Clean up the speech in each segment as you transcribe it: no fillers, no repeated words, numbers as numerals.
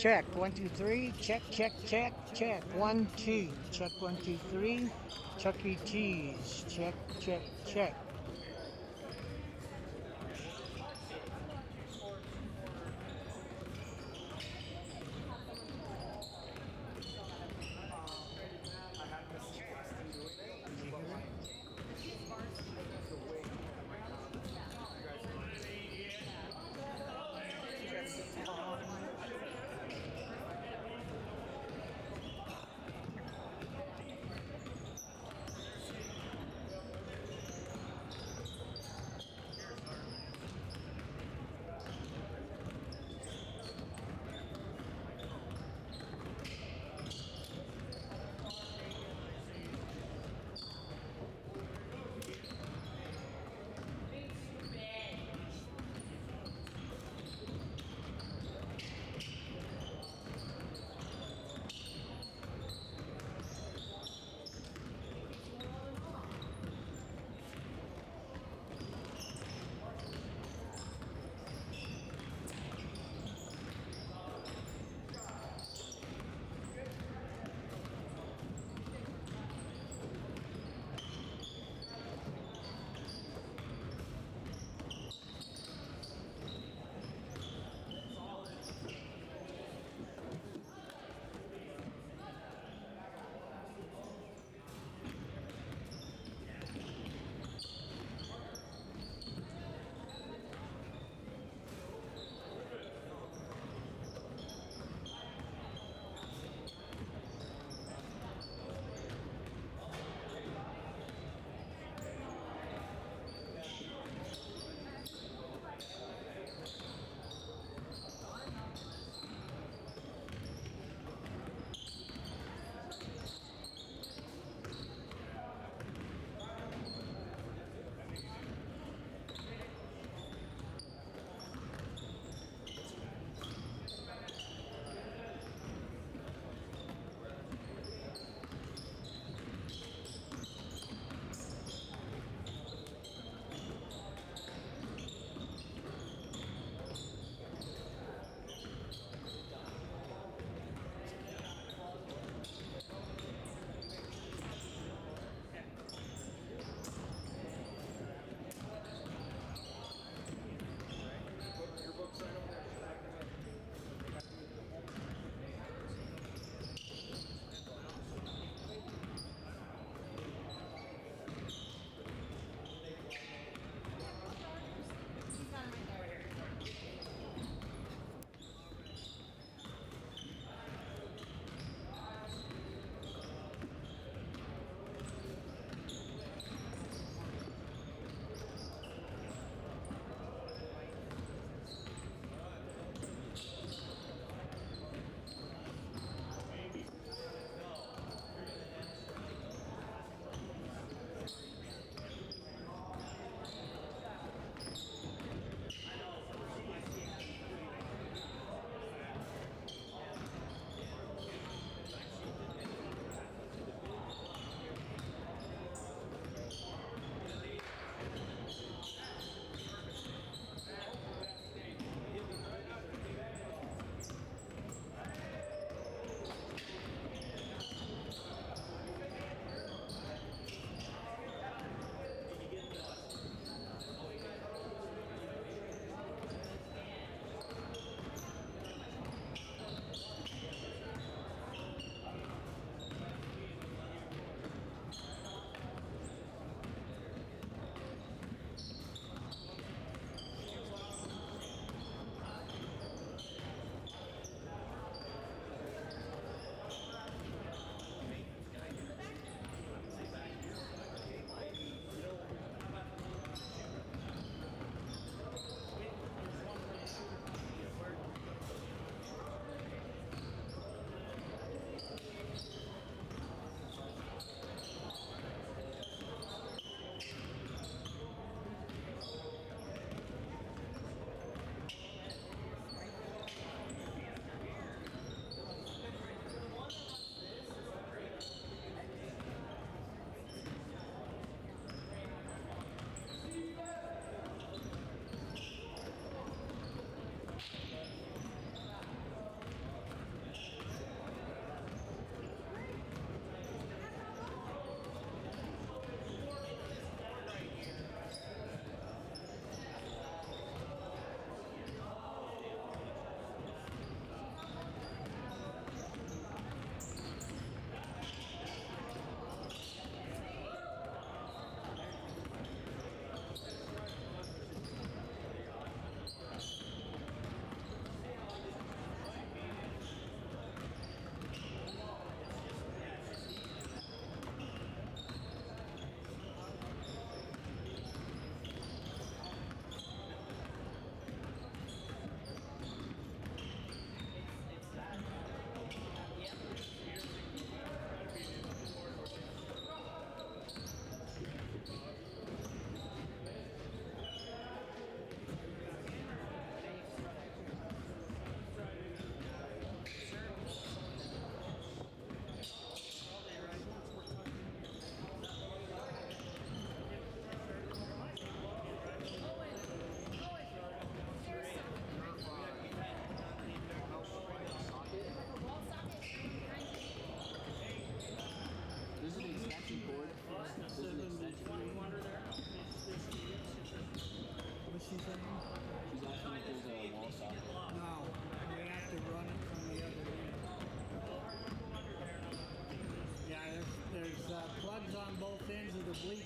Check. 1, 2, 3. Check, check, check, check. 1, 2. Check 1, 2, 3. Chuck E. Cheese. Check, check, check. Did you hear it?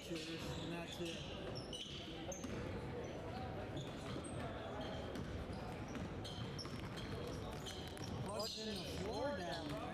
pictures, and that's it. What's in the floor down there?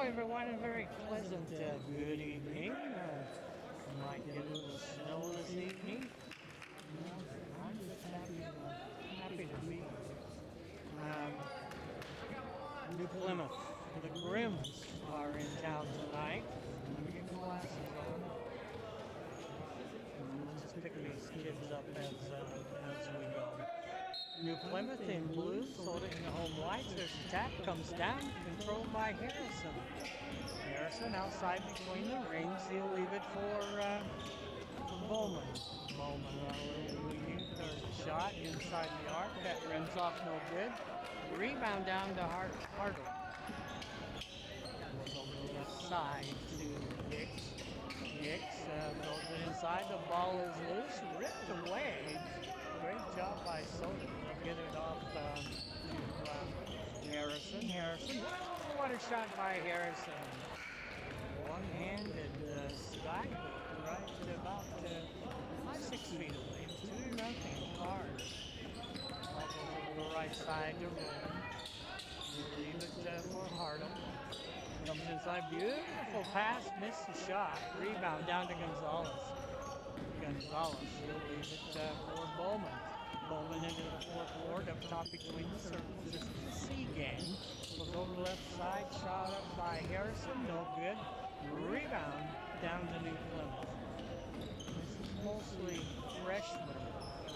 everyone, a very pleasant good evening. Might get a little snow this evening. I'm just happy to be here. New Plymouth, the Grims are in town tonight. Let me get my glasses on. Just picking these kids up as we go. New Plymouth in blue, sold it in the home whites. There's the tap, comes down, controlled by Harrison. Harrison outside between the rings. He'll leave it for Bowman. Bowman on a little wing. There's a shot inside the arc. That rims off no good. Rebound down to Hartle. Goes over the left side to Hicks. Hicks throws it inside. The ball is loose. Ripped away. Great job by Soda. They'll get it off to Harrison. Harrison. What a shot by Harrison. One-handed strike right to about 5-6 feet away. 2-0 Cards. Ball goes over the right side to Rowan. Leave it for Hartle. Comes inside. Beautiful pass. Missed the shot. Rebound down to Gonzalez. Gonzalez will leave it for Bowman. Bowman into the fourth ward up top between the circles. This is a C game. Goes over the left side. Shot up by Harrison. No good. Rebound down to New Plymouth. This is mostly freshmen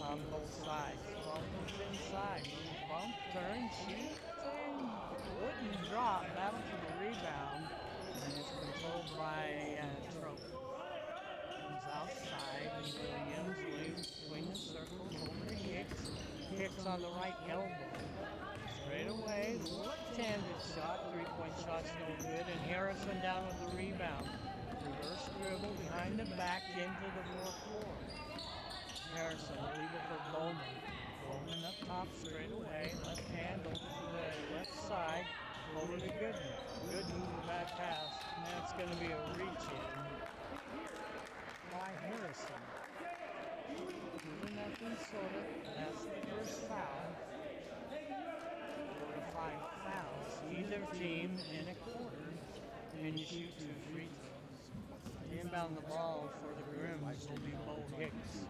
on both sides. Ball comes inside. Bump, turn, shoot, and wouldn't drop. Battle for the rebound. And it's controlled by Trope. Comes outside. Williams leaves between the circles over to Hicks. Hicks on the right elbow. Straight away, left-handed shot, three-point shot's no good, and Harrison down with the rebound. Reverse dribble behind the back into the fourth floor. Harrison will leave it for Bowman. Bowman up top straight away, left hand over to the left side, over to Gooden. Gooden with a bad pass, and that's going to be a reach-in by Harrison. 2-0 Soda, that's the first foul. 5 fouls, either team in a quarter, and you shoot 2 free throws. Inbound the ball for the Grims will be Bo Hicks,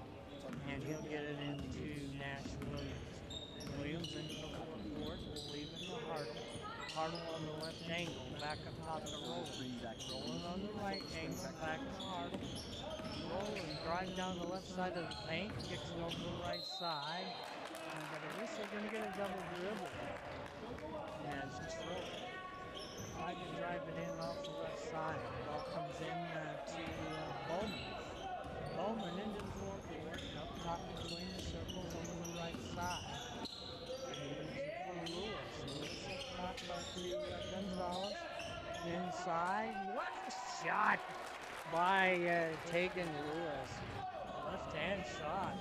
and he'll get it into Nash Williams. Williams into the fourth court, will leave it to Hartle. Hartle on the left angle, back up top to Roland. Roland on the right angle, back to Hartle. Roland drives down the left side of the paint, kicks it over the right side. But at least they're going to get a double dribble. As Trope tried to drive it in off the left side. The ball comes in to Bowman. Bowman into the fourth court, up top between the circles over the right side. Moves it for Lewis. Lewis up top to Gonzalez. Inside. What a shot by Tegan Lewis. Left-hand shot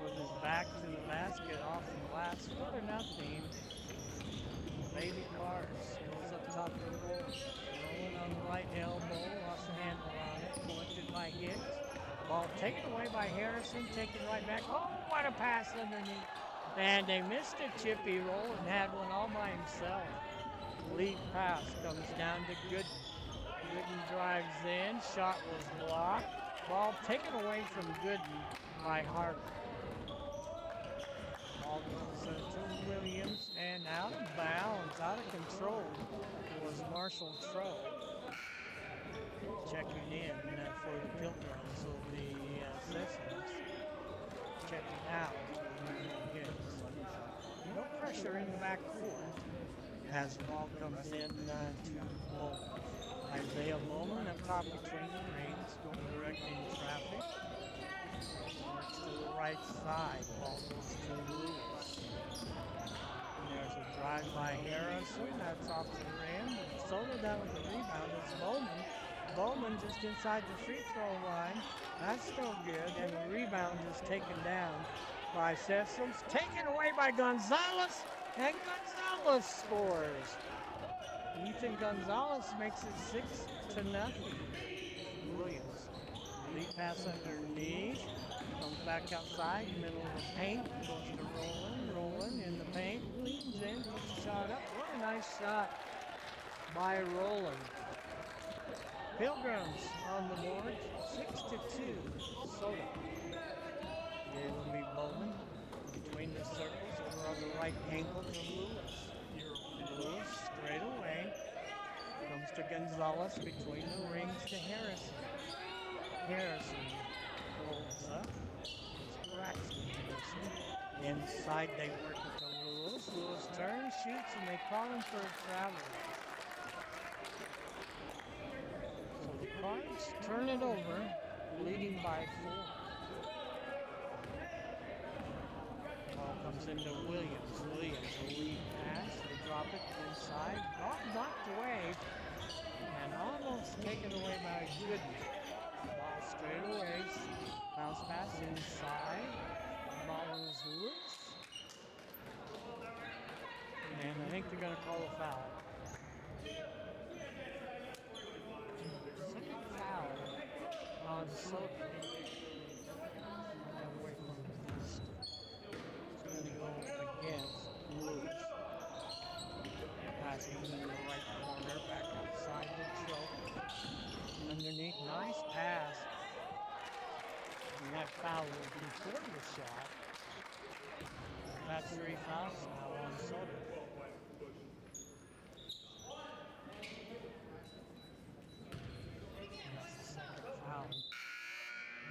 with his back to the basket off the glass. 4-0. Baby Cars goes up top of the roll. Rolling on the right elbow, lost the handle on it, collected by Hicks. Ball taken away by Harrison, taken right back. Oh, what a pass underneath. And they missed a chippy roll and had one all by himself. Lead pass comes down to Gooden. Gooden drives in, shot was blocked. Ball taken away from Gooden by Harper. Ball goes to Williams and out of bounds, out of control was Marshall Trope. Checking in for the Pilgrims of the Sessions. Checking out. No pressure in the backcourt as the ball comes in to Bowman. Isaiah Bowman up top between the rings, going directing traffic. Works to the right side. Ball goes to Lewis. And there's a drive by Harrison. That's off the rim. Soda down with the rebound. It's Bowman. Bowman just inside the free throw line. That's still good. And the rebound is taken down by Sessoms. Taken away by Gonzalez. And Gonzalez scores. Ethan Gonzalez makes it 6-0. Williams. Lead pass underneath. Comes back outside, middle of the paint. Goes to Roland in the paint. Leans in, puts the shot up. What a nice shot by Roland. Pilgrims on the board, 6-2. Soda. It'll be Bowman between the circles over on the right angle to Lewis. Lewis straight away. Comes to Gonzalez between the rings to Harrison. Harrison holds up. Braxton Harrison. Inside they work it to Lewis. Lewis turns, shoots, and they call him for a travel. So the Cards turn it over, leading by 4. Ball comes into Williams. Williams, a lead pass. They drop it inside. Ball knocked away and almost taken away by Gooden. Ball straight away. Bounce pass inside. Ball is loose. And I think they're going to call a foul. Second foul on Soto. Away from the wrist. It's going to go against Lewis. Passing in the right corner, back outside the choke. Underneath, nice pass. And that foul was before the shot. That's 3 fouls now on Soto. And that's the second foul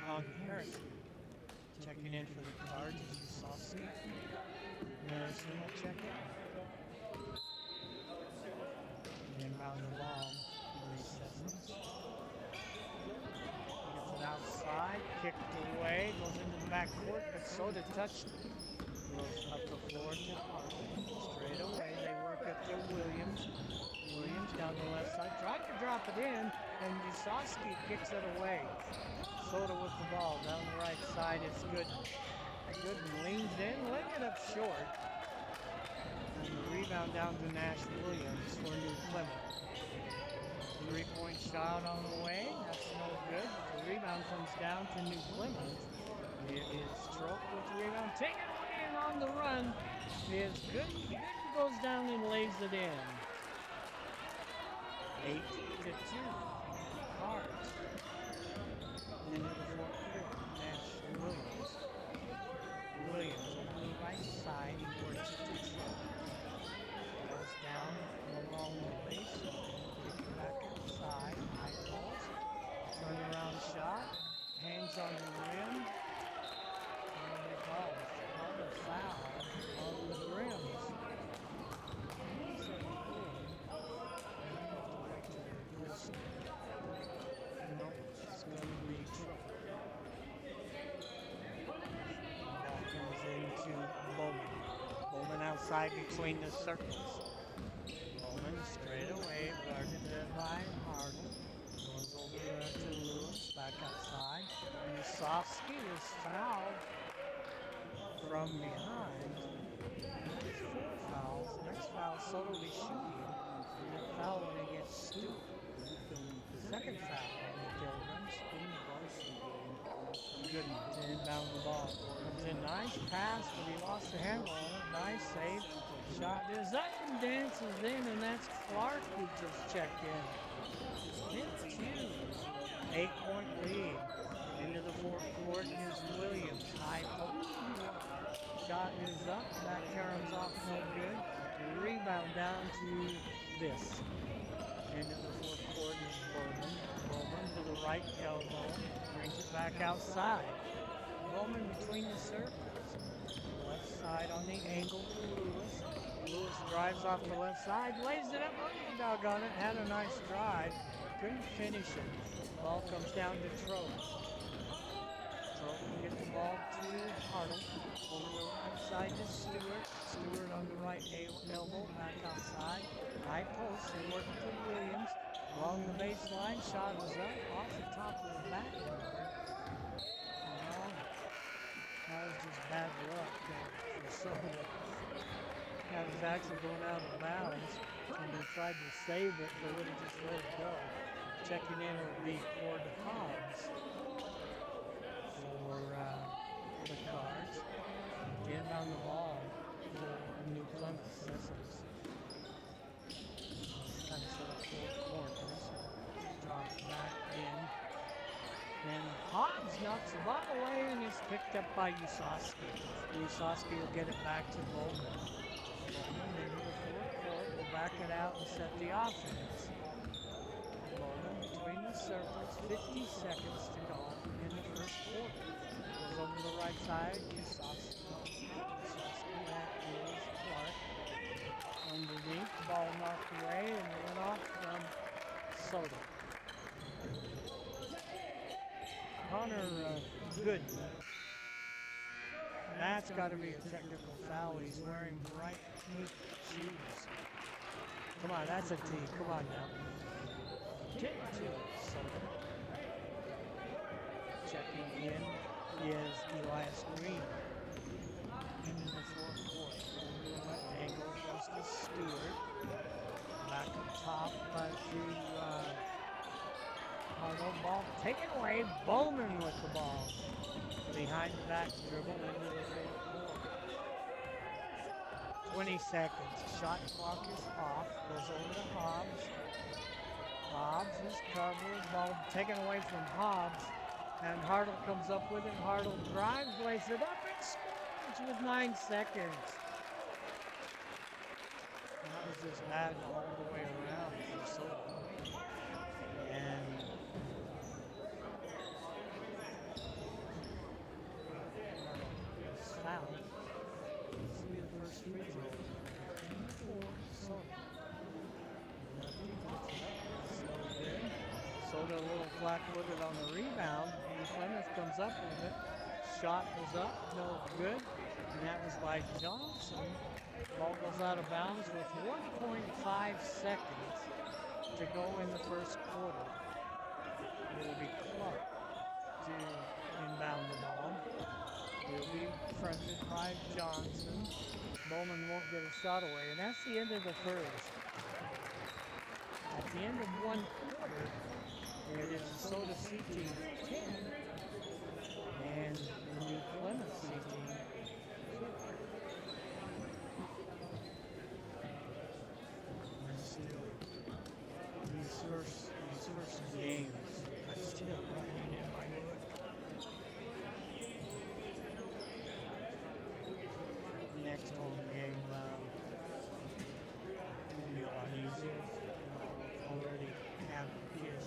on Harrison. Checking in for the Cards is Saucy. Harrison will check in. Inbound the ball. Recesses. Gets it outside. Kicked away. Goes into the backcourt, but Soda touched it. Goes up the floor to Harden. Straight away, they work up to Williams. Williams down the left side. Tried to drop it in, and Yusovsky kicks it away. Soda with the ball. Down the right side, it's Gooden. Gooden leans in, laying it up short. And the rebound down to Nash Williams for New Plymouth. 3-point shot on the way. That's no good. The rebound comes down to New Plymouth. It is Stroke with the rebound. Take it away and on the run is Gooden. Gooden goes down and lays it in. 8-2. Cards. Into the fourth quarter. Nash Williams. Williams on the right side. He works it to Stroke. Goes down along the base. Kick it back outside. High balls. Turnaround shot. Hands on the rim. And they call a foul on the rims. It's going to be trouble. Ball comes into Bowman. Bowman outside between the circles. Bowman straight away, guarded by Harden. Goes over to Lewis, back outside. Yusovsky is fouled from behind. That's 4 fouls. Next foul, Soto will be shooting. And the foul when he gets Stewart. Second foul on the Pilgrims. Gooden to inbound the ball. Comes in, nice pass, but he lost the handle on it. Nice save. Shot is up and dances in, and that's Clark who just checked in. 8-point lead. Into the fourth quarter is Williams. High post. Shot is up. Back Karen's off, no good. The rebound down to this. Into the fourth quarter is Bowman. Bowman to the right elbow. Brings it back outside. Bowman between the circles. Left side on the angle to Lewis. Lewis drives off the left side. Lays it up. Oh, doggone it. Had a nice drive. Couldn't finish it. Ball comes down to Trope. Trope will get the ball to Arnold. Over the right side to Stewart. Stewart on the right elbow. Back outside. High post. They work to Williams. Along the baseline. Shot is up. Off the top of the backyard. That was just bad luck for Soda. That was actually going out of bounds. And they tried to save it, but would have just let it go. Checking in will be Cord Hobbs for the Cards. Getting on the ball for New Plymouth. Sessions. Kind of set up 4 corners. Drop back knocks the ball away and it's picked up by Usoski. Usoski will get it back to Bowman. Bowman into the fourth court will back it out and set the offense. Bowman between the circles, 50 seconds to go in the first quarter. Goes over to the right side, Usoski. That is Clark. Underneath, ball knocked away and went off from Soto. Connor Good. That's got to be a technical foul. He's wearing bright pink shoes. Come on, that's a T. Come on now. 10-2. Soto. Checking in is Elias Green. Into the fourth quarter. Angle goes to Stewart. Back up top to Arnold. Ball taken away. Bowman with the ball. Behind the back dribble into the fourth quarter. 20 seconds. Shot clock is off. Goes over to Hobbs. Hobbs is covered. Ball taken away from Hobbs. And Hartle comes up with it. Hartle drives, lays it up, and scores with 9 seconds. That was just bad all the way around for Soto. And foul. This will be the first free throw for Soto. Soto a little flat-footed on the rebound, and Plymouth comes up with it. Shot was up, no good, and that was by Johnson. Ball goes out of bounds with 1.5 seconds to go in the first quarter. It will be Clark to inbound the ball. He'll be fronted by Johnson. Bowman won't get a shot away, and that's the end of the first. At the end of one quarter, it is the Soda C team 10 and the New Plymouth C team 2. These first games are still running in my book. Next home game will be a lot easier. Already have kids.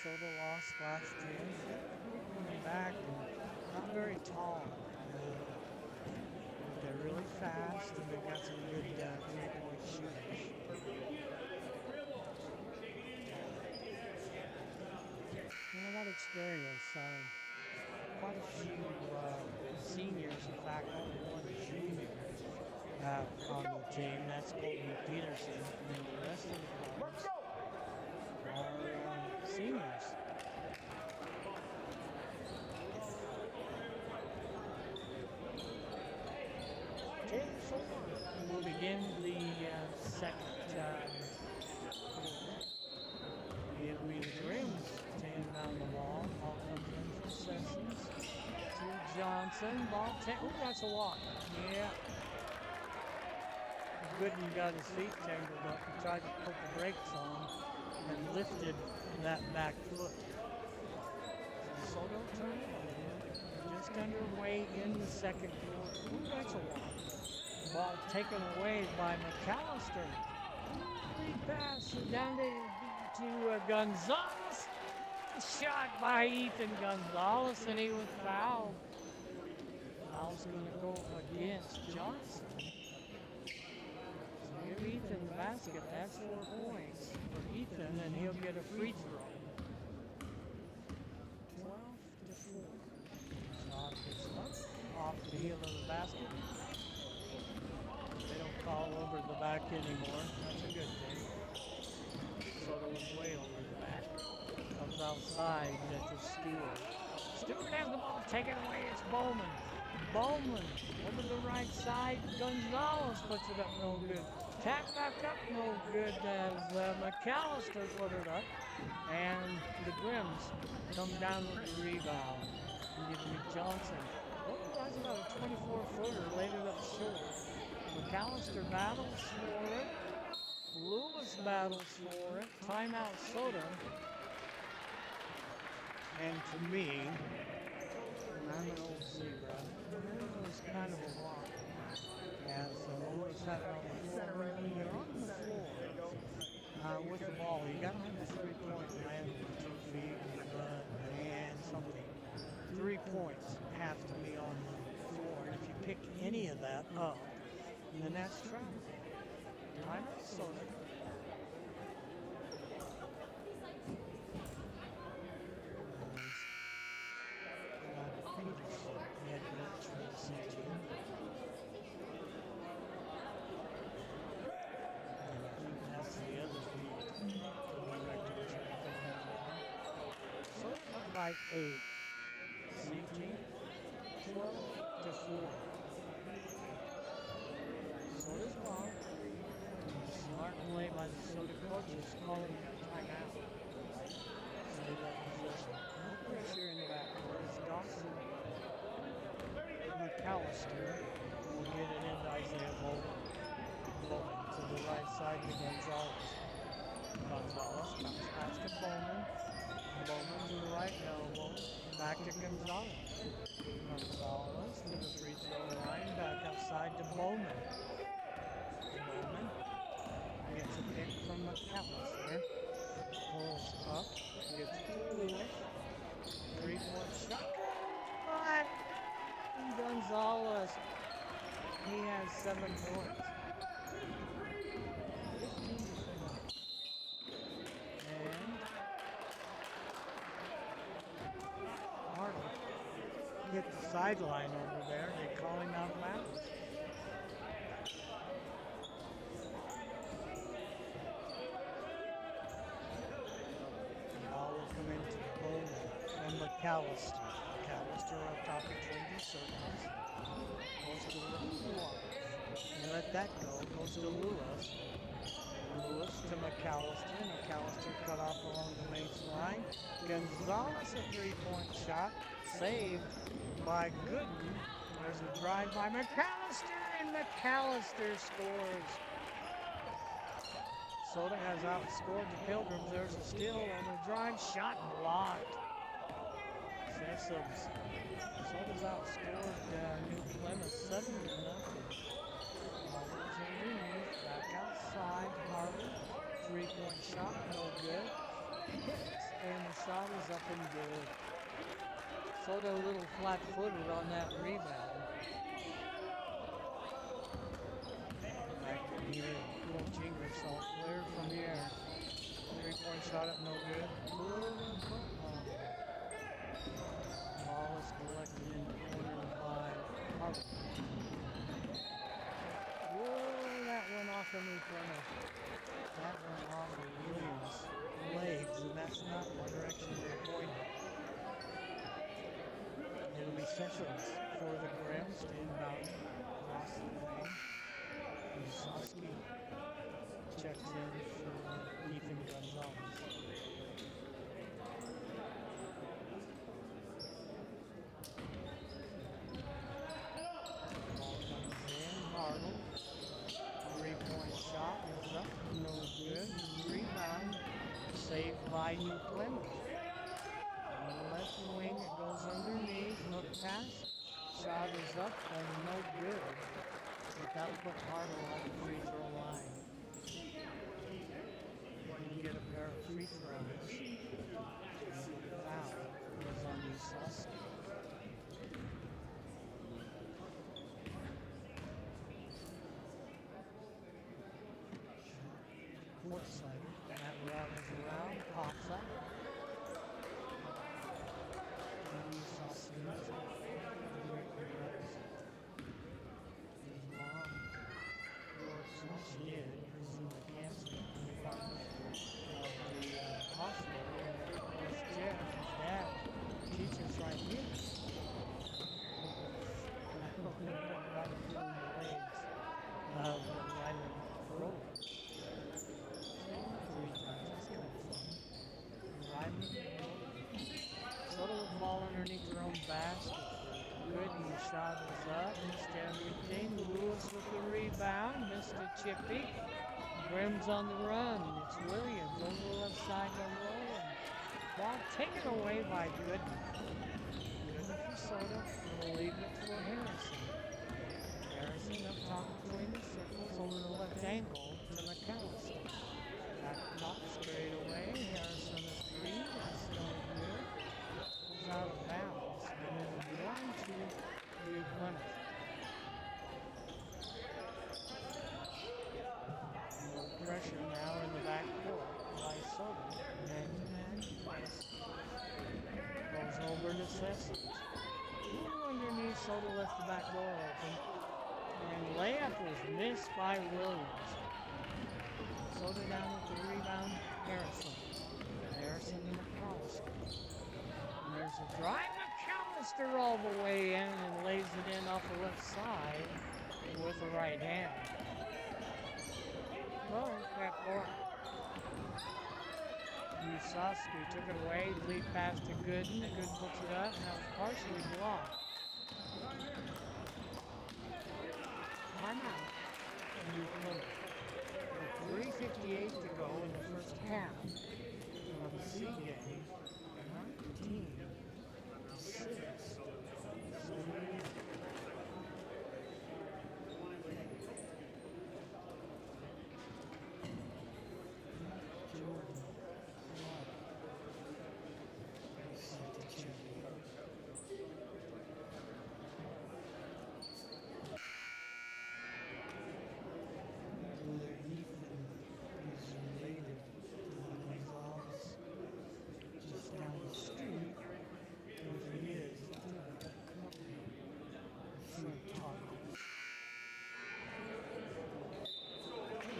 Soda lost last year. Coming back and not very tall. They're really fast and they've got some good three-point shooters. And a lot of experience. Quite a few seniors, in fact, only one junior on the team. That's Colton Peterson. And the rest of the players are seniors. We'll begin the second quarter. It'll be the Grims to inbound the ball. Ball comes in for Sessions to Johnson. Ball ooh, that's a walk. Yeah. Gooden got his feet tangled up and tried to put the brakes on and lifted that back foot. Soto turned just underway in the second quarter. Ooh, that's a walk. Ball taken away by McAllister. Pass down to Gonzalez. Shot by Ethan Gonzalez, and he was fouled. Foul's going to go against Johnson. So give Ethan the basket. That's 4 points for Ethan, and he'll get a free throw. 12-4. Shot is up off the heel of the basket. They don't call over the back anymore. That's a good thing. Soto was way over the back. Comes outside to Stewart. Stewart has the ball taken away. It's Bowman. Bowman over to the right side. Gonzalez puts it up, no good. Tap back up, no good as McAllister put it up. And the Grims come down with the rebound. And give me Johnson. Oh, that's about a 24-footer, laid it up short. McAllister battles for it. Lewis battles for it. Timeout Soda. And to me, and I'm an old zebra, it was kind of a walk. As Lewis had it on the floor. When you're on the floor with the ball, you got to have a 3-point land with 2 feet and something. 3 points have to be on the floor. And if you pick any of that up, then that's trouble. Timeout Soda. By 8. CG 12 to 4. Soda's ball. Smart play by the Soda coaches calling a timeout. Save that possession. No pressure in the backcourt as Dawson. McAllister will get it into Isaiah Bowman. Bowman to the right side to Gonzalez. Gonzalez comes past to Bowman. Bowman to the right elbow, back to Gonzalez. Gonzalez to the free throw line, back outside to Bowman. Bowman gets a pick from McAllister, pulls up, gets to Lewis. 3-point shot. But Gonzalez, he has 7 points. 15 to 4. Hit the sideline over there. They call him out of bounds. The ball will come into Bowman and McAllister. McAllister up top of 20 circles. Goes to Lewis. And let that go. Goes to Lewis. Lewis to McAllister. McAllister cut off along the baseline. Gonzalez a 3-point shot. Saved by Gooden. There's a drive by McAllister, and McAllister scores. Soda has outscored the Pilgrims. There's a steal on the drive. Shot blocked. Soda's outscored New Plymouth 7-0. Underneath, back outside. Harvey. 3-point shot, no good. And the shot is up and good. Soda a little flat-footed on that rebound. Back in here, little Jingersoft clear from the air. 3-point shot up, no good. Ball is collected in the corner by Harvey. Whoa, that went off of me, Plymouth. That went off of Williams' legs, and that's not the direction they're pointing. It'll be Sessions for the Grims to inbound across the lane. Musowski checks in for Ethan Gonzalez. Ball comes in, Hartle. 3-point shot is up, no good. Rebound, saved by New Plymouth. On the left wing, it goes underneath, hook pass. Shot is up and no good. But that will put Hartle on the free throw line. You get a pair of free throws. The foul is on Musowski. Court side. That route is around, pops up. Musowski. His mom works in SHID, is in the cancer department of the hospital. And of course, Jeff, his dad, teaches right here. of the Ryland roller. 3 times. That's kind of fun. Ryland roller. Soda with the ball underneath their own basket. Gooden shot is up, missed everything. Lewis with the rebound, missed a chippy. Grimm's on the run. It's Williams over the left side to Roland. Ball taken away by Gooden. Gooden for Soda. Will leave it for Harrison. Harrison up top between the circles over the left angle to McAllister. Back top straight away. Harrison a 3. That's still good. Goes out of bounds. And then 1-2 Plymouth. More pressure now in the back court by Soda. Man-to-man press. Goes over to Sessions. Underneath, Soda left the back door open. And layup was missed by Williams. Soda down with the rebound, Harrison. Harrison to McAllister. And there's a drive. McAllister all the way in and lays it in off the left side with the right hand. Oh, that court. Usosky took it away, lead pass to Gooden. Gooden puts it up, and that was partially blocked. Timeout. New Plymouth. With 3:58 to go in the first half of the C game. 19-6.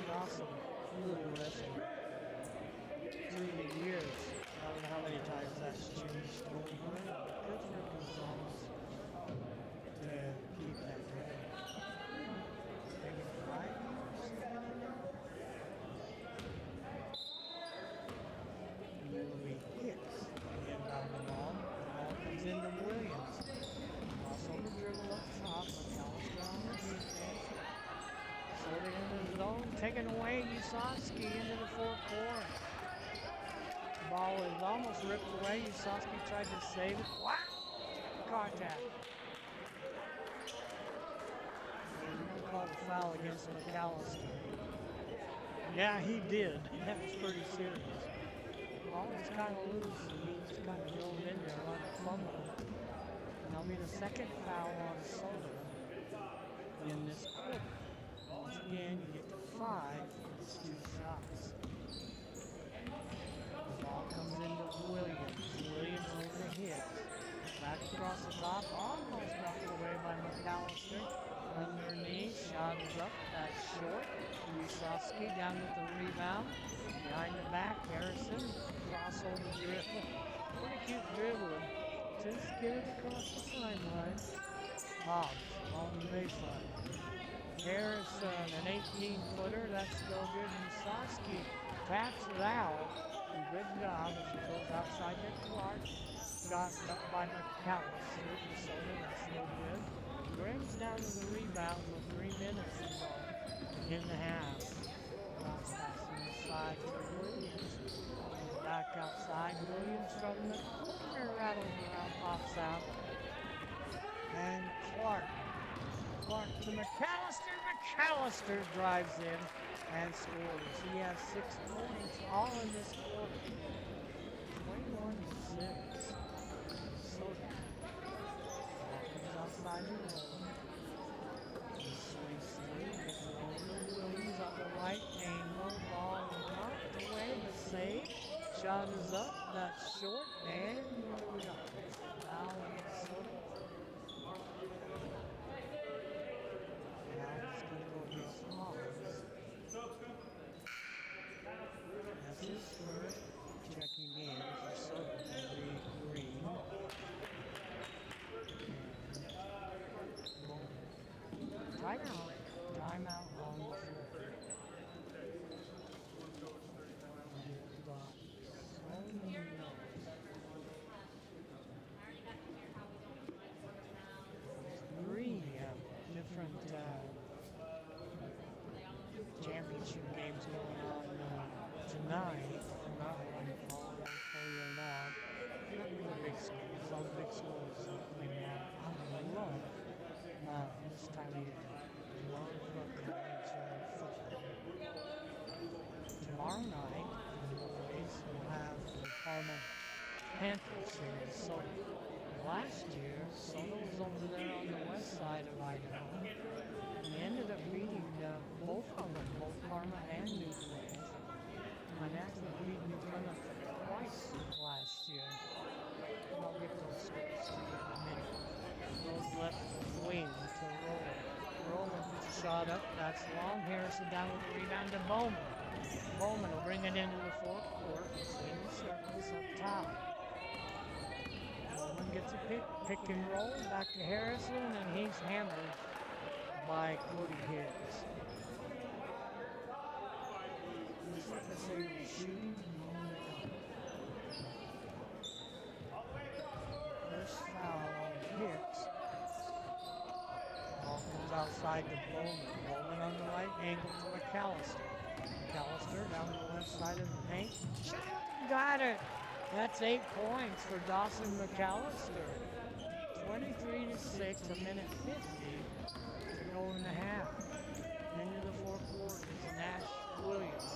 Awesome. Little wrestling. Through the years, I don't know how many times that's changed over. Good for Gonzalez to keep that going. Maybe 5 years. And then we hits the inbound the ball. The ball comes into Williams. Crossover dribble up top. McAllister on the defense. Soda into the zone, taken away. Usosky into the fourth quarter. Ball is almost ripped away. Usosky tried to save it. Wow! Contact. They're called a foul against McAllister. Yeah, he did. That was pretty serious. Ball was kind of loose. He just kind of drove in there like a fumble. And that'll be the second foul on Soda in this quarter. Once again, you get to 5, it's 2 shots. The ball comes into Williams. Williams overhits. Back across the top, almost knocked away by McAllister. Underneath, shot is up, that's short. Usosky down with the rebound. Behind the back, Harrison, crossover dribble. Pretty cute dribbler. Just get it across the timeline. Hobbs on the baseline. Harrison, an 18-footer, that's still good. Usosky taps it out. Good job as he goes outside to Clark. Got up by McAllister. Soda, that's no good. Grimm's down to the rebound with 3 minutes in the half. Cross pass inside for Williams. Back outside. Williams from the corner rattles around, pops out. And Clark to McAllister. McAllister drives in and scores. He has 6 points all in this quarter. 21-6. Soda. Comes outside the roll. Swings through. Gets it over. Williams on the right angle. Ball knocked away. The save. Shot is up. That's short. And we got foul on Soda. That's his first. Checking in for Soda. Green. Timeout. Timeout on games going on tonight. Not one following for you now. Not really big schools. All the big schools I love this time of year. Love college football. Tomorrow night, the boys will have the Parma Panthers here in Soto. Last year, Soto was over there on the west side of Idaho. And they ended up beating both of them, both Parma and New Plymouth. And actually beat New Plymouth twice last year. I'll get those scores to you in a minute. Goes left wing to Roland. Roland puts a shot up. That's long. Harrison down with the rebound to Bowman. Bowman will bring it into the fourth court. In the circles up top. Bowman gets a pick and roll back to Harrison, and he's hammered by Cody Hicks. Looks like they say he's shooting. First foul on Hicks. Ball comes outside to Bowman. Bowman on the right, angle to McAllister. McAllister down the left side of the paint. Got it. That's 8 points for Dawson McAllister. 23-6, a minute 50 to go in the half. Into the fourth quarter is Nash Williams.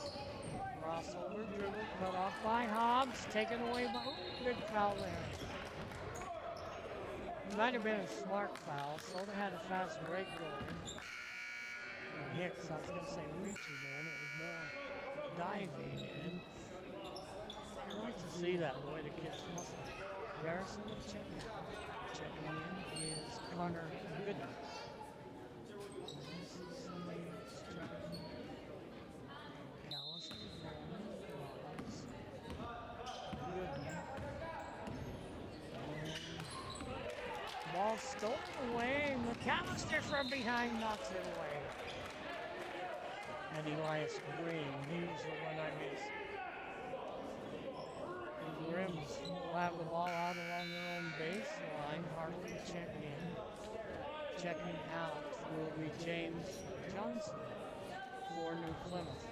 Crossover, dribble, cut off by Hobbs, taken away by, good foul there. It might have been a smart foul, Soda had a fast break going. And Hicks, I was going to say reaching in, it was more diving in. I like to see that, the way the kids muscle. Harrison will check out. Checking in is Connor Gooden. Ball stolen away. McAllister from behind knocks it away. And Elias Green, he's the one I miss. The Rims will have the ball out along their own baseline. Hartley checking in. Checking out will be James Johnson for New Plymouth.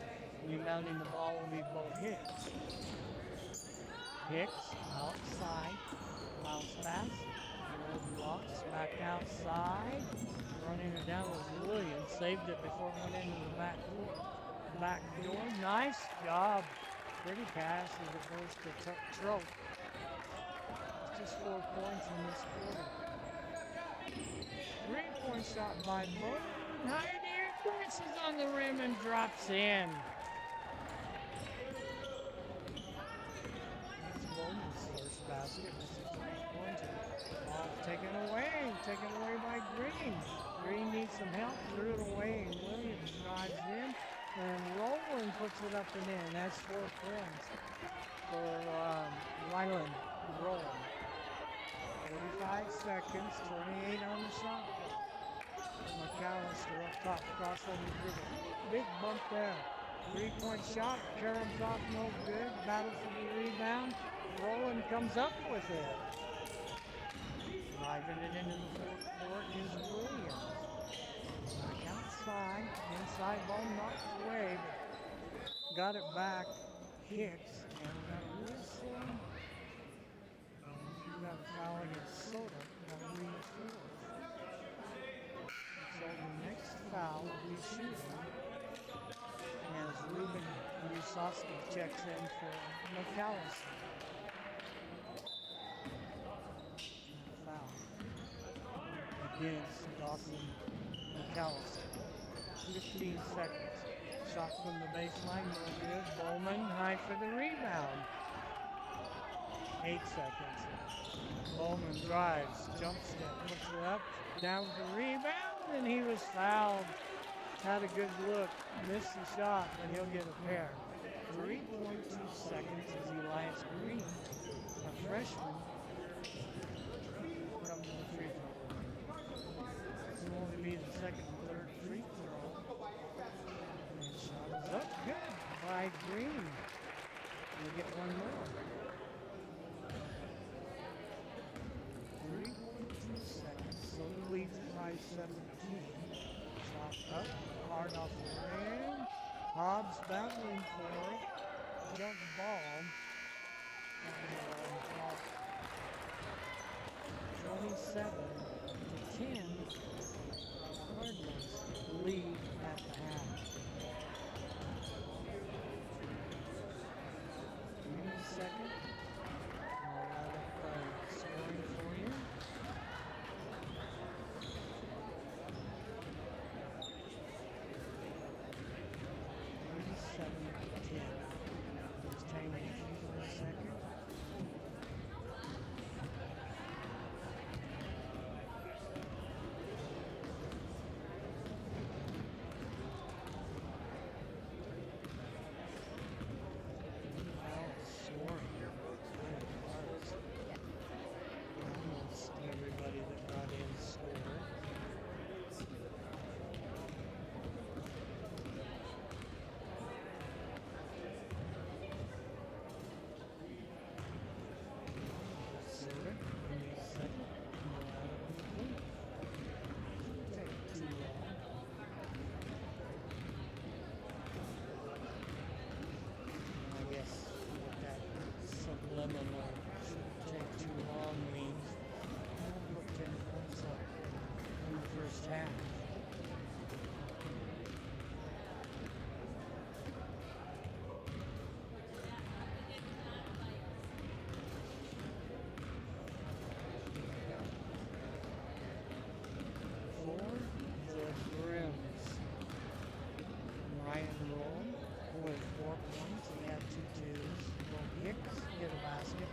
Rebounding the ball will be Bo Hicks. Hicks outside. Bounce pass. Blocks back outside. Running it down with Williams. Saved it before it went into the back door. Back door. Nice job. Pretty pass as it goes to Trope. Just 4 points in this quarter. 3-point shot by Bowman. High in the air. Bounces on the rim and drops in. That's Bowman's first basket. It's a 3-pointer. Ball taken away by Green. Green needs some help, threw it away, and Williams drives in, and Rowland puts it up and in. That's 4 points for Ryland Rowland. 45 seconds, 28 on the shot clock. McAllister up top, crossover dribble. Big bump there. 3-point shot, caroms off, no good. Battle for the rebound. Rowland comes up with it. Driving it into the fourth court is Williams. Back outside, inside ball knocked away, but got it back. Hicks, and we got a whistle. We got a foul against Soda. Got to read the fourth. So the next foul will be shooting as Ruben Rusowski checks in for McAllister. Against Dawson McAllister. 15 seconds. Shot from the baseline, no good. Bowman high for the rebound. 8 seconds. Bowman drives, jump step, puts it up, down for rebound, and he was fouled. Had a good look, missed the shot, but he'll get a pair. 3.2 seconds is Elias Green, a freshman, from the free throw. It will only be the second and third free throw. And the shot is up good by Green. We'll get one more. 3.2 seconds. So he leads it by 17. Shot up, hard off the rim. Hobbs battling for it. Jump ball. 27-10. Cardinals lead at the half. 2nd. I'll add up scoring for you. 37-10. Just hang with me for a second. Everybody that got in scored. I guess what that subliminal shouldn't take too long means. Put 10 points up in the first half. For the Grims, Ryan Roll with 4 points. He had 2 twos. Will Hicks hit a basket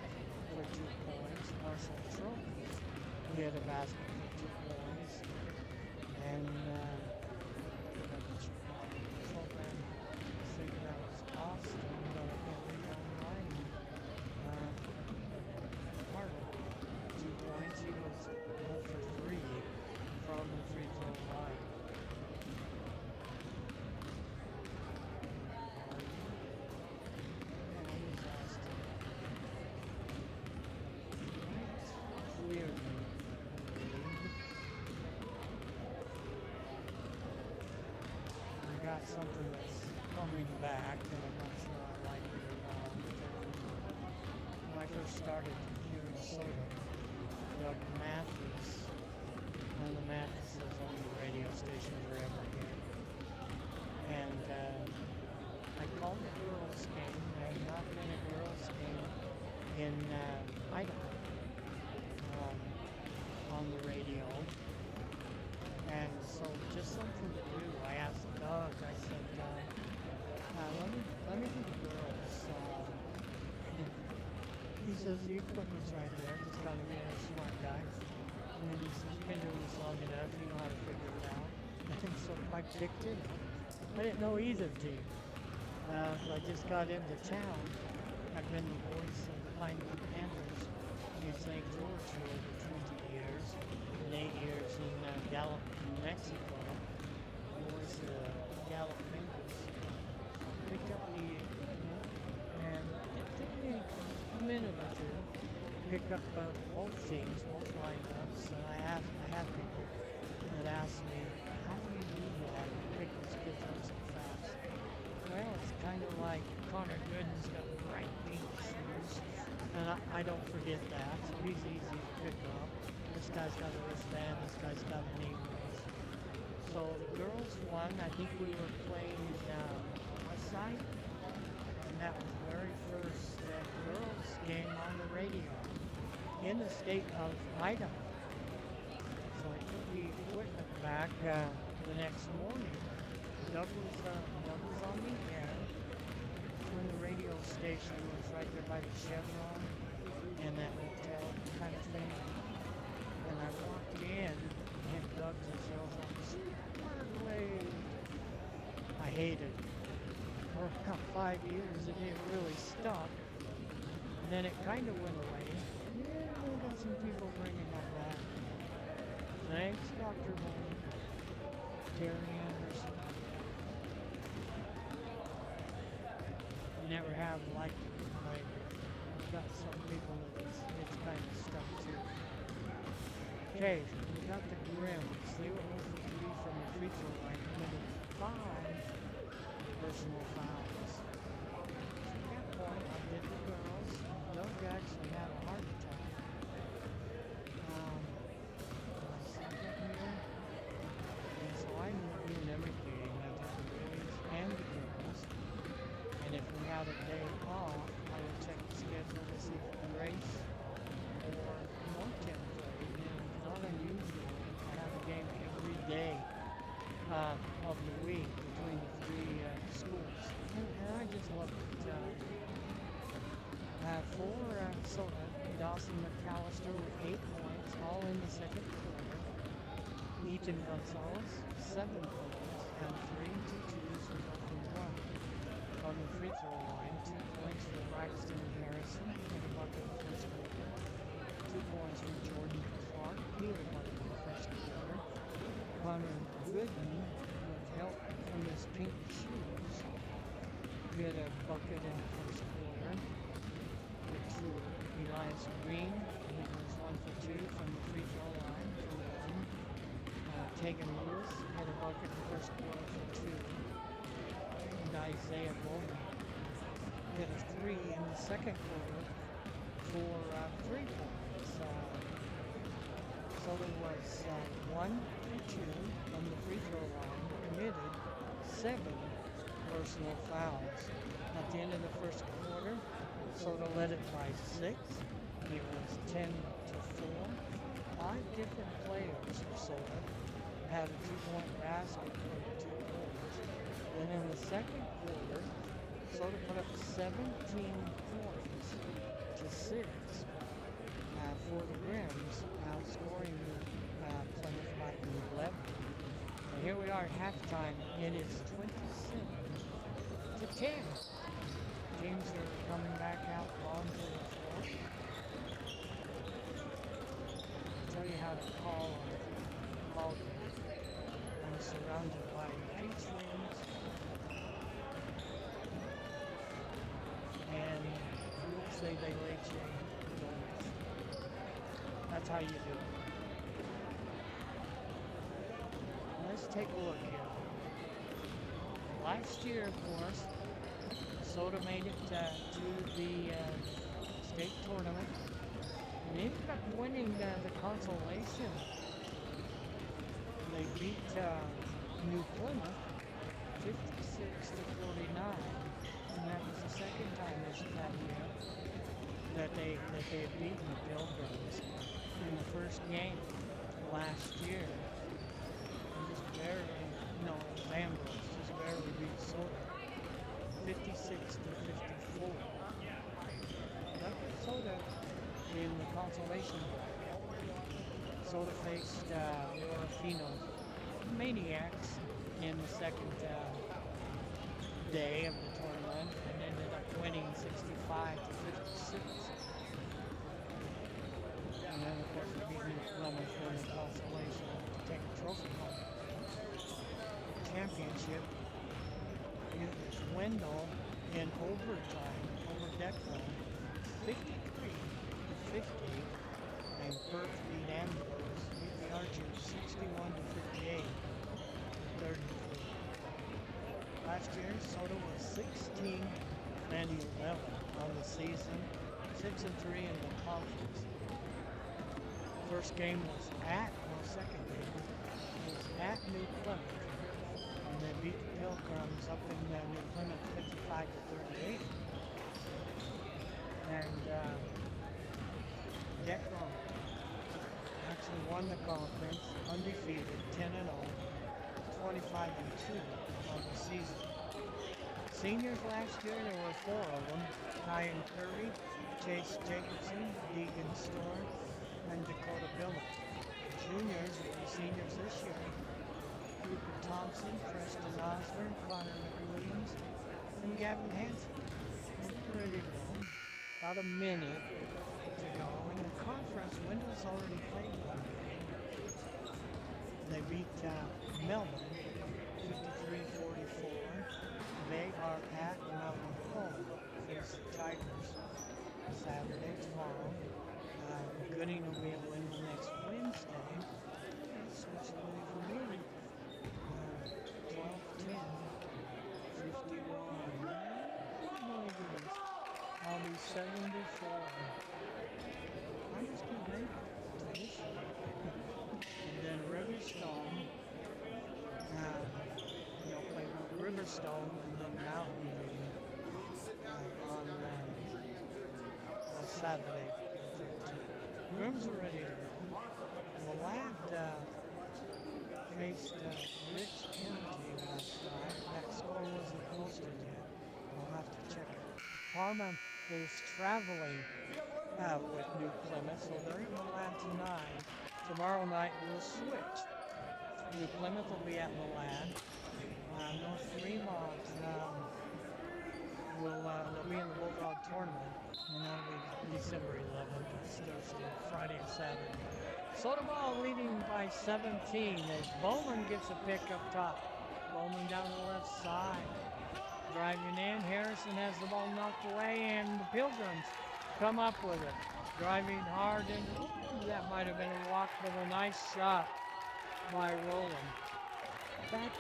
for 2 points. Marshall Trophy hit a basket for 2 points. And program, I think that was Austin, but I can't read online. Harvard, 2 points. He was 0 for 3 from the free throw line. And he's Austin. Clearly. I got something that's coming back, and I'm not sure I like it or not. When I first started here in Minnesota, Doug Mathis, and the Mathises owned the radio station forever here. And I called the girls' game. There had not been a girls' game in Idaho on the radio. And so just something to do. I asked Doug, I said, let me do the girls. He says, the equipment's right there. Just got to be a smart guy. And he says, you've been doing this long enough. You know how to figure it out. And so I picked it. I didn't know either team. I just got into town. I've been the voice of the Plymouth Panthers in St. George for over 20 years. And 8 years in Gallup, New Mexico. Voice of Gallup Panthers. Picked up the, and it took me a minute or two to pick up both teams, both lineups. And I have people that ask me, how do you do that? Pick these kids up so fast. Well, it's kind of like Connor Gooden's got bright pink shoes, and I don't forget that. So he's easy to pick up. This guy's got a wristband. This guy's got a knee brace. So the girls won. I think we were playing West Side, and that was the very first girls game on the radio in the state of Idaho. So I took the equipment back the next morning. Doug was on the air when the radio station was right there by the Chevron and that hotel kind of thing. And I walked in and Doug just yells out, "Superway!" I hated it. For about 5 years it didn't really stuck. And then it kind of went away. Yeah, we got some people bringing that back. Thanks, Dr. Bowman. Terry Anderson. Never have liked it. I've got some people that it's kind of stuck to. Okay, we got the Grims. They were 0 for 3 from the free throw line, committed 5 for personal fouls. At that point, I did the girls. Doug actually had a heart attack. My second year. And so I ended up doing every game. I did the boys and the girls. And if we had a day off, I would check the schedule to see if Grace or Norton played. And it's not unusual. I have a game every day of the week between the three schools. And I just love it. So Dawson McAllister with 8 points, all in the second quarter. Ethan Gonzalez, 7 points, and 3 2-2s for Dalton Brown. On the free throw line, 2 points for Braxton Harrison, and a bucket in the first quarter. 2 points for Jordan Clark, he had a bucket in the first quarter. Connor Gooden, with help from his pink shoes, get a bucket in the first quarter. To Elias Green, he was 1 for 2 from the free throw line for 1. Tegan Lewis had a bucket in the first quarter for 2. And Isaiah Bowman hit a 3 in the second quarter for 3 points. So there was 1 for 2 from the free throw line, committed 7 personal fouls. At the end of the first quarter, Soda led it by 6. It was 10-4. 5 different players for Soda had a 2-point basket for the 2 points. Then in the second quarter, Soda put up 17 points to 6 for the Grims, outscoring Plymouth by 11. And here we are at halftime. It is 27-10. Teams are coming back out onto the floor. I'll tell you how to call a ball game. I'm surrounded by peach rooms and you'll say they lay donuts. That's how you do it. Let's take a look here. Last year, of course, Soda made it to the state tournament and ended up winning the consolation. They beat New Plymouth 56-49, and that was the second time that year that they had beaten the Pilgrims in the first game last year. And just barely, no, it was Ambrose, just barely beat Soda. 56-54. That was Soda in the consolation bracket. Soda faced Orofino Maniacs in the second day of the tournament and ended up winning 65-56. And then of course we beat New Plymouth in the consolation to take the trophy home. Championship. It was Wendell in overtime over Declan, 53-50, and Perth beat Ambrose, beat the Archers 61-58, 33. Last year, Soda was 16-11 on the season, 6-3 in the conference. First game was second game was at New Plymouth. And they beat the Pilgrims up in New Plymouth 55-38. And Declan actually won the conference, undefeated, 10-0, 25-2 on the season. Seniors last year, there were 4 of them: Ryan Curry, Chase Jacobson, Deegan Storr, and Dakota Billett. Juniors will be seniors this year: Cooper Thompson, Preston Osborne, Connor McWilliams, and Gavin Hansen. Pretty well. About a minute to go. In the conference, Wendell's already played one game. They beat Melbourne 53-44. They are at Mountain Home. Face the Tigers Saturday, tomorrow. Gooding will be at Wendell next Wednesday. Switch away from here. 12-10, 51. 74. I just can't make it to this year. And then Riverstone, play Riverstone and then Mountain View on Saturday. Rooms are ready to go. The lad faced Rich County last night. That score wasn't posted yet. I'll have to check it. Parma is traveling with New Plymouth, so they're in Milan tonight. Tomorrow night we'll switch. New Plymouth will be at Milan. North Fremont they'll be in the Bulldog tournament, and that'll be December 11th. That's Thursday, Friday, and Saturday. Soda Ball leading by 17 as Bowman gets a pick up top. Bowman down the left side. Driving in, Harrison has the ball knocked away, and the Pilgrims come up with it. Driving hard, and that might have been a walk, but a nice shot by Roland.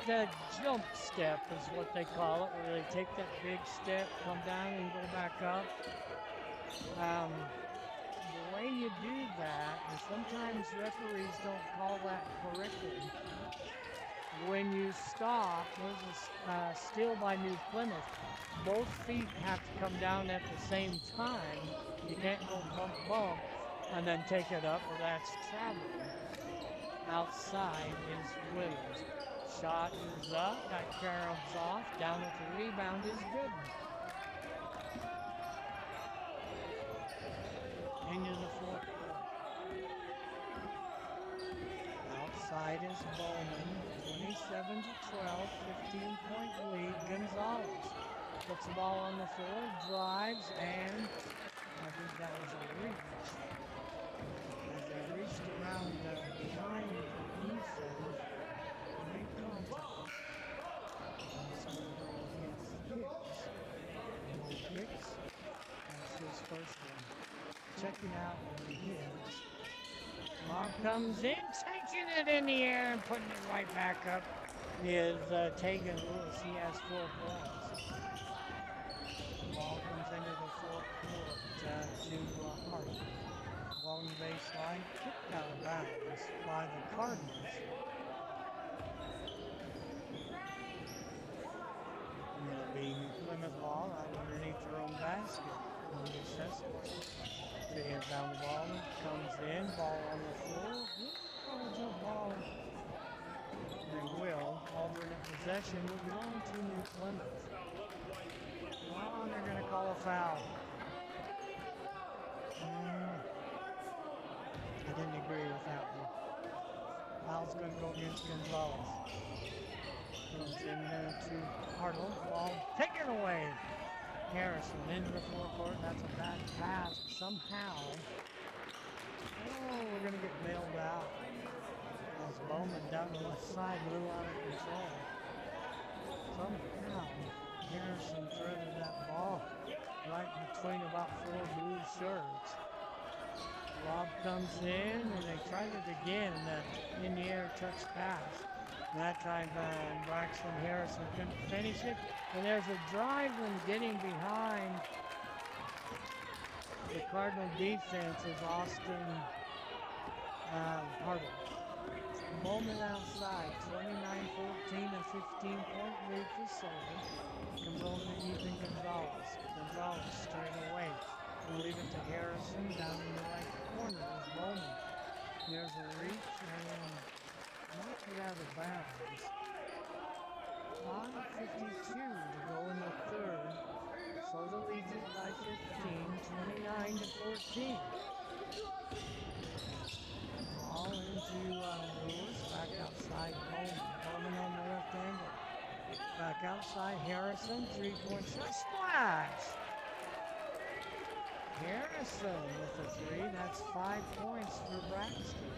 That jump step is what they call it, where they take that big step, come down, and go back up. The way you do that, and sometimes referees don't call that correctly. When you stop, there's a steal by New Plymouth. Both feet have to come down at the same time. You can't go bump, and then take it up, or that's traveling. Outside is Williams. Shot is up, that caroms off, down with the rebound is good. Into the fourth quarter. Outside is Bowman, 27-12, 15-point lead. Gonzalez puts the ball on the floor, drives, and I think that was a reach. As they reached around behind the defense, made contact. And it's going to go against Hicks. Hicks, that's his first one. Checking out when he hits. Bob comes in, taking it in the air and putting it right back up is Tegan Lewis. He has 4 points. Ball comes into the fourth court to Hardy. Along the baseline, kicked out of bounds by the Cardinals. And it'll be New Plymouth ball out underneath their own basket. The inbound ball comes in, ball on the floor. Jump ball. They will. Alternate possession will belong to New Plymouth. Oh, and they're going to call a foul. I didn't agree with that one. Foul's going to go against Gonzalez. Comes in to Hartle. Ball taken away. Harrison into the forecourt. That's a bad pass. Somehow, we're going to get bailed out. As Bowman down the left side, a little out of control. Somehow, Harrison threaded that ball right between about 4 blue shirts. Rob comes in, and they tried it again, in the air touch pass. That time, Braxton Harrison couldn't finish it. And there's a drive and getting behind the Cardinal defense is Austin Hartle. Moment outside, 29-14, a 15-point lead for Sullivan. Comes over to Ethan Gonzalez. Gonzalez straight away. We'll leave it to Harrison down in the right corner with Bowman. There's a reach and knocked it out of bounds. 5:52 to go in the third. Soda leads it by 15, 29-14. Ball into Lewis, back outside Bowman. Bowman on the left angle. Back outside Harrison, 3-point shot, splash! Harrison with a 3, that's 5 points for Braxton.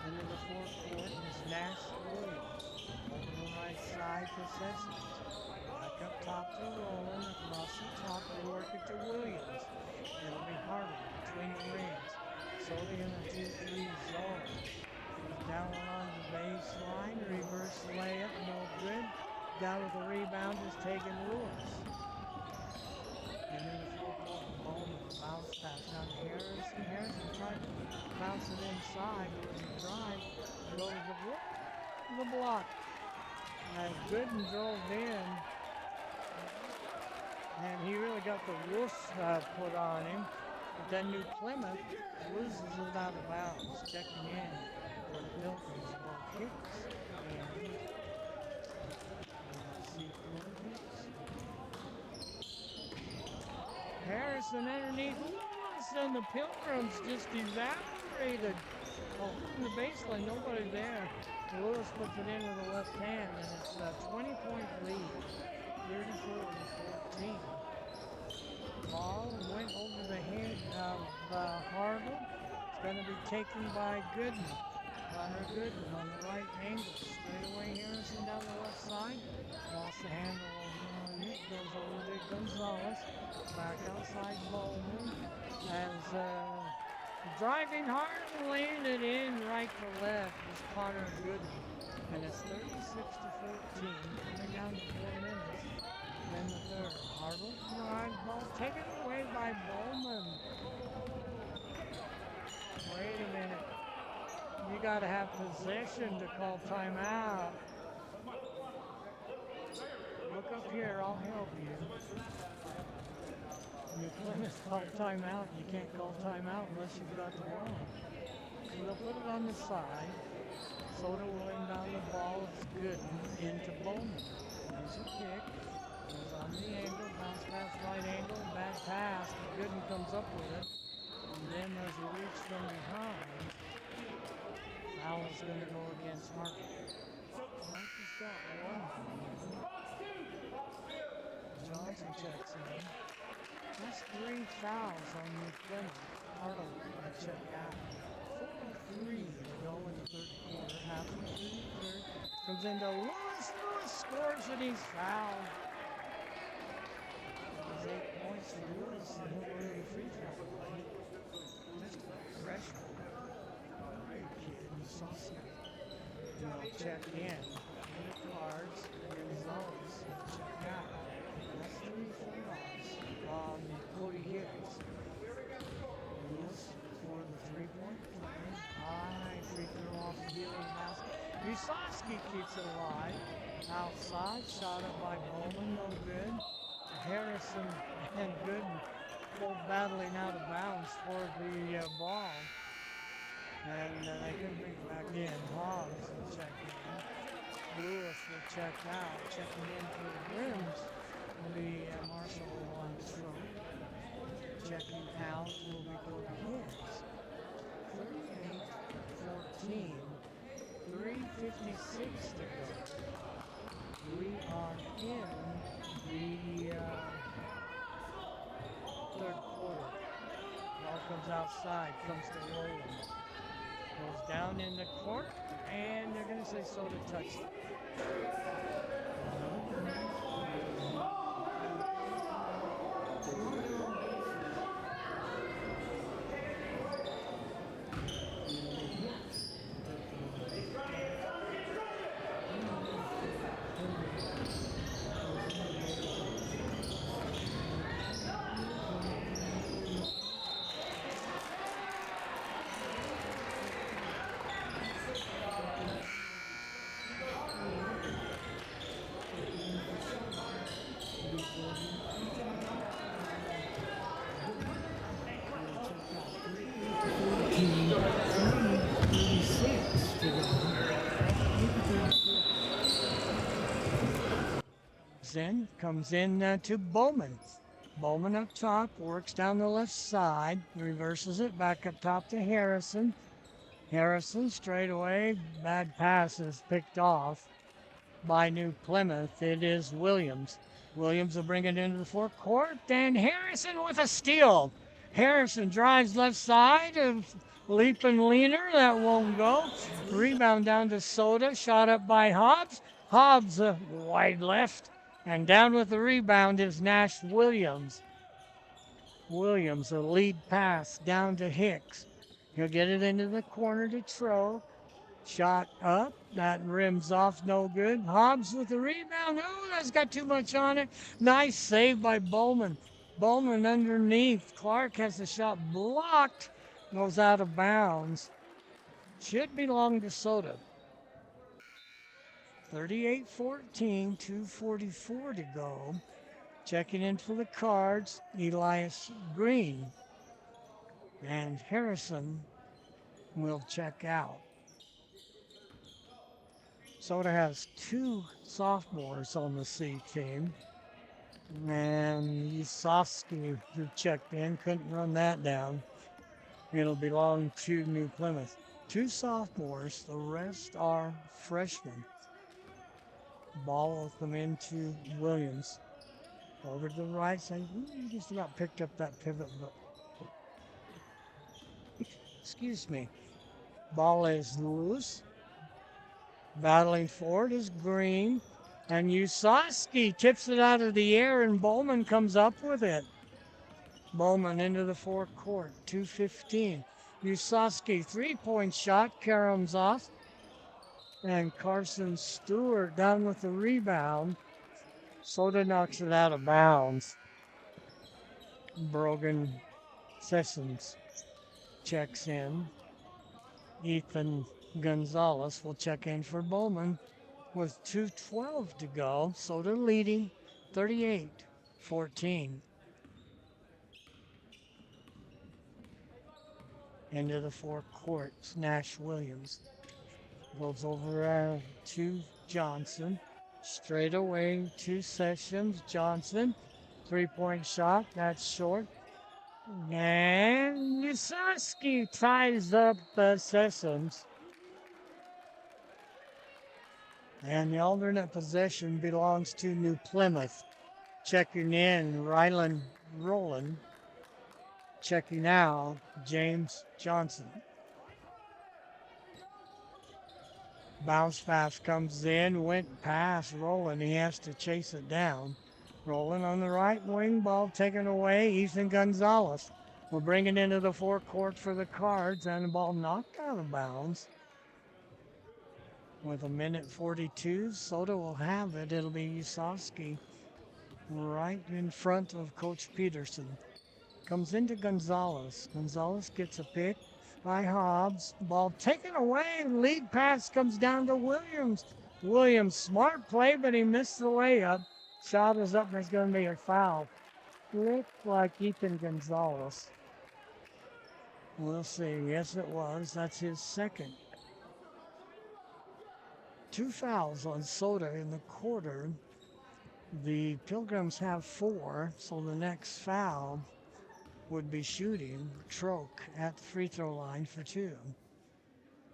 Into the fourth court is Nash Williams. Over the right side possession. Back up top to Roland. Across the top, they work it to Williams. It'll be Hardy between the rings. Soda in the 2-3 zone. Down along the baseline. Reverse layup, no good. Down with the rebound is Tegan Lewis. And in the fourth quarter. Bounce pass down to Harrison. Harrison tried to bounce it inside. It was a drive. Goes the block. As Gooden drove in, and he really got the woof put on him. But then New Plymouth loses it out of bounds. Checking in for the Pilgrims will kicks. And let's see Harrison underneath Lewis, and the Pilgrims just evaporated. Oh, from the baseline, nobody there. Lewis puts it in with the left hand, and it's a 20-point lead, 34-14. Ball went over the head of Harville. It's going to be taken by Gooden. Connor Gooden on the right angle. Straight away Harrison down the left side. Lost the handle on it. Goes over to Gonzalez. Back outside Bowman. As driving hard and laying it in right to left is Connor Gooden. And it's 36-14. Coming down to 4 minutes. Then the third. Harville drives ball taken away by Bowman. Wait a minute. You got to have possession to call timeout. Look up here, I'll help you. You Plymouth call timeout. You can't call timeout unless you've got the ball. So they'll put it on the side. Soda will inbound the ball. It's good into Bowman. There's a kick. Goes on the angle. Bounce pass right angle. Back pass. Gooden comes up with it. And then there's a reach from behind. Foul is going to go against Harvey. Harvey's got one. Johnson checks in. That's 3 fouls on New Plymouth. Harvey going to check out. 4-3 to go in the third quarter. Halfway through the third. Comes into Lewis. Lewis scores and he's fouled. There's 8 points for Lewis and he'll go to the free throw line. Just a freshman. Check in. The cards. Gonzalez. Check out. That's 3 fouls on Cody Hicks. Lewis for the 3-point play. High free throw off the dealing basket. Musowski keeps it alive. Outside. Shot up by Bowman. No good. Harrison and Gooden both battling out of bounds for the ball. And they couldn't bring it back in. Hobbs will check in. Lewis will check out. Checking in for the rims will be Marshall on throw. Checking out will be Cody Hicks. 38-14. 3:56 to go. We are in the third quarter. Ball comes outside. Comes to Roland. Goes down in the court, and they're going to say Soda touched it. Comes in to Bowman. Bowman up top, works down the left side, reverses it back up top to Harrison. Harrison straight away, bad pass is picked off by New Plymouth. It is Williams. Williams will bring it into the forecourt, and Harrison with a steal. Harrison drives left side, leap and leaner, that won't go. Rebound down to Soda, shot up by Hobbs. Hobbs wide left. And down with the rebound is Nash Williams. Williams, a lead pass down to Hicks. He'll get it into the corner to Tro. Shot up. That rims off, no good. Hobbs with the rebound. Oh, that's got too much on it. Nice save by Bowman. Bowman underneath. Clark has the shot blocked. Goes out of bounds. Should belong to Soda. 38-14, 2:44 to go. Checking in for the Cards, Elias Green. And Harrison will check out. Soda has two sophomores on the C team. And Yusofsky, who checked in, couldn't run that down. It'll belong to New Plymouth. Two sophomores, the rest are freshmen. Ball will come into Williams. Over to the right side. He just about picked up that pivot, but excuse me. Ball is loose. Battling for it is Green. And Usosky tips it out of the air, and Bowman comes up with it. Bowman into the forecourt, 2:15. Usosky, three-point shot, caroms off. And Carson Stewart down with the rebound. Soda knocks it out of bounds. Brogan Sessions checks in. Ethan Gonzalez will check in for Bowman with 2:12 to go. Soda leading 38-14. Into the forecourt, Nash Williams goes over to Johnson. Straight away to Sessions. Johnson, three-point shot, that's short. And Yusosky ties up Sessions. And the alternate possession belongs to New Plymouth. Checking in, Rylan Rowland. Checking out, James Johnson. Bounce pass comes in, went past Rowland. He has to chase it down. Rowland on the right wing, ball taken away. Ethan Gonzalez will bring it into the forecourt for the Cards, and the ball knocked out of bounds. With 1:42, Soda will have it. It'll be Usosky right in front of Coach Peterson. Comes into Gonzalez. Gonzalez gets a pick by Hobbs. Ball taken away. Lead pass comes down to Williams. Williams, smart play, but he missed the layup. Shot is up, and there's going to be a foul. Looked like Ethan Gonzalez. We'll see. Yes, it was. That's his second. Two fouls on Soda in the quarter. The Pilgrims have 4, so the next foul would be shooting Troke at the free throw line for 2.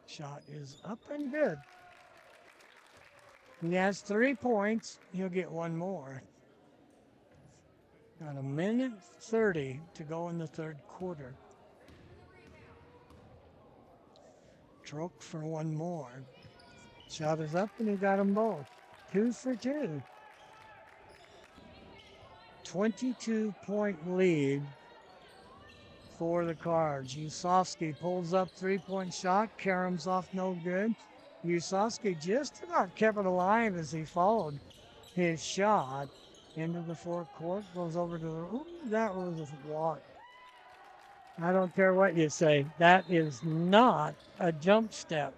Shot is up and good. He has 3 points. He'll get one more. Got 1:30 to go in the third quarter. Troke for one more. Shot is up, and he got them both. 2 for 2. 22-point lead for the Cards. Usosky pulls up, three-point shot. Karam's off, no good. Usosky just about kept it alive as he followed his shot into the forecourt. Goes over to the, ooh, that was a walk. I don't care what you say. That is not a jump step.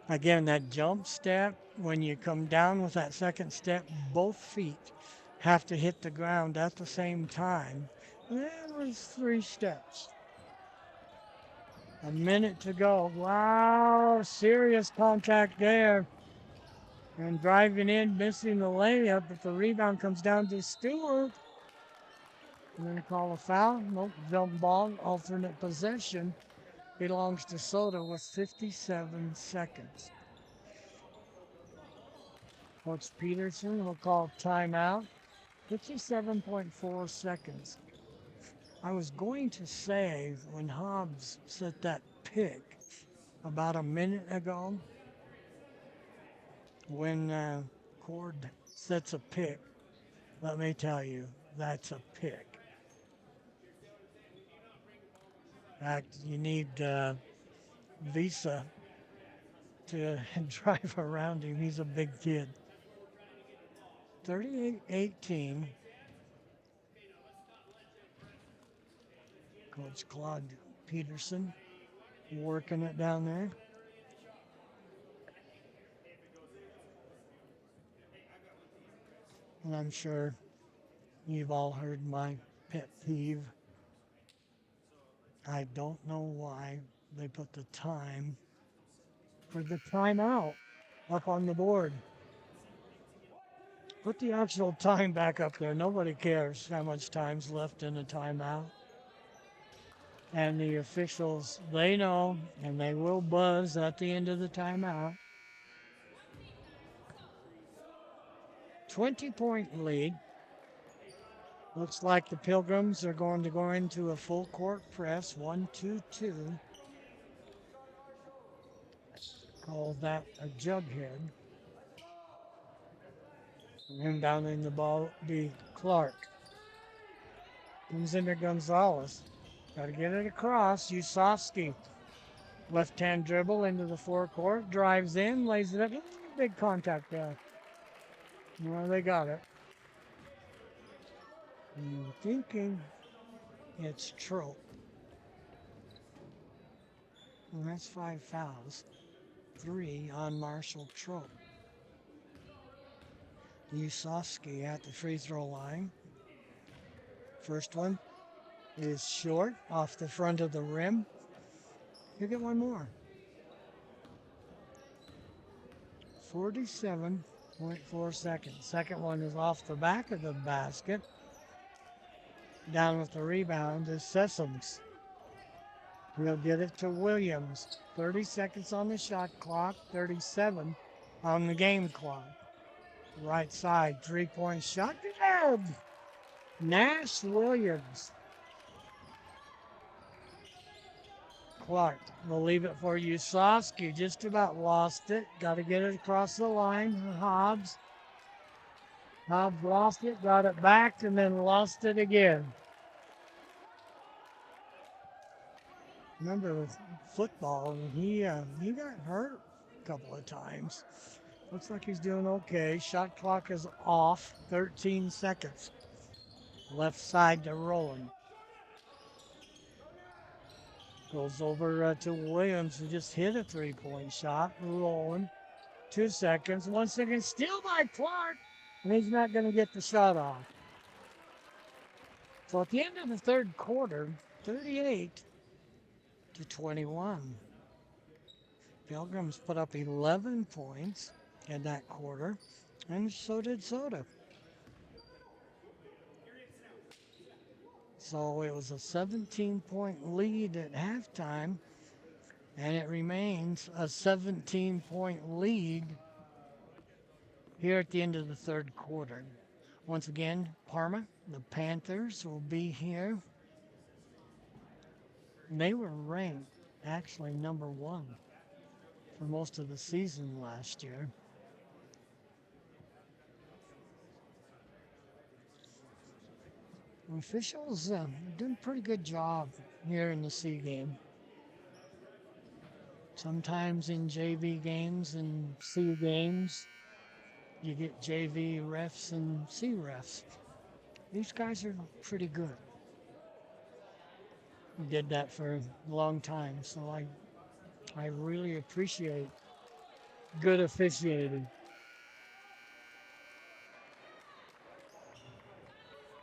Again, that jump step, when you come down with that second step, both feet have to hit the ground at the same time. There was 3 steps. A minute to go. Wow, serious contact there. And driving in, missing the layup, but the rebound comes down to Stewart. I'm going to call a foul. Nope, jump ball, alternate possession. Belongs to Soda with 57 seconds. Coach Peterson will call timeout. 57.4 seconds. I was going to say when Hobbs set that pick about a minute ago, when Cord sets a pick, let me tell you, that's a pick. In fact, you need Visa to drive around him. He's a big kid. 38-18. Coach Claude Peterson working it down there. And I'm sure you've all heard my pet peeve. I don't know why they put the time for the timeout up on the board. Put the actual time back up there. Nobody cares how much time's left in a timeout. And the officials, they know, and they will buzz at the end of the timeout. 20-point lead. Looks like the Pilgrims are going to go into a full court press. 1-2-2. Call that a jughead. Inbounding the ball be Clark. Comes into Gonzalez. Got to get it across. Usofsky. Left-hand dribble into the forecourt. Drives in, lays it up. Big contact there. Well, they got it. I'm thinking it's Trope. And that's 5 fouls. 3 on Marshall Trope. Usofsky at the free throw line. First one is short off the front of the rim. You get one more. 47.4 seconds. Second one is off the back of the basket. Down with the rebound is Sessoms. He'll get it to Williams. 30 seconds on the shot clock, 37 on the game clock. Right side, 3-point shot. Good. Nash Williams. Clark will leave it for Usofsky. Just about lost it. Got to get it across the line. Hobbs. Hobbs lost it, got it back, and then lost it again. Remember with football, he got hurt a couple of times. Looks like he's doing okay. Shot clock is off. 13 seconds. Left side to Rowland. Goes over to Williams, who just hit a 3-point shot. Rowland. 2 seconds. 1 second. Still by Clark. And he's not going to get the shot off. So at the end of the third quarter, 38-21. Pilgrims put up 11 points in that quarter, and so did Soda. So it was a 17-point lead at halftime, and it remains a 17-point lead here at the end of the third quarter. Once again, Parma, the Panthers, will be here. They were ranked actually number 1 for most of the season last year. Officials doing a pretty good job here in the C game. Sometimes in JV games and C games, you get JV refs and C refs. These guys are pretty good. Did that for a long time, so I really appreciate good officiating.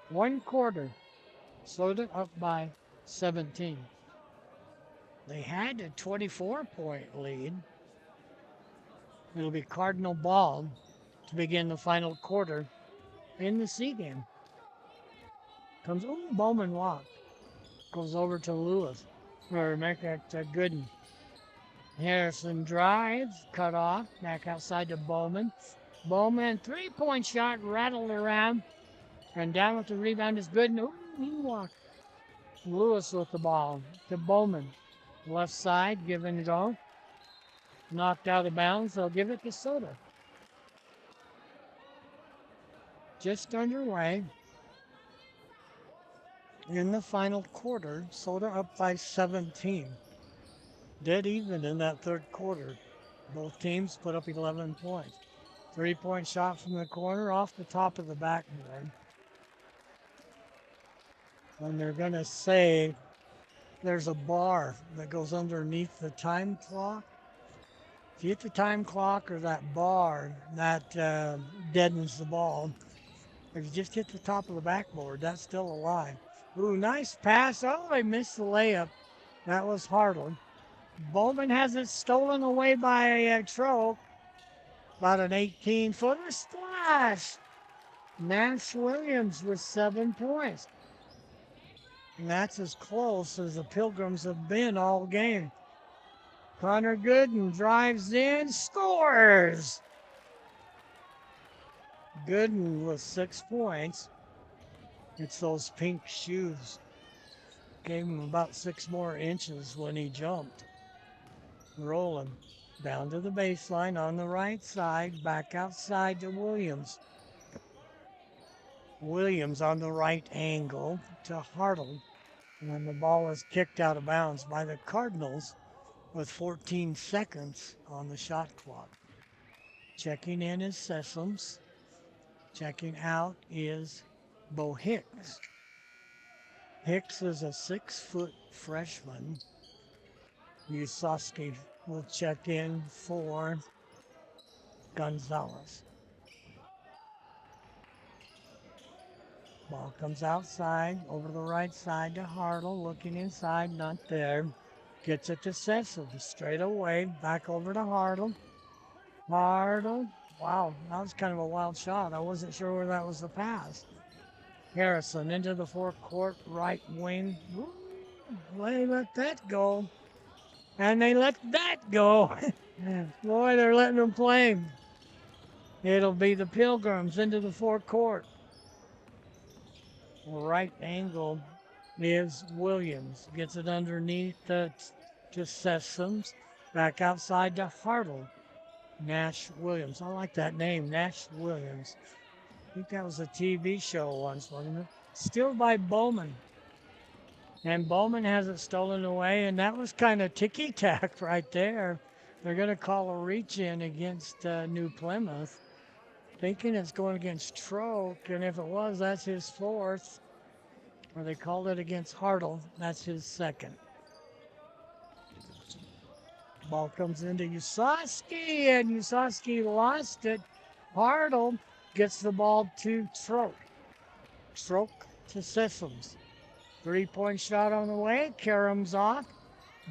1 quarter, Soda up by 17. They had a 24-point lead. It'll be Cardinal ball to begin the final quarter in the C game. Comes, Bowman walk. Goes over to Lewis. Or make that Gooden. Harrison drives, cut off, back outside to Bowman. Bowman, 3-point shot, rattled around. And down with the rebound is Gooden. He walked. Lewis with the ball to Bowman. Left side, give and go. Knocked out of bounds. They'll give it to Soda. Just underway. In the final quarter, Soda up by 17. Dead even in that third quarter. Both teams put up 11 points. 3-point shot from the corner off the top of the backboard. And they're going to say there's a bar that goes underneath the time clock. If you hit the time clock or that bar, that deadens the ball. If you just hit the top of the backboard, that's still alive. Ooh, nice pass. Oh, they missed the layup. That was Hartle. Bowman has it stolen away by Troke. About an 18-footer splash. Nash Williams with 7 points. And that's as close as the Pilgrims have been all game. Connor Gooden drives in, scores. Gooden with 6 points. It's those pink shoes. Gave him about 6 more inches when he jumped. Rolling down to the baseline on the right side, back outside to Williams. Williams on the right angle to Hartle. And the ball is kicked out of bounds by the Cardinals with 14 seconds on the shot clock. Checking in is Sessoms. Checking out is Bo Hicks. Hicks is a 6-foot freshman. Usoski will check in for Gonzalez. Ball comes outside, over the right side to Hartle, looking inside, not there. Gets it to Sessoms, straight away, back over to Hartle. Hartle, wow, that was kind of a wild shot. I wasn't sure where that was the pass. Harrison into the forecourt, right wing. Woo, they let that go. And they let that go. Boy, they're letting them play. It'll be the Pilgrims into the forecourt. Right angle is Williams. Gets it underneath to Sessoms. Back outside to Hartle. Nash Williams. I like that name, Nash Williams. I think that was a TV show once, wasn't it? Still by Bowman. And Bowman has it stolen away, and that was kind of ticky-tack right there. They're going to call a reach-in against New Plymouth, thinking it's going against Troke, and if it was, that's his 4th. Or they called it against Hartle, that's his 2nd. Ball comes into Usoski, and Usoski lost it. Hartle gets the ball to Troke. Troke to Sessoms. 3-point shot on the way. Karam's off.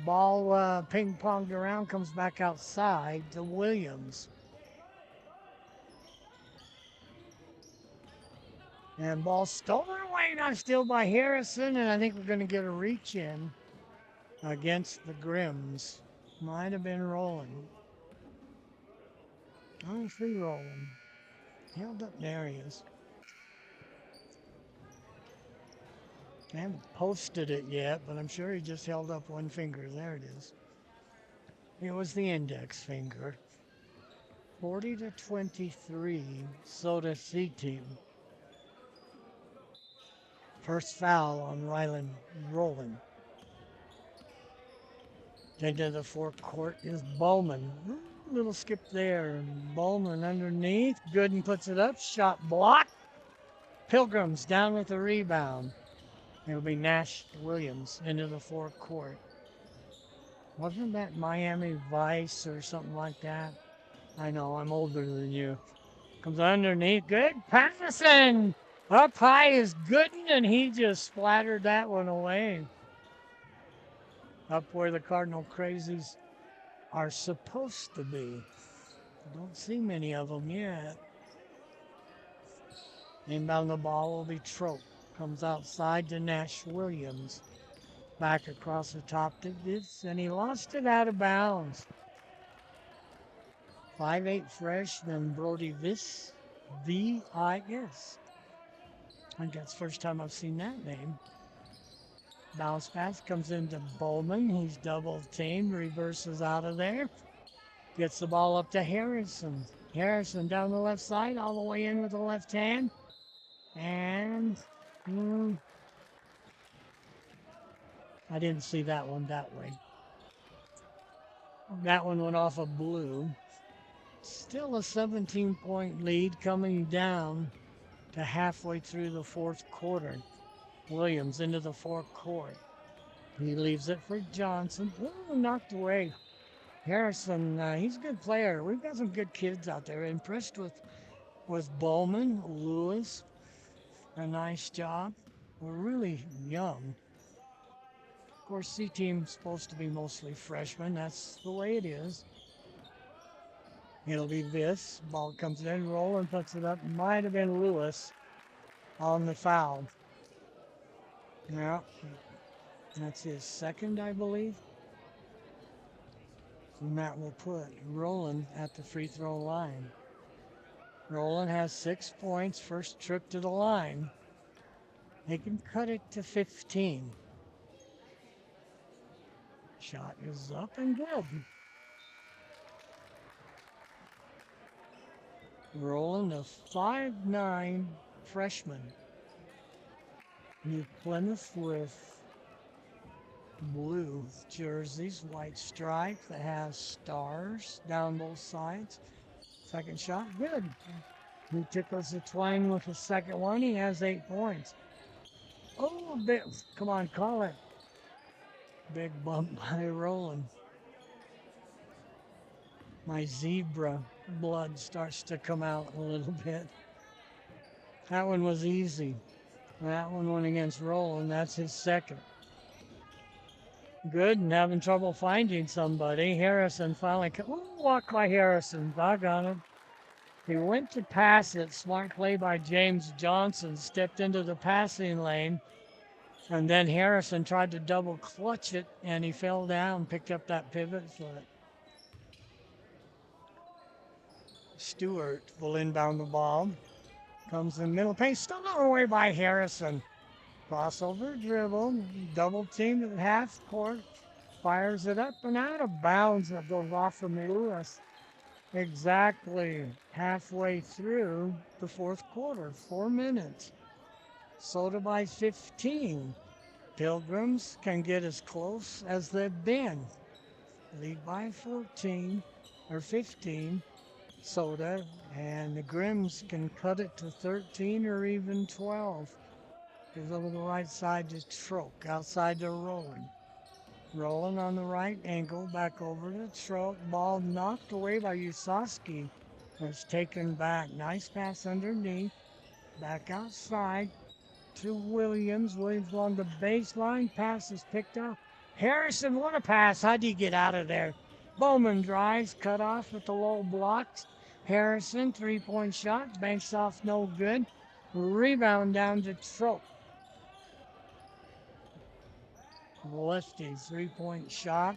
Ball ping-ponged around, comes back outside to Williams. And ball stolen away, now still by Harrison, and I think we're going to get a reach-in against the Grims. Might have been rolling. Oh, free rolling. Held up, there he is. I haven't posted it yet, but I'm sure he just held up one finger. There it is. It was the index finger. 40-23, Soda C team. First foul on Ryland Rowland. Into the forecourt is Bowman. Ooh, little skip there. Bowman underneath. Gooden puts it up. Shot blocked. Pilgrims down with the rebound. It'll be Nash Williams into the forecourt. Wasn't that Miami Vice or something like that? I know, I'm older than you. Comes underneath. Good passing. Up high is Gooden, and he just splattered that one away. Up where the Cardinal Crazies are supposed to be. I don't see many of them yet. Inbound the ball will be Trope. Comes outside to Nash Williams. Back across the top to this, and he lost it out of bounds. 5'8" freshman Brody Viss, V-I-S. I think that's the first time I've seen that name. Bounce pass comes into Bowman. He's double teamed, reverses out of there. Gets the ball up to Harrison. Harrison down the left side, all the way in with the left hand. And I didn't see that one that way. That one went off of blue. Still a 17-point lead coming down to halfway through the fourth quarter. Williams into the forecourt. He leaves it for Johnson. Ooh, knocked away. Harrison, he's a good player. We've got some good kids out there. Impressed with Bowman, Lewis. A nice job. We're really young. Of course, C team's supposed to be mostly freshmen. That's the way it is. It'll be this. Ball comes in, Roland puts it up. Might have been Lewis on the foul. Yeah, that's his second, I believe. And that will put Roland at the free throw line. Roland has 6 points, first trip to the line. They can cut it to 15. Shot is up and good. Roland, a 5'9" freshman. New Plymouth with blue jerseys, white stripe that has stars down both sides. Second shot, good. He tickles the twine with the second one. He has 8 points. Oh, a bit. Come on, call it. Big bump by Roland. My zebra blood starts to come out a little bit. That one was easy. That one went against Roland. That's his second. Good, and having trouble finding somebody. Harrison finally, walk by Harrison. Doggone it. He went to pass it. Smart play by James Johnson. Stepped into the passing lane. And then Harrison tried to double clutch it, and he fell down, picked up that pivot foot. Stewart will inbound the ball. Comes in middle paint, stolen away by Harrison. Crossover dribble, double team at half court. Fires it up and out of bounds. That goes off from Lewis. Exactly halfway through the fourth quarter, 4 minutes. Soda by 15. Pilgrims can get as close as they've been. Lead by 14 or 15. Soda, and the Grims can cut it to 13 or even 12. Goes over the right side to Troke. Outside to Roland. Roland on the right ankle, back over to Troke. Ball knocked away by Usoski. It's taken back. Nice pass underneath. Back outside to Williams. Williams along the baseline. Pass is picked up. Harrison, what a pass. How'd he get out of there? Bowman drives, cut off with the low blocks. Harrison, 3-point shot. Banks off, no good. Rebound down to Troke. Lefty, 3-point shot.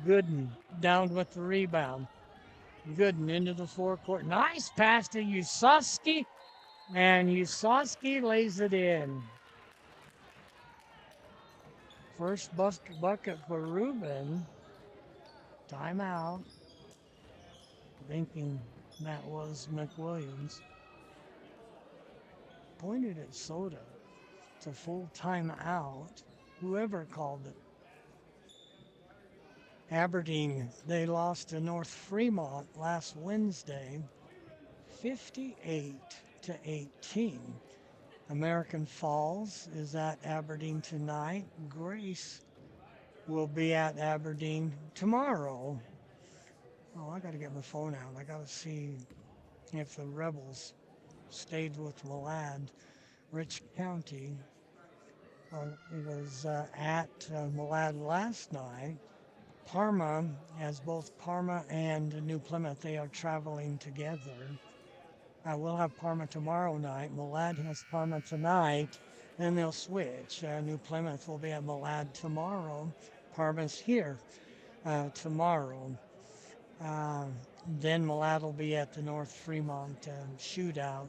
Gooden down with the rebound. Gooden into the forecourt. Nice pass to Usoski. And Usoski lays it in. First bucket for Rubin. Timeout. Thinking that was McWilliams. Pointed at Soda. It's a full timeout. Whoever called it. Aberdeen, they lost to North Fremont last Wednesday, 58-18. American Falls is at Aberdeen tonight. Grace will be at Aberdeen tomorrow. Oh, I got to get my phone out. I got to see if the Rebels stayed with Malad. Rich County was at Malad last night. Parma, as both Parma and New Plymouth, they are traveling together. We'll have Parma tomorrow night. Malad has Parma tonight. Then they'll switch. New Plymouth will be at Malad tomorrow. Parma's here tomorrow. Then Malad will be at the North Fremont shootout.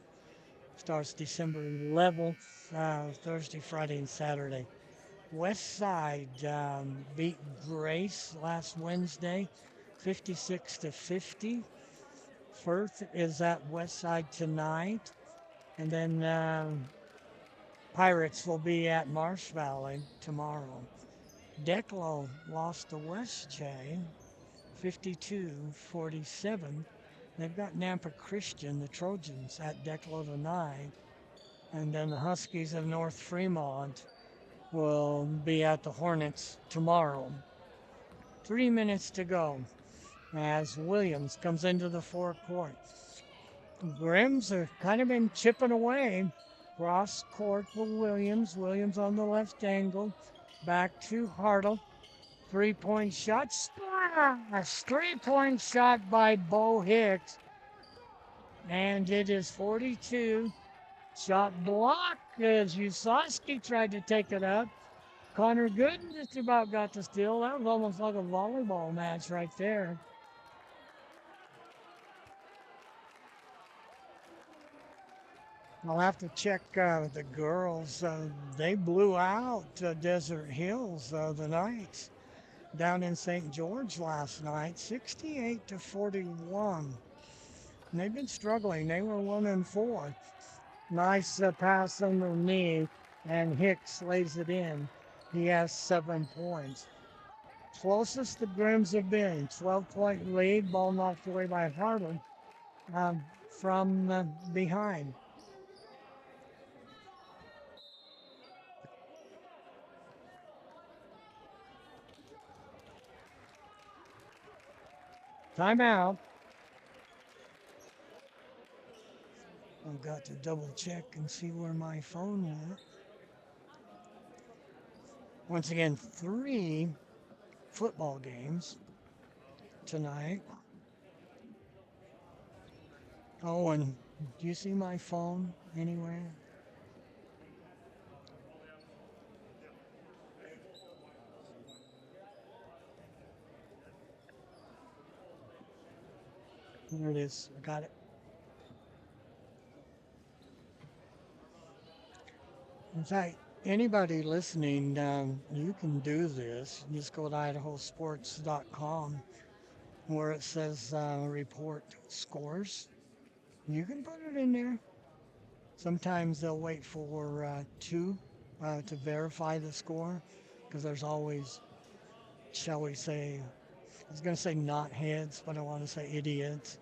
Starts December 11th, Thursday, Friday, and Saturday. West Side beat Grace last Wednesday, 56-50. Firth is at West Side tonight. And then Pirates will be at Marsh Valley tomorrow. Declo lost to West Jay, 52-47. They've got Nampa Christian, the Trojans, at Declo tonight. And then the Huskies of North Fremont will be at the Hornets tomorrow. 3 minutes to go as Williams comes into the forecourt. Grims have kind of been chipping away. Cross court for Williams. Williams on the left angle. Back to Hartle. 3-point shot. Splash! 3-point shot by Bo Hicks. And it is 42. Shot blocked as Usosky tried to take it up. Connor Gooden just about got the steal. That was almost like a volleyball match right there. I'll have to check the girls. They blew out Desert Hills, the Knights, down in St. George last night, 68-41. And they've been struggling. They were 1-4. Nice pass underneath, and Hicks lays it in. He has 7 points. Closest the Grims have been. 12-point lead. Ball knocked away by Harlan from behind. Timeout. I've got to double check and see where my phone went. Once again, 3 football games tonight. Oh, and do you see my phone anywhere? There it is. I got it. In fact, anybody listening, you can do this. Just go to idahosports.com where it says report scores. You can put it in there. Sometimes they'll wait for 2 to verify the score because there's always, shall we say, I was going to say not heads, but I want to say idiots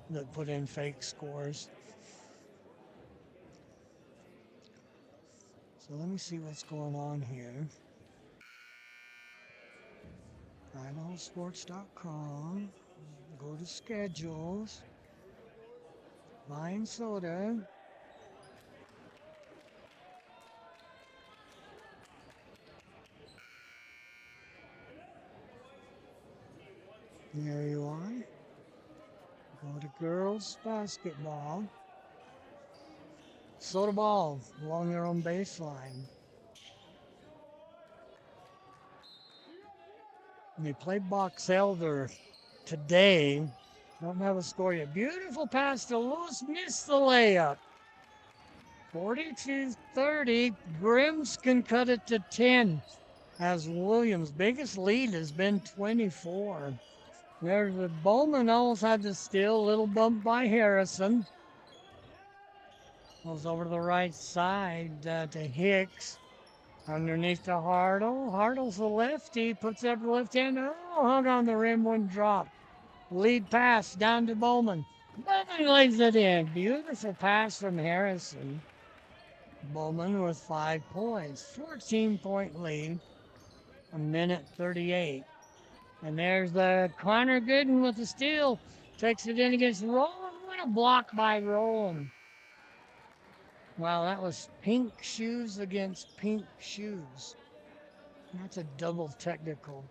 that put in fake scores. So let me see what's going on here. idahosports.com. Go to schedules. Vine Soda. There you are. Go to girls basketball. Soda ball along their own baseline. And they play Box Elder today. Don't have a score yet. Beautiful pass to Lewis. Missed the layup. 42-30. Grims can cut it to 10 as Williams' biggest lead has been 24. There's the Bowman almost had the steal. Little bump by Harrison. Goes over to the right side to Hicks. Underneath to Hartle. Hartle's the lefty. Puts up the left hand. Oh, hung on the rim, one drop. Lead pass down to Bowman. Bowman lays it in. Beautiful pass from Harrison. Bowman with 5 points. 14-point lead. 1:38. And there's the Connor Gooden with the steal. Takes it in against Rowland. What a block by Rowland. Wow, that was pink shoes against pink shoes. That's a double technical.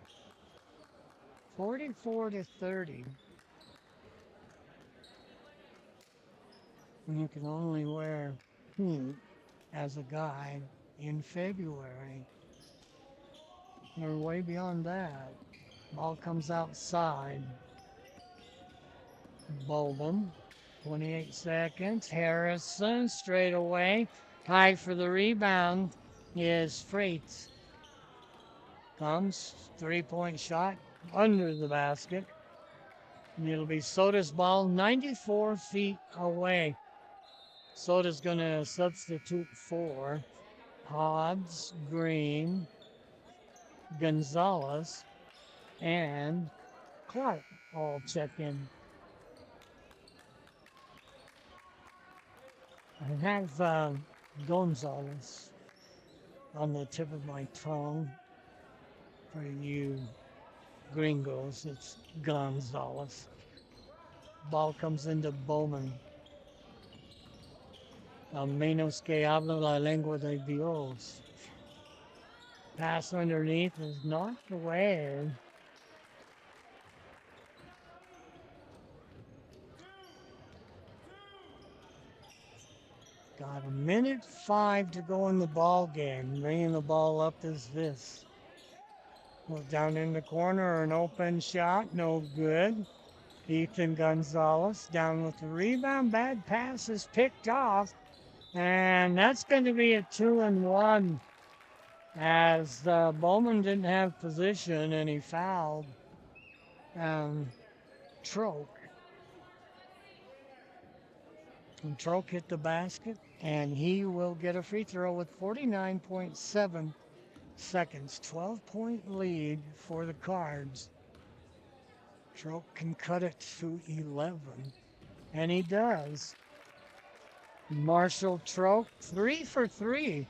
44-30. And you can only wear pink as a guy in February. We're way beyond that. Ball comes outside. Bowman, 28 seconds. Harrison straight away. Tied for the rebound is Freites. Comes, 3-point shot under the basket. And it'll be Soda's ball 94 feet away. Soda's going to substitute for Hobbs, Green, Gonzalez, and Clark all check in. I have Gonzalez on the tip of my tongue. For you gringos, it's Gonzalez. Ball comes into Bowman. A menos que habla la lengua de Dios. Pass underneath is knocked away. Got a minute 5 to go in the ball game. Bringing the ball up is this. Well, down in the corner, an open shot, no good. Ethan Gonzalez down with the rebound. Bad pass is picked off. And that's going to be a 2-1 as Bowman didn't have position and he fouled Troke. And Troke hit the basket and he will get a free throw with 49.7 seconds. 12-point lead for the Cards. Troke can cut it to 11. And he does. Marshall Troke, 3 for 3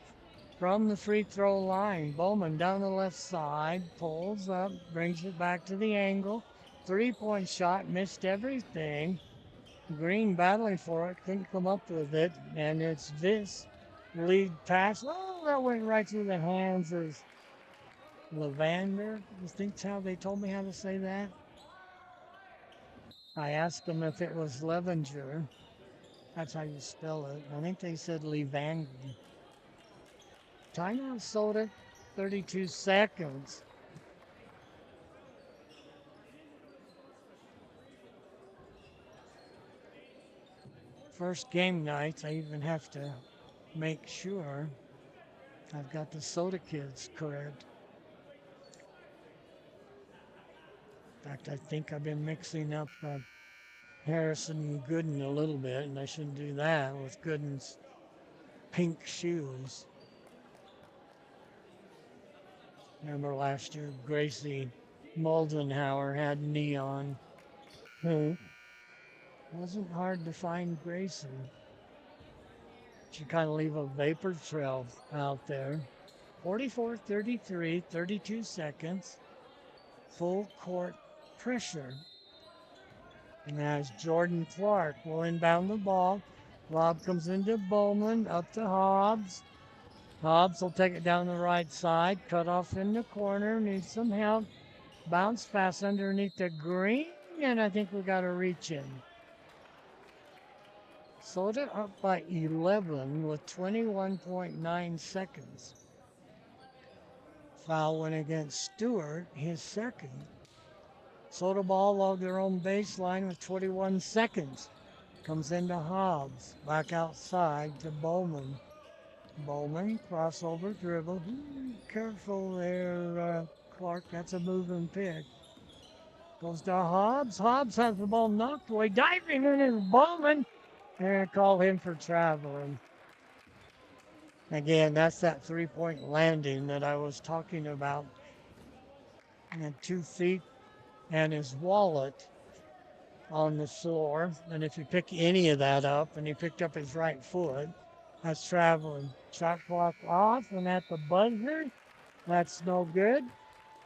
from the free throw line. Bowman down the left side, pulls up, brings it back to the angle. 3-point shot, missed everything. Green battling for it, couldn't come up with it. And it's this lead pass. Oh, that went right through the hands of Levander. I think that's how they told me how to say that. I asked them if it was Levanger. That's how you spell it. I think they said Levander. Timeout soda, 32 seconds. First game night, I even have to make sure I've got the soda kids correct. In fact, I think I've been mixing up Harrison and Gooden a little bit, and I shouldn't do that with Gooden's pink shoes. Remember last year, Gracie Moldenhauer had neon. Wasn't hard to find Gracie. She kind of leave a vapor trail out there. 44-33, 32 seconds. Full court pressure. And as Jordan Clark will inbound the ball. Lob comes into Bowman, up to Hobbs. Hobbs will take it down the right side, cut off in the corner, needs some help. Bounce pass underneath the green, and I think we got a reach in. Soda up by 11 with 21.9 seconds. Foul went against Stewart, his second. Soda ball along their own baseline with 21 seconds. Comes into Hobbs, back outside to Bowman. Bowman, crossover dribble. Careful there, Clark, that's a moving pick. Goes to Hobbs. Hobbs has the ball knocked away. Diving in is Bowman. And call him for traveling. Again, that's that 3-point landing that I was talking about. And 2 feet and his wallet on the floor. And if you pick any of that up, and he picked up his right foot, that's traveling. Shot clock off, and at the buzzer, that's no good.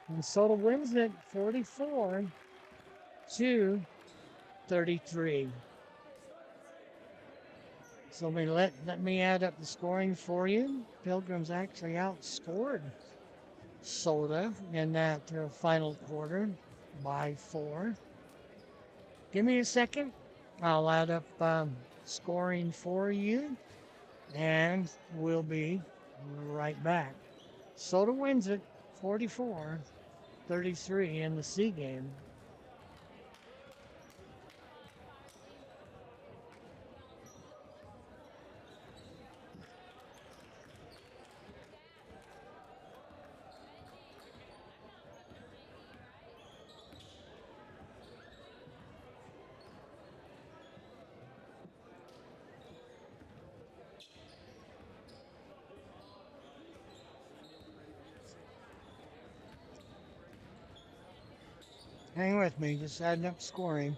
And Soda wins it 44-33. So let me add up the scoring for you. Pilgrims actually outscored Soda in that final quarter by 4. Give me a second. I'll add up scoring for you, and we'll be right back. Soda wins it 44-33 in the C game. Hang with me, just adding up scoring.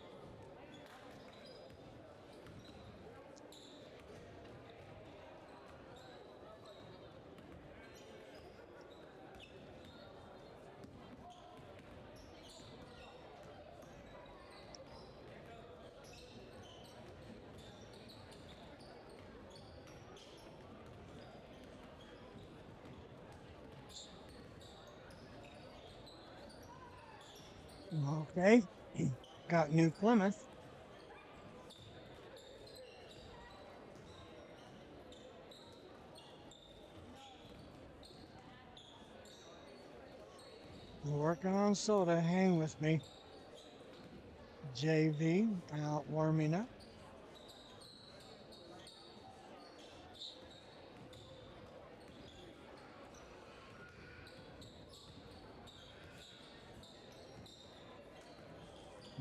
Okay, got New Plymouth. Working on soda, hang with me. JV out warming up.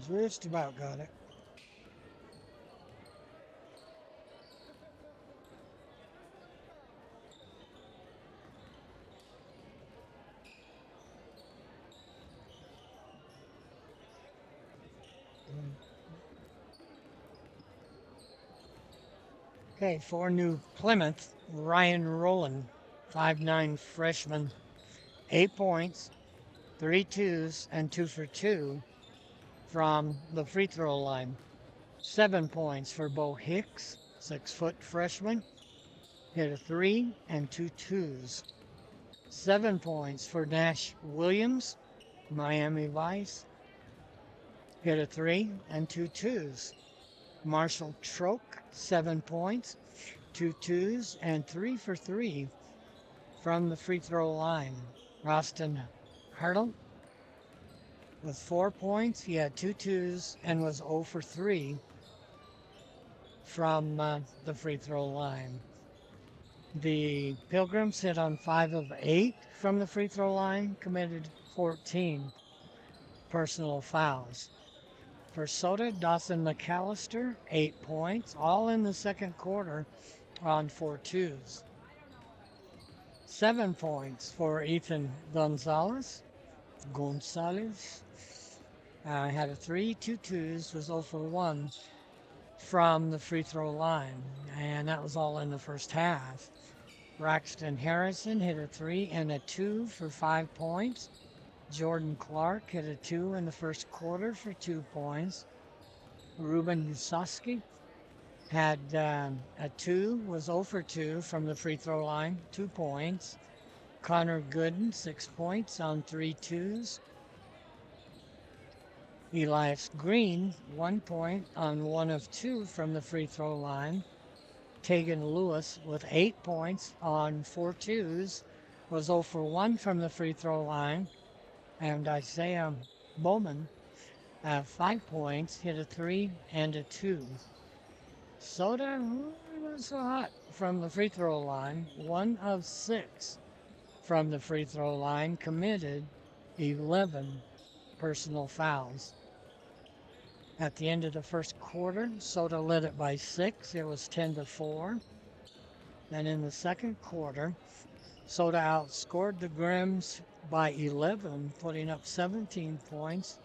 Just about got it. Okay, for New Plymouth, Ryan Rowland, 5'9" freshman, 8 points, 3 twos, and 2 for 2 from the free throw line. 7 points for Bo Hicks, 6 foot freshman, hit a 3 and 2 twos. 7 points for Nash Williams, Miami Vice, hit a 3 and 2 twos. Marshall Troke, 7 points, 2 twos, and 3 for 3 from the free throw line. Roston Hurdle with 4 points. He had 2 twos and was 0 for 3 from the free throw line. The Pilgrims hit on 5 of 8 from the free throw line, committed 14 personal fouls. For Soda, Dawson McAllister, 8 points, all in the second quarter on 4 twos. 7 points for Ethan Gonzalez. Had a 3, 2 twos, was 0 for 1 from the free throw line, and that was all in the first half. Braxton Harrison hit a 3 and a 2 for 5 points. Jordan Clark hit a 2 in the first quarter for 2 points. Ruben Usoski had a 2, was 0 for 2 from the free throw line, 2 points. Connor Gooden, 6 points on 3 twos. Elias Green, 1 point on 1 of 2 from the free throw line. Tegan Lewis with 8 points on 4 twos, was 0 for 1 from the free throw line. And Isaiah Bowman, 5 points, hit a 3 and a 2. Soda was hot from the free throw line, 1 of 6 from the free throw line, committed 11 personal fouls. At the end of the first quarter, Soda led it by 6. It was 10-4. Then in the second quarter, Soda outscored the Grims by 11, putting up 17 points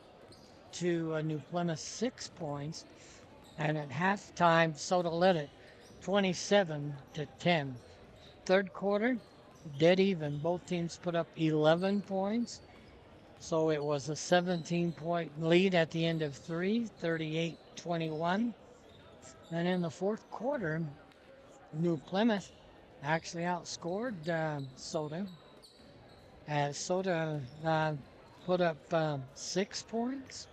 to New Plymouth 6 points. And at halftime, Soda led it 27-10. Third quarter, dead even. Both teams put up 11 points. So it was a 17-point lead at the end of 3, 38-21. And in the fourth quarter, New Plymouth actually outscored Soda, as Soda put up 6 points,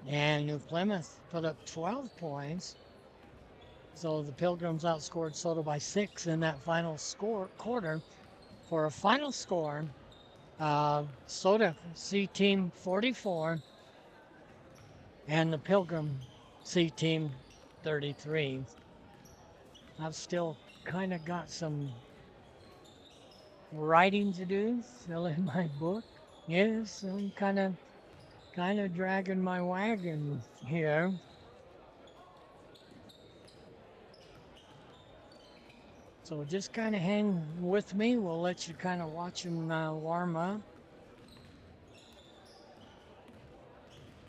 and New Plymouth put up 12 points. So the Pilgrims outscored Soda by 6 in that final quarter. For a final score, Soda C Team 44 and the Pilgrim C Team 33. I've still kind of got some writing to do, still in my book. Yes, I'm kind of dragging my wagon here. So just kind of hang with me. We'll let you kind of watch them warm up.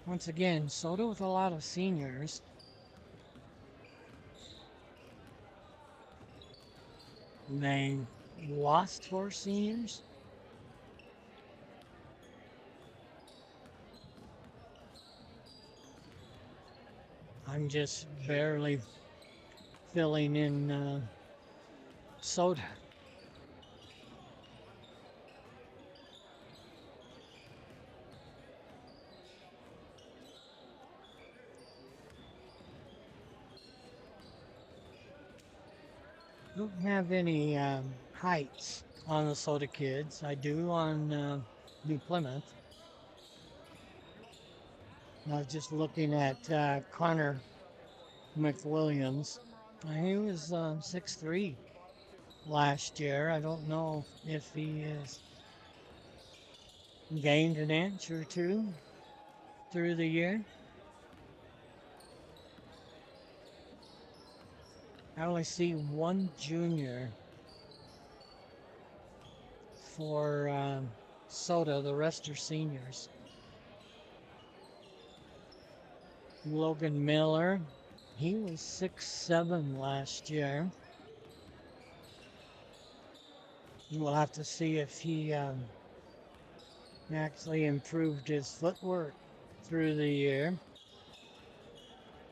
Once again, Soda with a lot of seniors. They lost 4 seniors. I'm just barely filling in Soda. Don't have any heights on the Soda Kids. I do on New Plymouth. I was just looking at Connor McWilliams. He was 6'3" last year. I don't know if he has gained an inch or two through the year. I only see one junior for Soda. The rest are seniors. Logan Miller, he was 6'7" last year. We'll have to see if he actually improved his footwork through the year.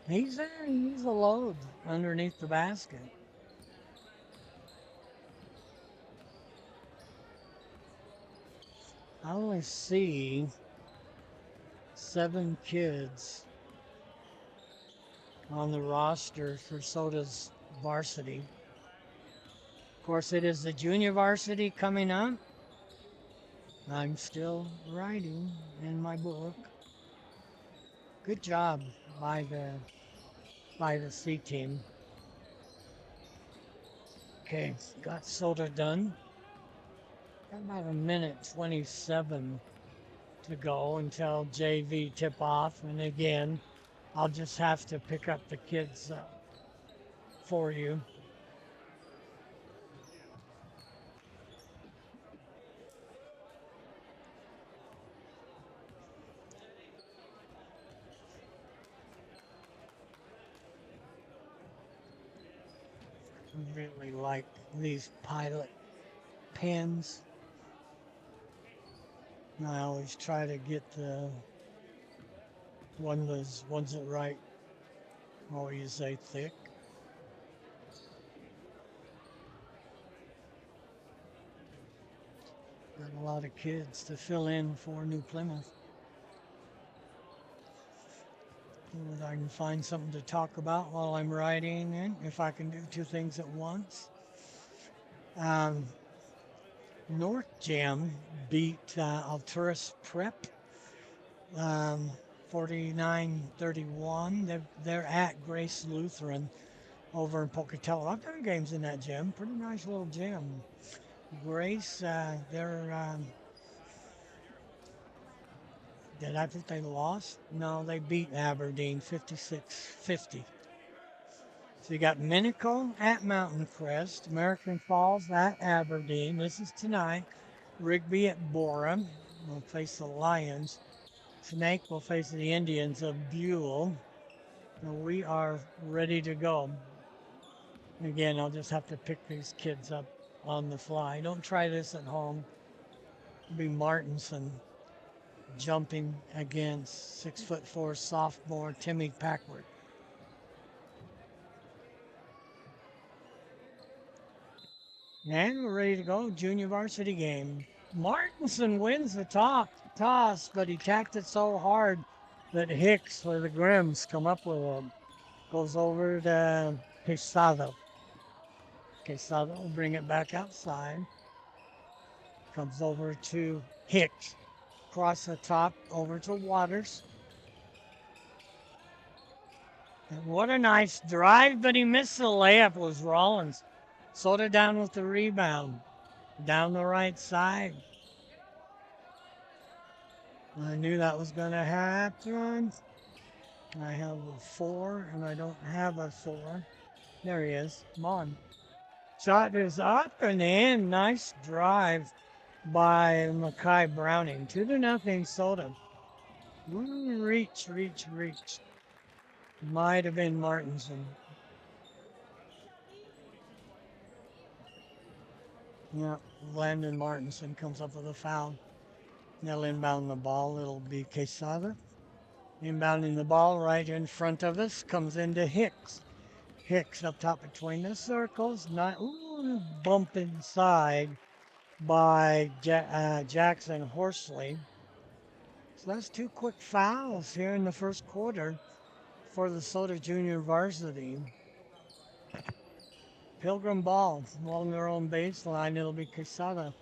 He's there. He's a load underneath the basket. I only see 7 kids on the roster for Soda's varsity. Of course, it is the junior varsity coming up. I'm still writing in my book. Good job by the C team. Okay, got Soda done. Got about a minute 27 to go until JV tip off, and again, I'll just have to pick up the kids for you. I really like these pilot pens. And I always try to get the ones that write, what do you say, thick. Got a lot of kids to fill in for New Plymouth. I can find something to talk about while I'm writing, and if I can do 2 things at once. North Jam beat Alturas Prep 49-31. They're at Grace Lutheran over in Pocatello. I've done games in that gym. Pretty nice little gym. Grace, I think they lost? No, they beat Aberdeen 56-50. So you got Minico at Mountain Crest, American Falls at Aberdeen. This is tonight. Rigby at Bora will face the Lions. Snake will face the Indians of Buell. So we are ready to go. Again, I'll just have to pick these kids up on the fly. Don't try this at home. It'll be Martinson jumping against 6'4" sophomore Timmy Packard. And we're ready to go. Junior varsity game. Martinson wins the toss, but he tacked it so hard that Hicks for the Grims come up with him. Goes over to Quesada. Quesada will bring it back outside. Comes over to Hicks. Across the top over to Waters. And what a nice drive, but he missed the layup, was Rollins. Soda down with the rebound. Down the right side. I knew that was going to happen. I have a 4, and I don't have a 4. There he is. Come on. Shot is up and in. Nice drive by Mackay Browning. 2-0 Soda. Reach. Might have been Martinson. Yeah, Landon Martinson comes up with a foul. They'll inbound the ball. It'll be Quesada. Inbounding the ball right in front of us. Comes into Hicks. Hicks up top between the circles. Bump inside by Jackson Horsley. So that's 2 quick fouls here in the first quarter for the Soda Junior varsity. Pilgrim ball along their own baseline. It'll be Quesada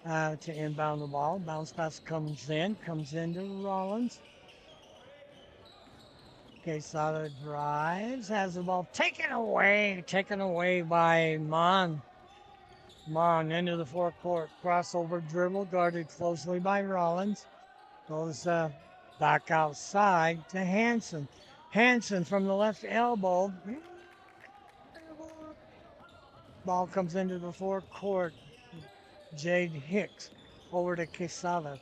to inbound the ball. Bounce pass comes into Rollins. Quesada drives, has the ball taken away by Mon. Mon into the forecourt. Crossover dribble guarded closely by Rollins. Goes back outside to Hanson. Hanson from the left elbow. Ball comes into the forecourt. Jade Hicks over to Quesada.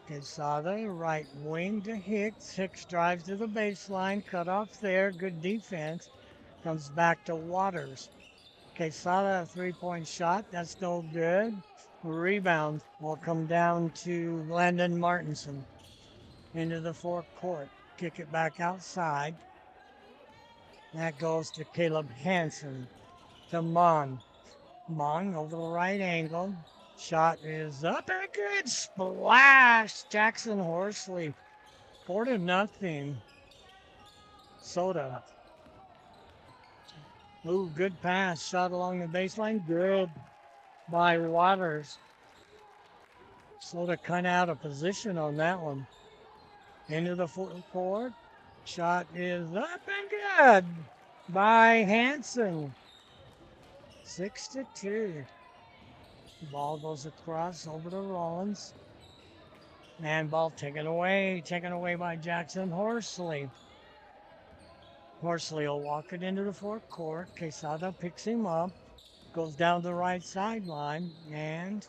Quesada, right wing to Hicks. Hicks drives to the baseline, cut off there. Good defense. Comes back to Waters. Quesada, a three-point shot. That's no good. Rebound will come down to Landon Martinson into the forecourt. Kick it back outside. That goes to Caleb Hansen to Mon. Mon over the right angle. Shot is up and a good splash. Jackson Horsley, 4-0. Soda. Ooh, good pass. Shot along the baseline. Good by Waters. Soda kind of out of position on that one. Into the forecourt. Shot is up and good by Hansen. 6-2. Ball goes across over to Rollins. And ball taken away by Jackson Horsley. Horsley will walk it into the forecourt. Quesada picks him up, goes down the right sideline, and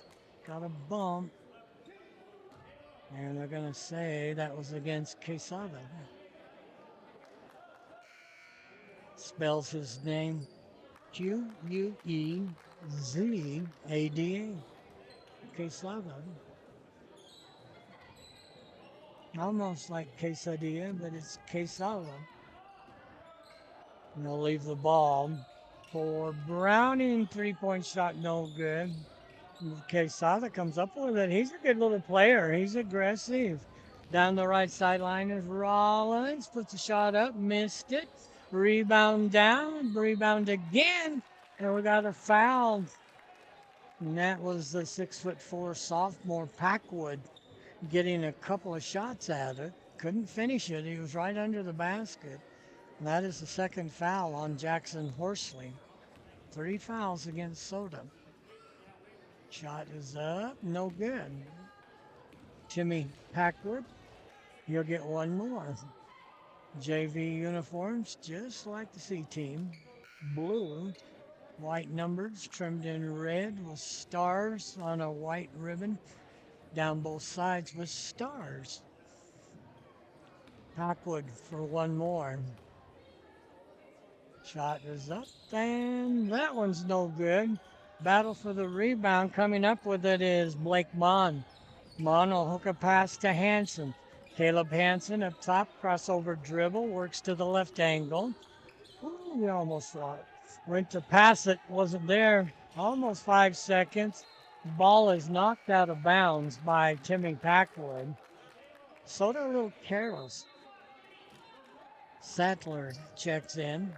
got a bump. And they're going to say that was against Quesada. Spells his name Quezada. Quesada. Almost like quesadilla, but it's Quesada. And they'll leave the ball for Browning. Three-point shot, no good. Quesada comes up with it. He's a good little player. He's aggressive. Down the right sideline is Rollins. Puts the shot up, missed it. Rebound down, rebound again. And we got a foul. And that was the 6'4" sophomore Packwood getting a couple of shots at it. Couldn't finish it. He was right under the basket. And that is the second foul on Jackson Horsley. 3 fouls against Soda. Shot is up, no good. Timmy Packwood, you'll get one more. JV uniforms, just like the C team. Blue, white numbers trimmed in red with stars on a white ribbon. Down both sides with stars. Packwood for one more. Shot is up, and that one's no good. Battle for the rebound. Coming up with it is Blake Mon. Mon will hook a pass to Hansen. Caleb Hansen up top, crossover dribble, works to the left angle. Ooh, we almost thought. Went to pass it, wasn't there. Almost 5 seconds. Ball is knocked out of bounds by Timmy Packwood. Soda a little careless. Sattler checks in.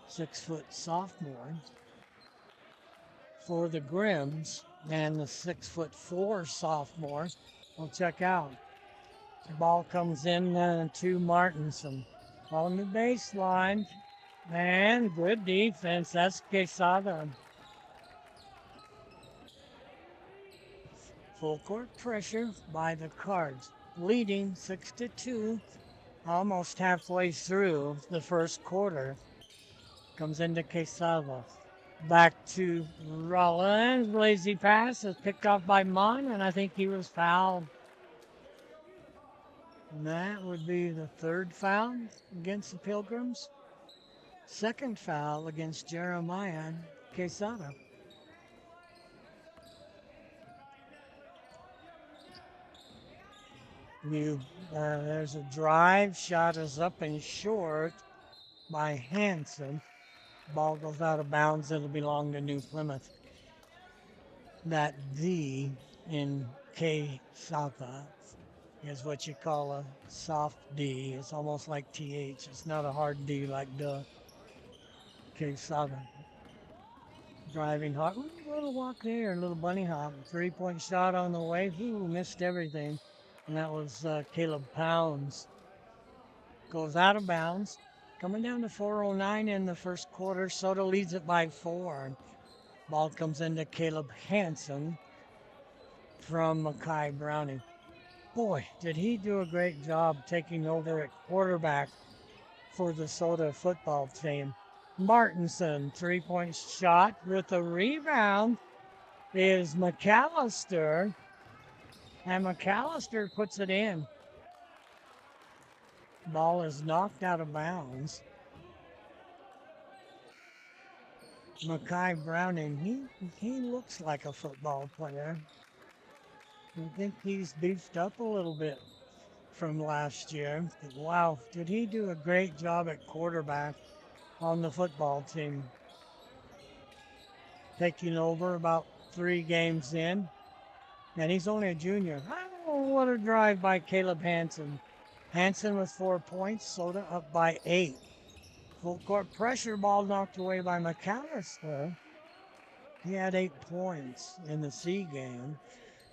6-foot sophomore. For the Grims, and the 6'4" sophomore will check out. The ball comes in to Martinson on the baseline, and good defense. That's Quesada. Full court pressure by the Cards, leading 6-2, almost halfway through the first quarter. Comes into Quesada. Back to Rollins. Lazy pass is picked off by Mon, and I think he was fouled. And that would be the third foul against the Pilgrims. Second foul against Jeremiah Quesada. There's a drive. Shot is up and short by Hansen. Ball goes out of bounds. It'll belong to New Plymouth. That D in Quesada is what you call a soft D. It's almost like TH. It's not a hard D like duh. Southern. Driving hard. Ooh, little walk there, little bunny hop. 3-point shot on the way. Ooh, missed everything. And that was Caleb Pounds. Goes out of bounds. Coming down to 4:09 in the first quarter. Soda leads it by 4. Ball comes into Caleb Hansen from Mackay Browning. Boy, did he do a great job taking over at quarterback for the Soda football team. Martinson, 3-point shot with a rebound is McAllister, and McAllister puts it in. Ball is knocked out of bounds. Mackay Browning, he looks like a football player. I think he's beefed up a little bit from last year. Wow, did he do a great job at quarterback on the football team. Taking over about 3 games in, and he's only a junior. Oh, what a drive by Caleb Hansen. Hansen with 4 points, Soda up by 8. Full court pressure, ball knocked away by McAllister. He had 8 points in the C game.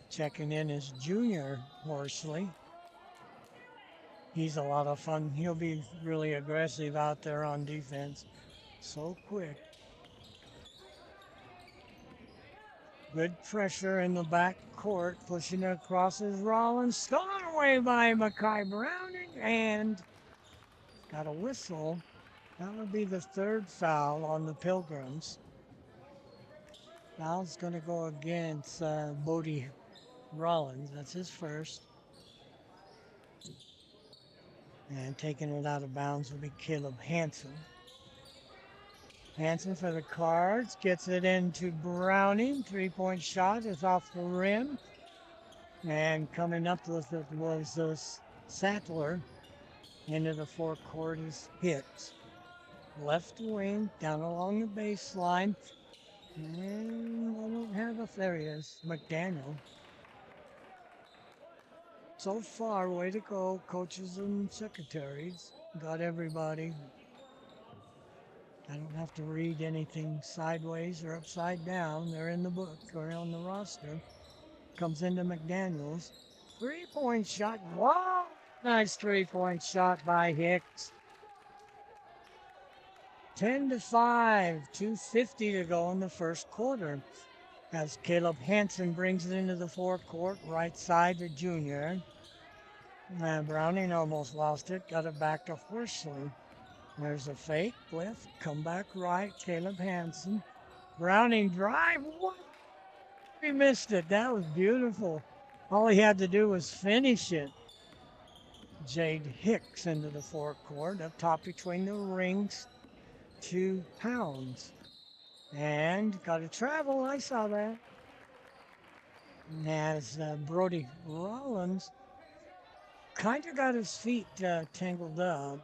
Checking in is junior Horsley. He's a lot of fun. He'll be really aggressive out there on defense. So quick. Good pressure in the back court. Pushing it across is Rollins. Stolen away by Mackay Browning. And got a whistle. That would be the 3rd foul on the Pilgrims. Foul's going to go against Bodie Rollins. That's his first. And taking it out of bounds will be Caleb Hansen. Hansen for the Cards. Gets it into Browning. 3-point shot is off the rim. And coming up with it was Sattler. Into the forecourt is Hicks. Left wing, down along the baseline. And I don't have a, there he is, McDaniel. So far, way to go, coaches and secretaries. Got everybody. I don't have to read anything sideways or upside down. They're in the book or on the roster. Comes into McDaniels. 3-point shot. Wow! Nice 3-point shot by Hicks. 10-5, 2:50 to go in the first quarter. As Caleb Hansen brings it into the forecourt, right side to junior. Browning almost lost it, got it back to Horsley. There's a fake, lift, come back right, Caleb Hansen. Browning drive, what? He missed it, that was beautiful. All he had to do was finish it. Jade Hicks into the forecourt, up top between the rings. 2 pounds. And got to travel, I saw that. As Brody Rollins kind of got his feet tangled up.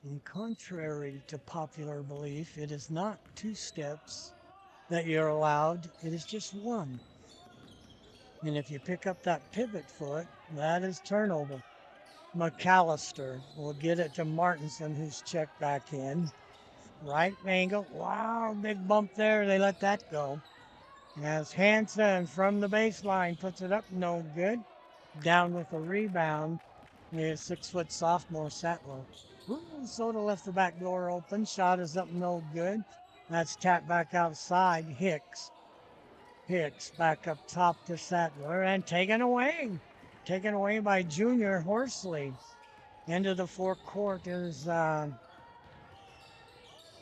And contrary to popular belief, it is not 2 steps that you're allowed, it is just 1. And if you pick up that pivot foot, that is turnover. McAllister will get it to Martinson, who's checked back in. Right angle. Wow, big bump there. They let that go. As Hansen from the baseline puts it up, no good. Down with a rebound is 6-foot sophomore Sattler. Ooh, Soda left the back door open. Shot is up, no good. That's tapped back outside. Hicks. Hicks back up top to Sattler and taken away. Taken away by junior Horsley. Into the forecourt is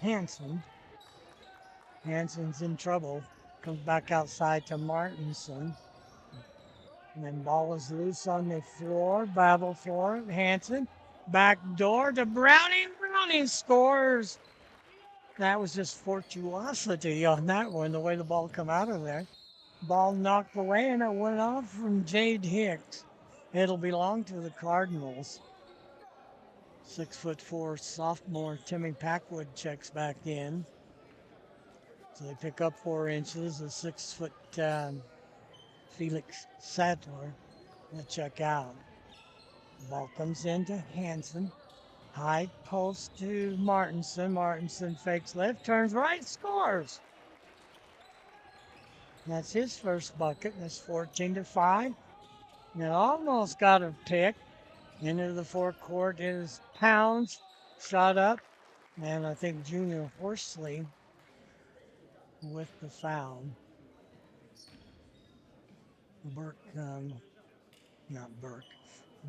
Hansen. Hansen's in trouble. Comes back outside to Martinson. And then ball is loose on the floor. Battle for it. Hansen. Back door to Browning. Browning scores. That was just fortuosity on that one, the way the ball come out of there. Ball knocked away and it went off from Jade Hicks. It'll belong to the Cardinals. 6'4" sophomore Timmy Packwood checks back in. So they pick up 4 inches. A 6-foot Felix Sattler will check out. Ball comes into Hansen. High post to Martinson. Martinson fakes left, turns right, scores. That's his first bucket. That's 14-5. And almost got a pick. Into the forecourt is Pounds. Shot up. And I think Junior Horsley with the foul.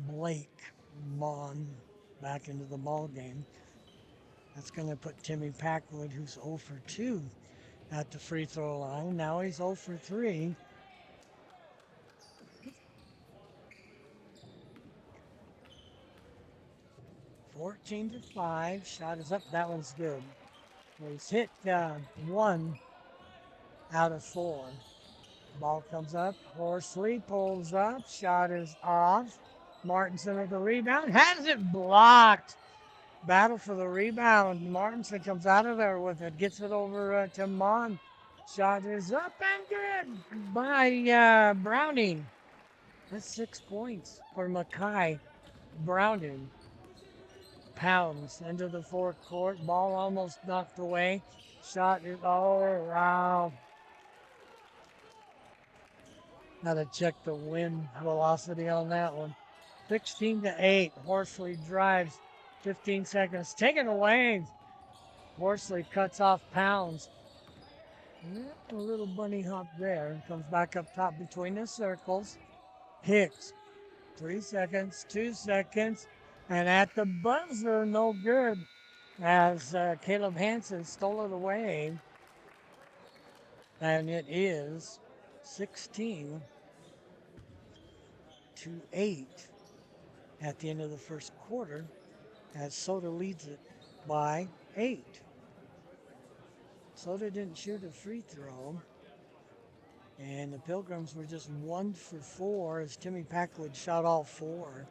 Blake Mon back into the ball game. That's going to put Timmy Packwood, who's 0 for 2, at the free throw line. Now he's 0 for 3. (14-5). Shot is up. That one's good. He's hit 1 out of 4. Ball comes up. Horsley pulls up. Shot is off. Martinson with the rebound. Has it blocked. Battle for the rebound. Martinson comes out of there with it. Gets it over to Mon. Shot is up and good by Browning. That's 6 points for Mackay. Browning. Pounds into the forecourt. Ball almost knocked away. Shot is, oh, wow. Got to check the wind velocity on that one. 16-8. Horsley drives. 15 seconds. Taken away. Horsley cuts off Pounds. A little bunny hop there. Comes back up top between the circles. Hicks. 3 seconds. 2 seconds. And at the buzzer, no good. As Caleb Hansen stole it away. And it is 16-8 at the end of the first quarter, as Soda leads it by 8. Soda didn't shoot a free throw, and the Pilgrims were just 1 for 4 as Timmy Packwood shot all 4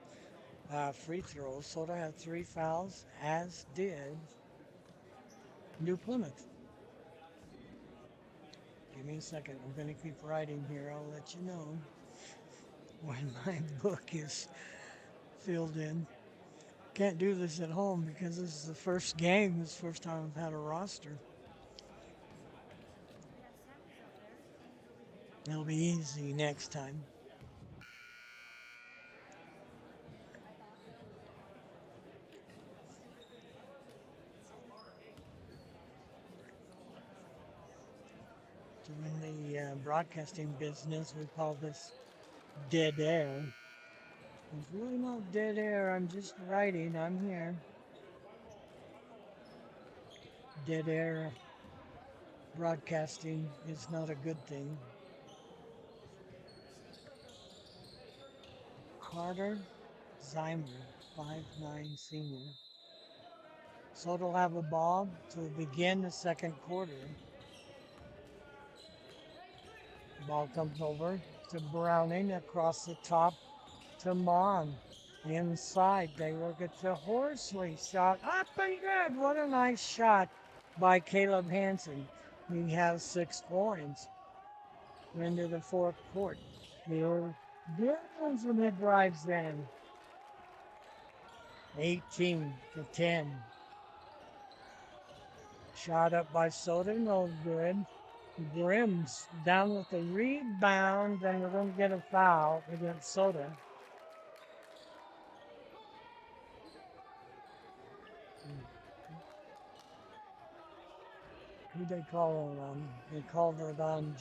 free throws. Soda had 3 fouls, as did New Plymouth. Give me a second. I'm going to keep writing here. I'll let you know when my book is filled in. Can't do this at home because this is the first game. This is the first time I've had a roster. It'll be easy next time. So in the broadcasting business, we call this dead air. It's really not dead air. I'm just writing. I'm here. Dead air broadcasting is not a good thing. Carter Zymer, 5'9" senior. Soda will have a ball to begin the second quarter. Ball comes over to Browning across the top to Mon. Inside, they work it to Horsley. Shot up and good. What a nice shot by Caleb Hansen. He has 6 points. Into the forecourt. Here, Gibbons when it drives in. 18-10. Shot up by Soda, no good. Grimm's down with the rebound, and we're going to get a foul against Soda. Who they call it on? They called it on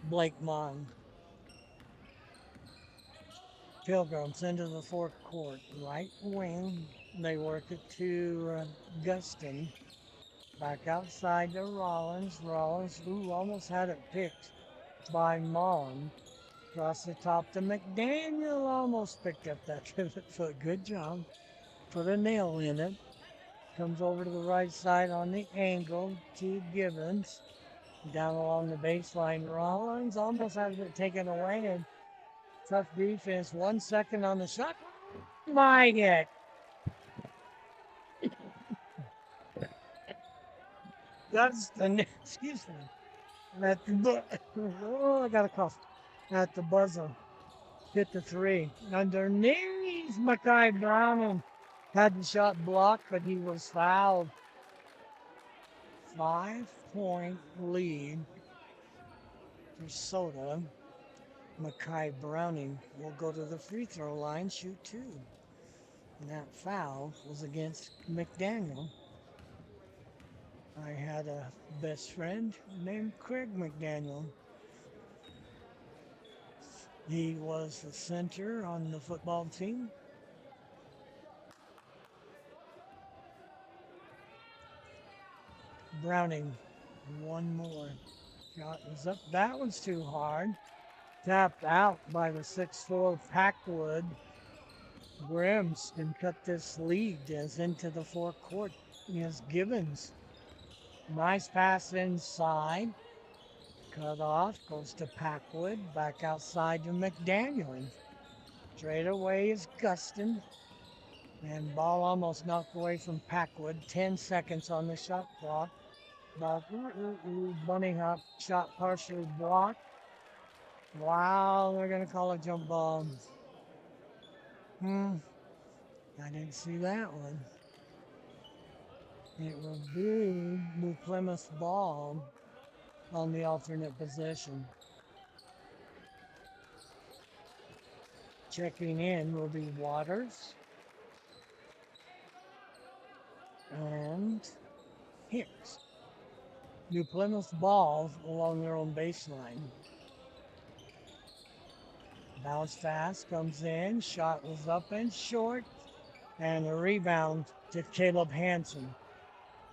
Blake Mon. Pilgrims into the forecourt. Right wing. They work it to Guston. Back outside to Rollins. Rollins, who almost had it picked by Mon. Across the top to McDaniel. Almost picked up that pivot foot. Good job. Put a nail in it. Comes over to the right side on the angle to Gibbons. Down along the baseline. Rollins almost has it taken away. And tough defense. 1 second on the shot. My God. That's the, excuse me. I got a cough. At the buzzer. Hit the 3. Underneath Mackay Browning. Had the shot blocked, but he was fouled. 5-point lead for Soda. Makai Browning will go to the free throw line, shoot two. And that foul was against McDaniel. I had a best friend named Craig McDaniel. He was the center on the football team. Browning, one more. Shot was up. That one's too hard. Tapped out by the 6'4 Packwood. Grims can cut this lead as into the forecourt. Here's Gibbons. Nice pass inside. Cut off. Goes to Packwood. Back outside to McDaniel. Straight away is Guston. And ball almost knocked away from Packwood. 10 seconds on the shot clock. But bunny hop shot partially blocked. Wow, they're going to call a jump ball. I didn't see that one. It will be New Plymouth ball on the alternate possession. Checking in will be Waters and Hicks. New Plymouth ball along their own baseline. Bounce pass comes in. Shot was up and short. And a rebound to Caleb Hansen.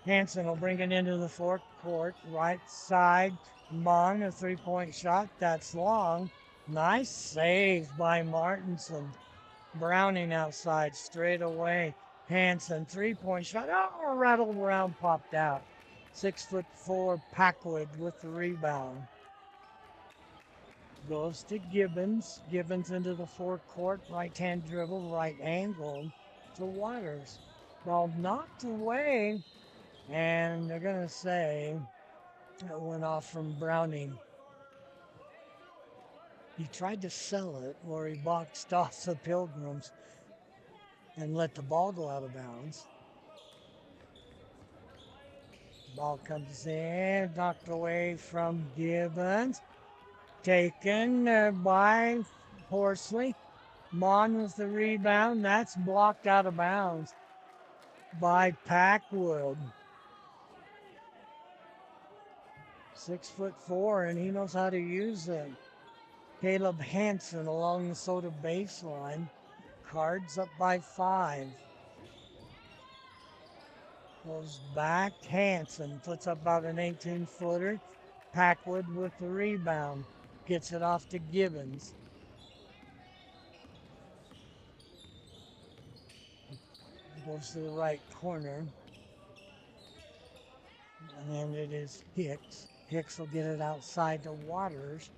Hansen will bring it into the forecourt. Right side. Mon, a three-point shot. That's long. Nice save by Martinson. Browning outside straight away. Hansen, three-point shot. Oh, rattled around, popped out. 6'4" Packwood with the rebound. Goes to Gibbons. Gibbons into the forecourt. Right-hand dribble, right angle to Waters. Ball knocked away. And they're going to say it went off from Browning. He tried to sell it where he boxed off the Pilgrims and let the ball go out of bounds. Ball comes in, knocked away from Gibbons. Taken by Horsley. Mon with the rebound. That's blocked out of bounds by Packwood. 6'4", and he knows how to use it. Caleb Hansen along the Soda baseline. Cards up by 5. Goes back. Hansen puts up about an 18-footer. Packwood with the rebound. Gets it off to Gibbons. Goes to the right corner. And it is Hicks. Hicks will get it outside to Waters.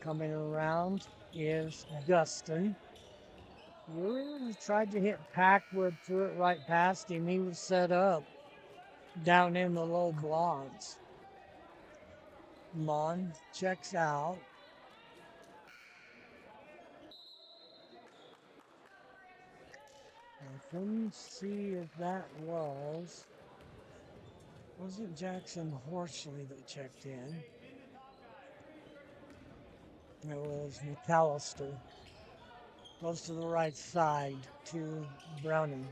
Coming around is Guston. Really tried to hit Packwood, threw it right past him. He was set up down in the low blocks. Mon checks out. I couldn't see if that wasn't Jackson Horsley that checked in. It was McAllister. Goes to the right side to Browning.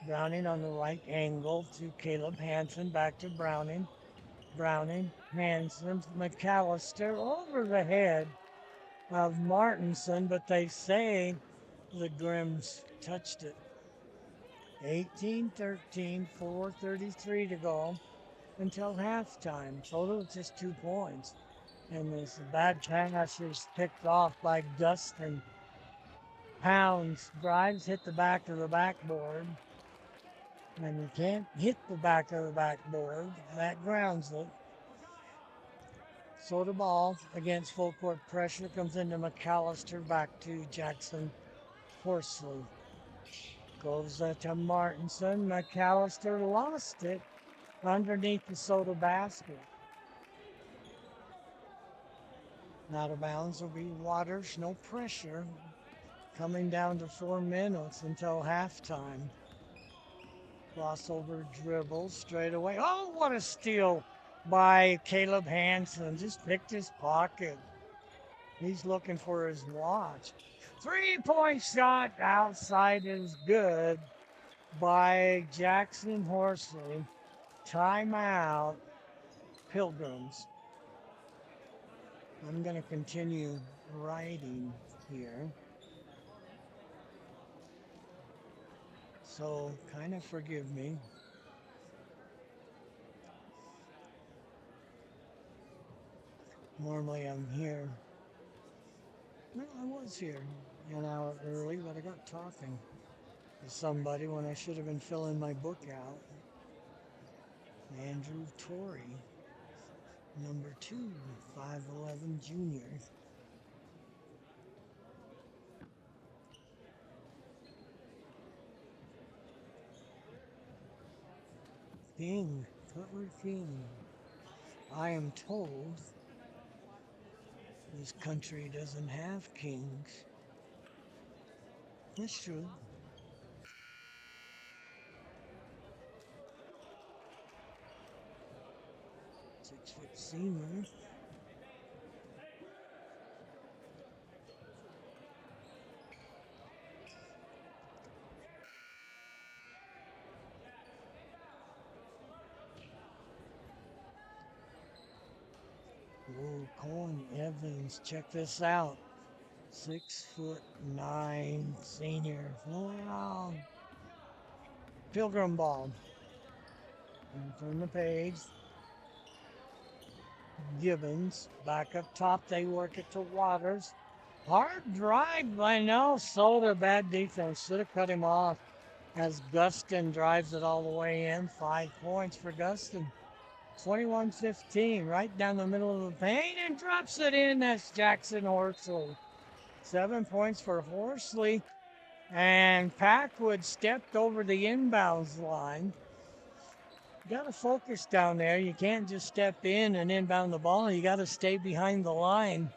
Browning on the right angle to Caleb Hansen. Back to Browning. Browning, Hansen, McAllister over the head of Martinson, but they say the Grims touched it. 18-13, 4:33 to go until halftime. Total just 2 points. And this bad pass is picked off by Dustin. Pounds, drives, hit the back of the backboard. And you can't hit the back of the backboard. That grounds it. So the ball against full court pressure comes into McAllister, back to Jackson Horsley. Goes to Martinson. McAllister lost it underneath the Soda basket. Out of bounds will be Waters, no pressure. Coming down to 4 minutes until halftime. Crossover dribble straight away. Oh, what a steal by Caleb Hansen. Just picked his pocket. He's looking for his watch. 3-point shot outside is good by Jackson Horsley. Timeout, Pilgrims. I'm going to continue writing here. So kind of forgive me. Normally I'm here. Well, I was here an hour early, but I got talking to somebody when I should have been filling my book out. Andrew Torrey, number 2, 5'11" junior. King, Cutler King. I am told this country doesn't have kings. That's true. 6-foot senior. Oh, Colin Evans, check this out. 6'9" senior. Wow. Pilgrim ball. And turn the page. Gibbons back up top. They work it to Waters. Hard drive by Soda. Bad defense. Should have cut him off as Gustin drives it all the way in. 5 points for Gustin. 21-15, right down the middle of the paint and drops it in. That's Jackson Horsley. 7 points for Horsley. And Packwood stepped over the inbounds line. You got to focus down there. You can't just step in and inbound the ball. You got to stay behind the line.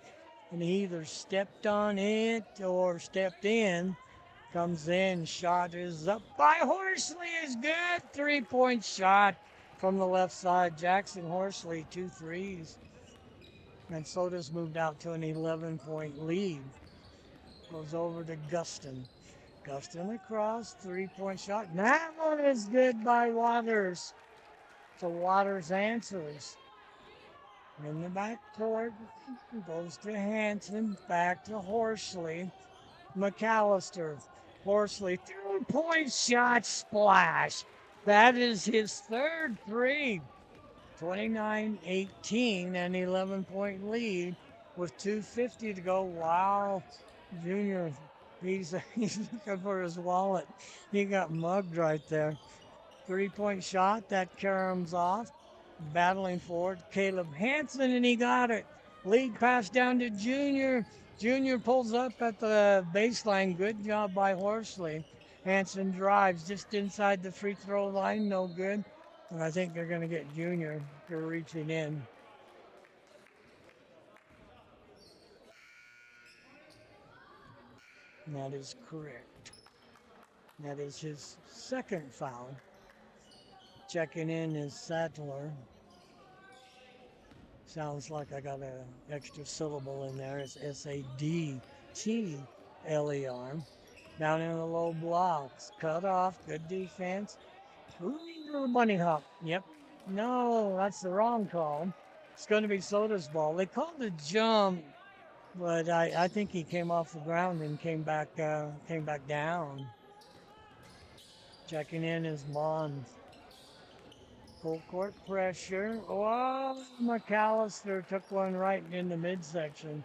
And he either stepped on it or stepped in. Comes in, shot is up by Horsley is good. 3-point shot from the left side. Jackson Horsley, 2 threes. And Soda's moved out to an 11-point lead. Goes over to Gustin. Gustin across, 3-point shot. And that one is good by Waters. So Waters answers. In the backcourt, goes to Hansen, back to Horsley. McAllister. Horsley, 3-point shot, splash. That is his 3rd three. 29-18, an 11-point lead with 2:50 to go. Wow, Junior, he's looking for his wallet. He got mugged right there. 3-point shot, that caroms off. Battling for it, Caleb Hansen, and he got it. Lead pass down to Junior. Junior pulls up at the baseline. Good job by Horsley. Hansen drives just inside the free throw line. No good. And I think they're going to get Junior for reaching in. And that is correct. That is his 2nd foul. Checking in is Sadler. Sounds like I got an extra syllable in there. It's Sadtler. Down in the low blocks. Cut off. Good defense. Ooh, bunny hop. Yep. No, that's the wrong call. It's going to be Soda's ball. They called a jump, but I think he came off the ground and came back down. Checking in is Mond. Full court pressure. Oh, McAllister took one right in the midsection.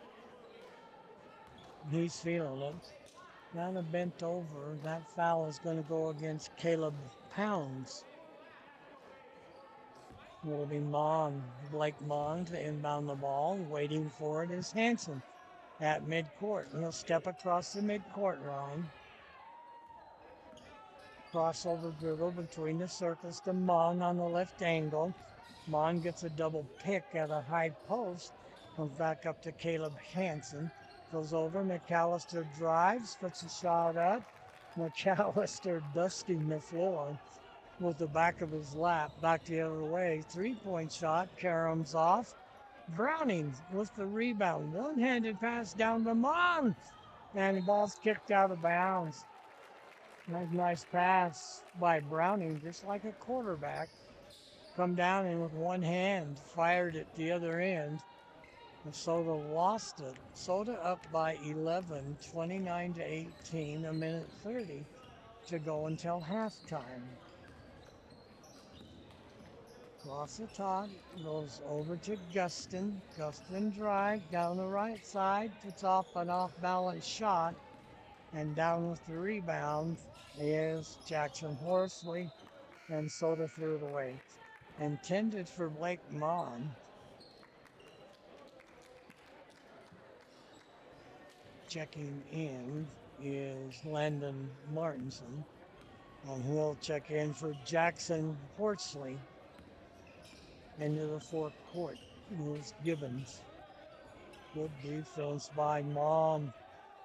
He's feeling it. Kind of bent over. That foul is going to go against Caleb Pounds. It'll be Blake Mond to inbound the ball. Waiting for it is Hansen at midcourt. He'll step across the midcourt line. Crossover dribble between the circles to Mon on the left angle. Mon gets a double pick at a high post. Comes back up to Caleb Hansen. Goes over. McAllister drives. Puts a shot up. McAllister dusting the floor. with the back of his lap back the other way. 3-point shot, caroms off. Browning with the rebound. One-handed pass down the Mon. And the ball's kicked out of bounds. Nice pass by Browning, just like a quarterback. Come down and with one hand, fired at the other end. And Soda lost it. Soda up by 11, 29 to 18, a minute 30 to go until halftime. Across the top, goes over to Gustin. Gustin drive down the right side, puts off an off-balance shot, and down with the rebound is Jackson Horsley, and Soda threw it away. Intended for Blake Mon. Checking in is Landon Martinson, and he'll check in for Jackson Horsley. Into the fourth court was Gibbons. Good defense by Mom.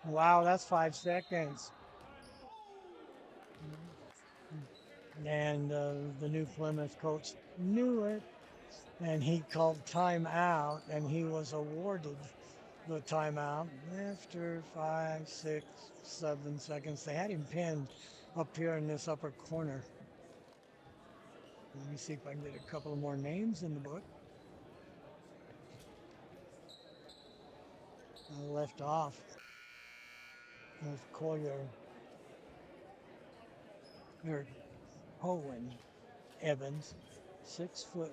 Wow, that's 5 seconds. And the new Plymouth coach knew it, and he called timeout, and he was awarded the timeout after 5, 6, 7 seconds. They had him pinned up here in this upper corner. Let me see if I can get a couple of more names in the book. I left off with Collier, or Owen Evans, 6'9".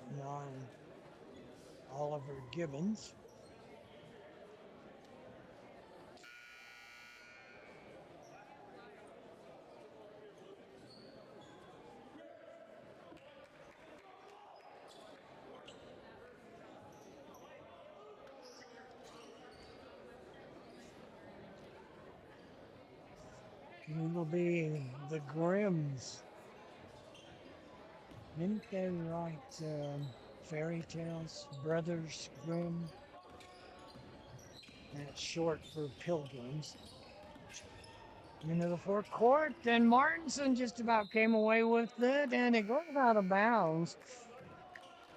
Oliver Gibbons. It will be the Grimms. Didn't they write fairy tales? Brothers Grimm. That's short for pilgrims. Into the fourth court, and Martinson just about came away with it, and it goes out of bounds.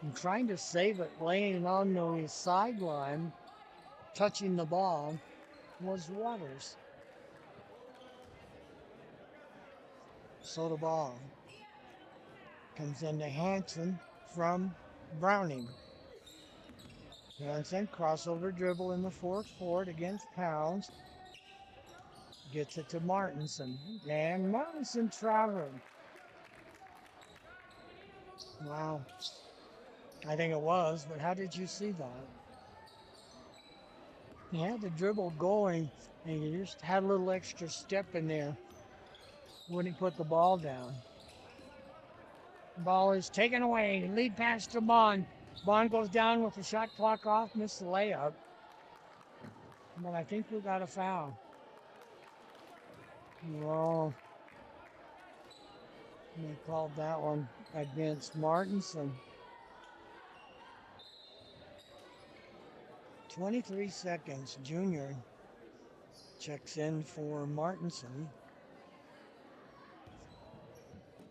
And trying to save it, laying on the sideline, touching the ball, was Waters. So the ball comes into Hanson from Browning. Hanson, crossover dribble in the fourth court against Pounds. Gets it to Martinson. And Martinson traveled. Wow. I think it was, but how did you see that? He had the dribble going, and he just had a little extra step in there when he put the ball down. Ball is taken away. Lead pass to Bond. Bond goes down with the shot clock off, missed the layup. But I think we got a foul. Well, they called that one against Martinson. 23 seconds. Junior checks in for Martinson.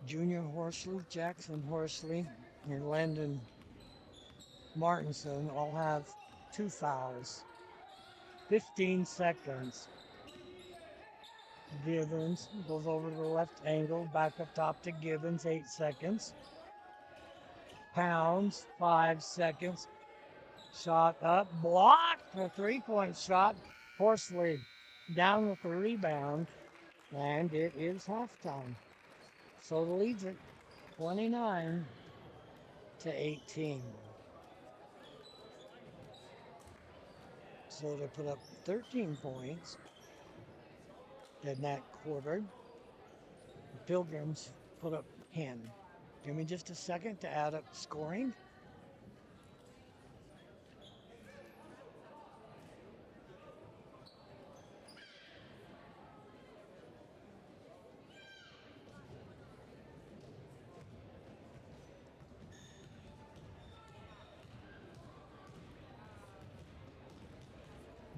Junior Horsley, Jackson Horsley, and Landon Martinson all have 2 fouls. 15 seconds. Gibbons goes over to the left angle, back up top to Gibbons, 8 seconds. Pounds, 5 seconds. Shot up, blocked, a 3-point shot. Horsley down with the rebound, and it is halftime. So the lead's at 29 to 18. So they put up 13 points in that quarter. The Pilgrims put up 10. Give me just a second to add up scoring.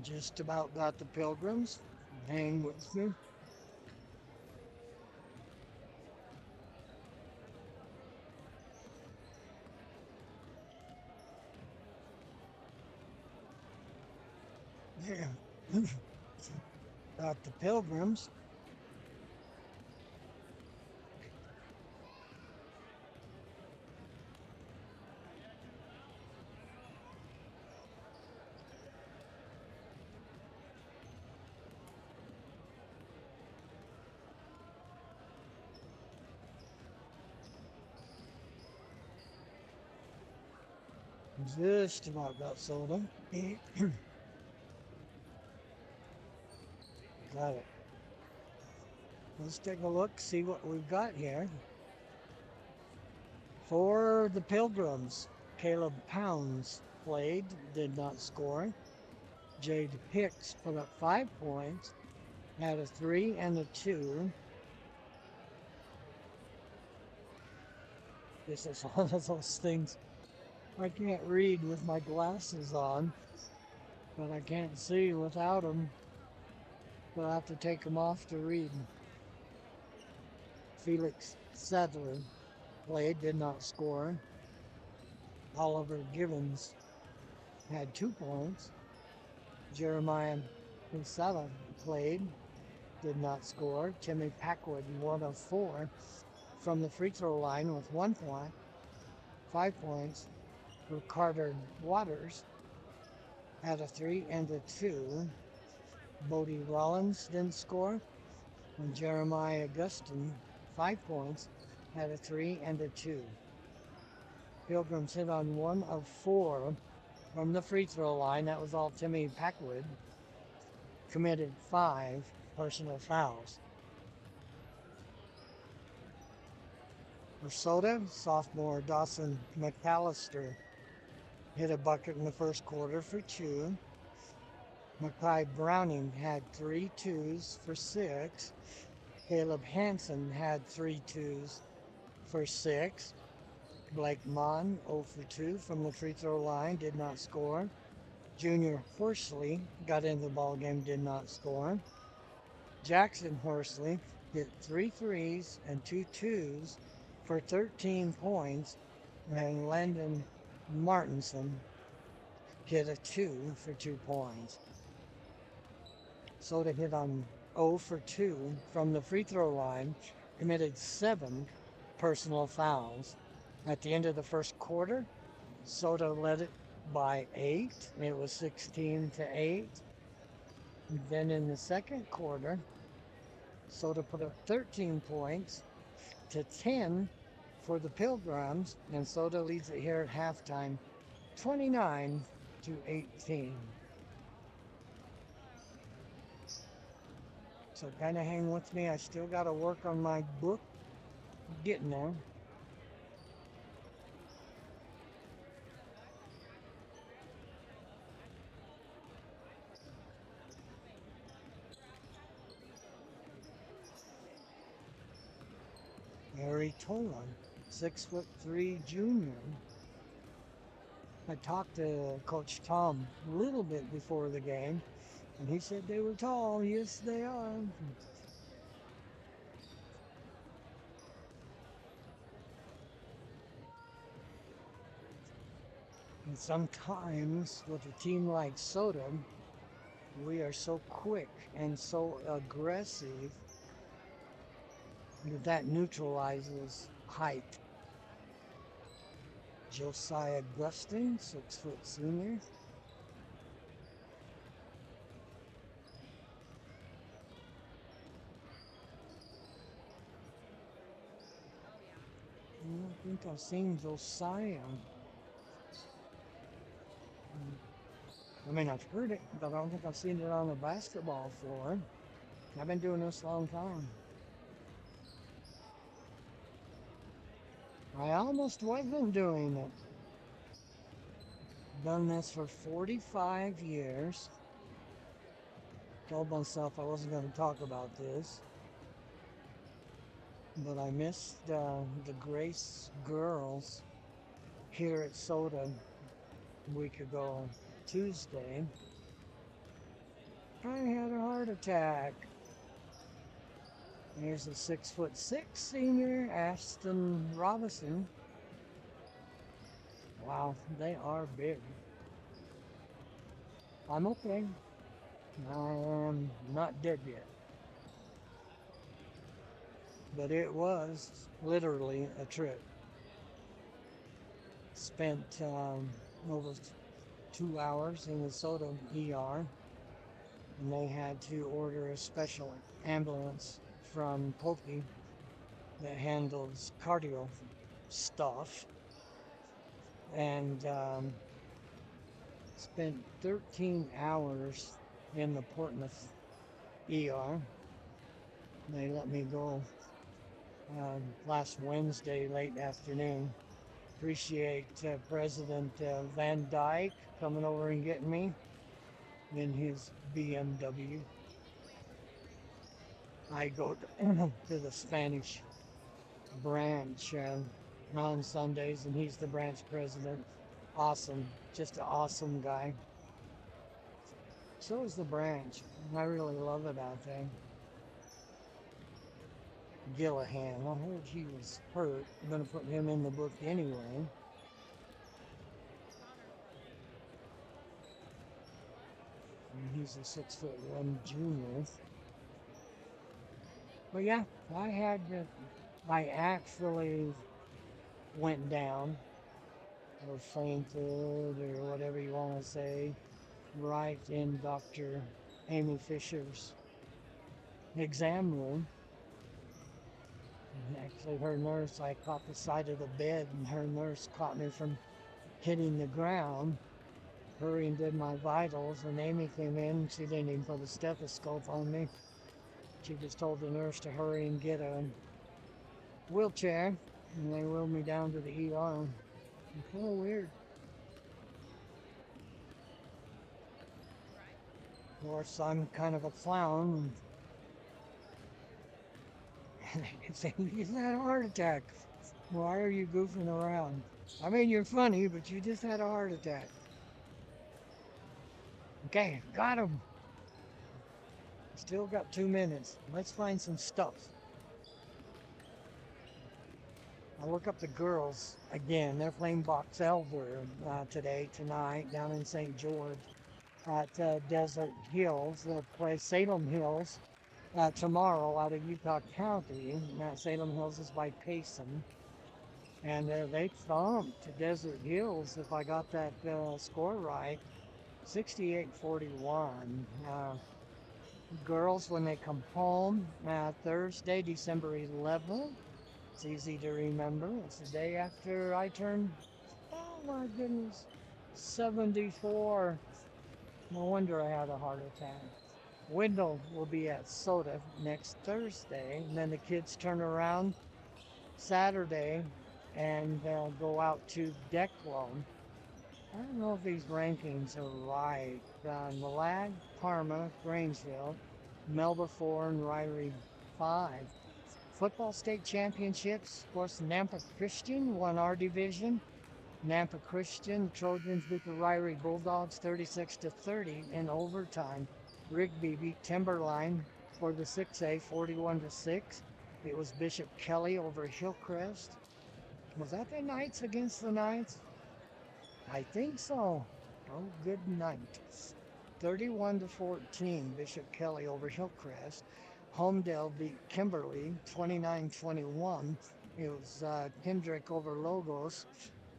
Just about got the Pilgrims. Hang with me. Got the Pilgrims. Just about got soda. Got it. Let's take a look, see what we've got here. For the Pilgrims, Caleb Pounds played, did not score. Jade Hicks put up 5 points, had a 3 and a 2. This is one of those things I can't read with my glasses on, but I can't see without them. So I have to take them off to read. Felix Sadler played, did not score. Oliver Gibbons had 2 points. Jeremiah Kinsella played, did not score. Timmy Packwood, 1 of 4 from the free throw line with 1 point, 5 points. For Carter Waters had a 3 and a 2. Bodie Rollins didn't score. And Jeremiah Augustin, 5 points, had a 3 and a 2. Pilgrims hit on 1 of 4 from the free throw line. That was all Timmy Packwood. Committed 5 personal fouls. For Soda, sophomore Dawson McAllister hit a bucket in the first quarter for 2. Mackay Browning had 3 twos for 6. Caleb Hansen had 3 twos for 6. Blake Mon, 0 for 2 from the free throw line, did not score. Junior Horsley got into the ball game, did not score. Jackson Horsley hit 3 threes and 2 twos for 13 points. And Landon Martinson hit a 2 for 2 points. Soda hit on 0 for 2 from the free throw line, committed 7 personal fouls. At the end of the first quarter, Soda led it by 8. It was 16 to 8. Then in the second quarter, Soda put up 13 points to 10 for the Pilgrims, and Soda leads it here at halftime, 29 to 18. So kind of hang with me. I still got to work on my book. Getting there. Harry Tolan, 6'3" junior. I talked to Coach Tom a little bit before the game, and he said they were tall. Yes, they are. And sometimes with a team like Soda, we are so quick and so aggressive that neutralizes height. Josiah Gustin, 6' senior. I don't think I've seen Josiah. I mean, I've heard it, but I don't think I've seen it on the basketball floor. I've been doing this a long time. I almost wasn't doing it. Done this for 45 years. Told myself I wasn't going to talk about this. But I missed the Grace girls here at Soda a week ago, Tuesday. I had a heart attack. Here's a 6'6" senior, Ashton Robinson. Wow, they are big. I'm okay. I am not dead yet. But it was literally a trip. Spent over 2 hours in the soda ER, and they had to order a special ambulance from Pokey that handles cardio stuff, and spent 13 hours in the Plymouth ER. They let me go last Wednesday late afternoon. Appreciate President Van Dyke coming over and getting me in his BMW. I go to the Spanish branch on Sundays, and he's the branch president. Awesome, just an awesome guy. So is the branch. I really love it out there. Gillahan, I heard he was hurt. I'm going to put him in the book anyway. And he's a 6'1" junior. But yeah, I actually went down or fainted or whatever you want to say, right in Dr. Amy Fisher's exam room. And actually, her nurse, I caught the side of the bed, and her nurse caught me from hitting the ground. Hurried and did my vitals, and Amy came in. She didn't even put a stethoscope on me. She just told the nurse to hurry and get a wheelchair, and they wheeled me down to the ER. It's kind of weird. Of course, I'm kind of a clown. And they say, you just had a heart attack. Why are you goofing around? I mean, you're funny, but you just had a heart attack. Okay, got him. Still got 2 minutes. Let's find some stuff. I look up the girls again. They're playing box elder tonight, down in St. George at Desert Hills. They'll play Salem Hills tomorrow out of Utah County. Salem Hills is by Payson. And they thumped Desert Hills, if I got that score right, 68-41. Girls, when they come home, Thursday, December 11th. It's easy to remember. It's the day after I turned, oh my goodness, 74. No wonder I had a heart attack. Wendell will be at Soda next Thursday, and then the kids turn around Saturday and go out to Declo. I don't know if these rankings are right. Malag, Parma, Grangeville, Melba 4, and Ryrie 5. Football state championships, of course, Nampa Christian won our division. Nampa Christian Trojans beat the Ryrie Bulldogs 36-30 in overtime. Rigby beat Timberline for the 6A 41-6. It was Bishop Kelly over Hillcrest. Was that the Knights against the Knights? I think so. Oh, good night. 31-14, Bishop Kelly over Hillcrest. Homedale beat Kimberly 29-21. It was Kendrick over Logos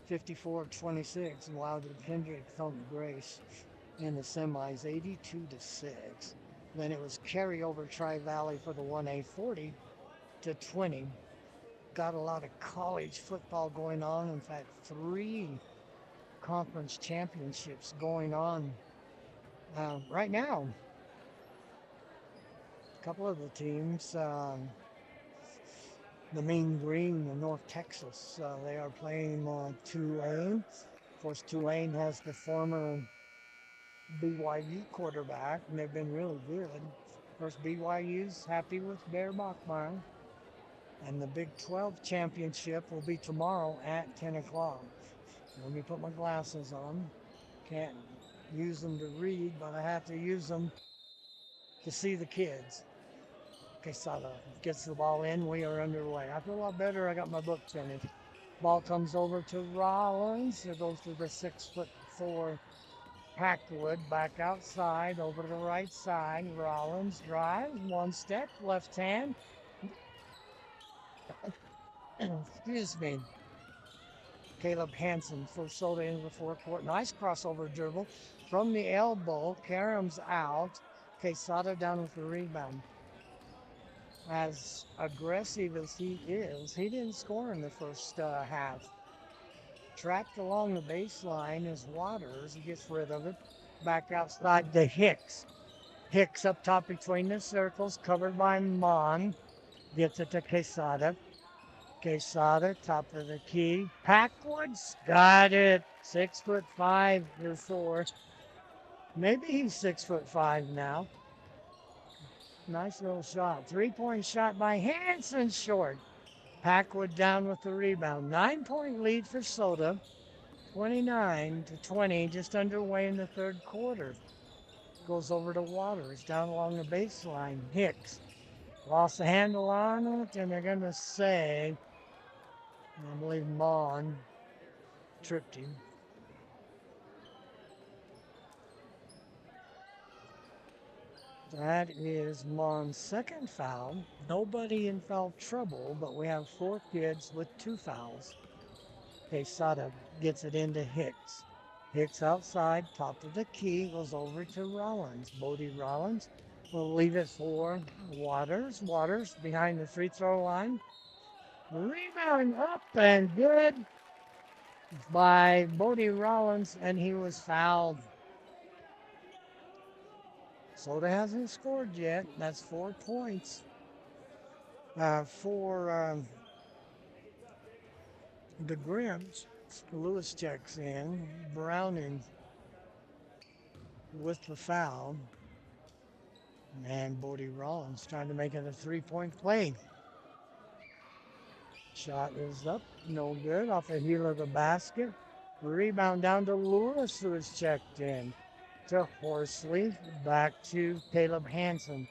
54-26. And wow, did Kendrick thump Grace in the semis 82-6. Then it was Kerry over Tri-Valley for the 1A 40-20. Got a lot of college football going on. In fact, 3 conference championships going on right now. A couple of the teams, the Mean Green in North Texas, they are playing Tulane. Of course, Tulane has the former BYU quarterback, and they've been really good. Of course, BYU's happy with Bear Bachmeyer. And the Big 12 championship will be tomorrow at 10 o'clock. Let me put my glasses on. Can't use them to read, but I have to use them to see the kids. Okay, Sada gets the ball in. We are underway. I feel a lot better. I got my book finished. Ball comes over to Rollins. It goes to the 6'4" Packwood back outside over to the right side. Rollins drives one step, left hand. Excuse me. Caleb Hansen first soda into the forecourt. Nice crossover dribble from the elbow. Karam's out. Quesada down with the rebound. As aggressive as he is, he didn't score in the first half. Trapped along the baseline is Waters. He gets rid of it. Back outside to Hicks. Hicks up top between the circles, covered by Mon. Gets it to Quesada. Quesada, top of the key. Packwoods got it. 6'5" or 4. Maybe he's 6'5" now. Nice little shot. 3-point shot by Hansen, short. Packwood down with the rebound. 9-point lead for Soda. 29-20, just underway in the third quarter. Goes over to Waters, down along the baseline. Hicks lost the handle on it, and they're going to say, I believe Mon tripped him. That is Mon's second foul. Nobody in foul trouble, but we have 4 kids with 2 fouls. Quesada gets it into Hicks. Hicks outside, top of the key, goes over to Rollins. Bodie Rollins will leave it for Waters. Waters behind the free throw line. Rebound up and good by Bodie Rollins, and he was fouled. Soda hasn't scored yet. That's 4 points for the Grimms. Lewis checks in. Browning with the foul. And Bodie Rollins trying to make it a 3-point play. Shot is up. No good. Off the heel of the basket. Rebound down to Lewis, who is checked in. To Horsley. Back to Caleb Hansen.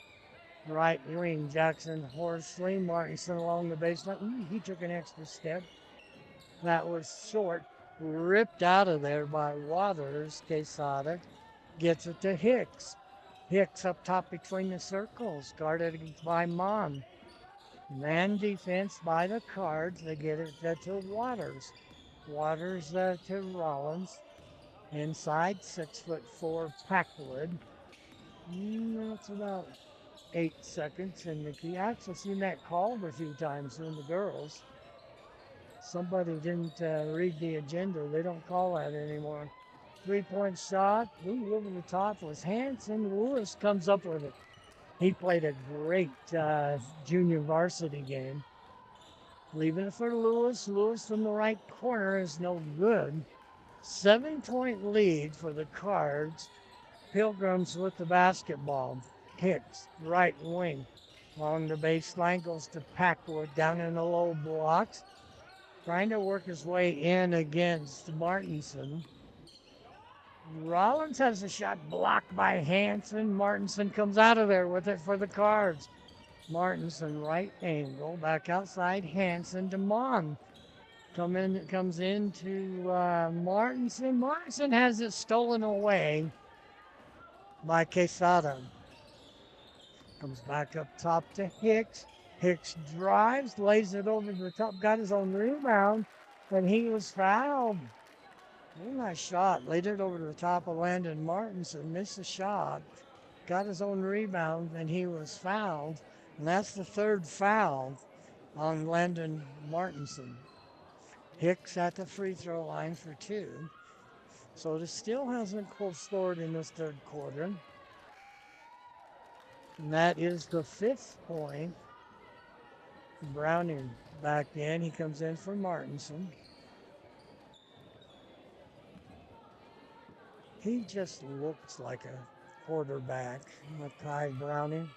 Right wing, Jackson Horsley. Martinson along the baseline. He took an extra step. That was short. Ripped out of there by Waters. Quesada gets it to Hicks. Hicks up top between the circles. Guarded by Mon. Man defense by the Cards. They get it to Waters. Waters to Rollins. Inside, 6'4" Packwood. That's about 8 seconds. And you actually seen that called a few times in the girls. Somebody didn't read the agenda. They don't call that anymore. 3-point shot. Ooh, over the top was Hansen. Lewis comes up with it. He played a great junior varsity game. Leaving it for Lewis. Lewis from the right corner is no good. 7-point lead for the Cards. Pilgrims with the basketball. Hicks, right wing. Along the baseline goes to Packwood down in the low blocks. Trying to work his way in against Martinson. Rollins has a shot blocked by Hansen. Martinson comes out of there with it for the Cards. Martinson, right angle, back outside. Hansen to Mon. Comes into Martinson. Martinson has it stolen away by Quesada. Comes back up top to Hicks. Hicks drives, lays it over the top, got his own rebound, and he was fouled. Really nice shot. Laid it over to the top of Landon Martinson. Missed the shot. Got his own rebound, and he was fouled. And that's the 3rd foul on Landon Martinson. Hicks at the free throw line for 2. So it still hasn't scored in this 3rd quarter. And that is the 5th point. Browning back in. He comes in for Martinson. He just looks like a quarterback, Makai Browning.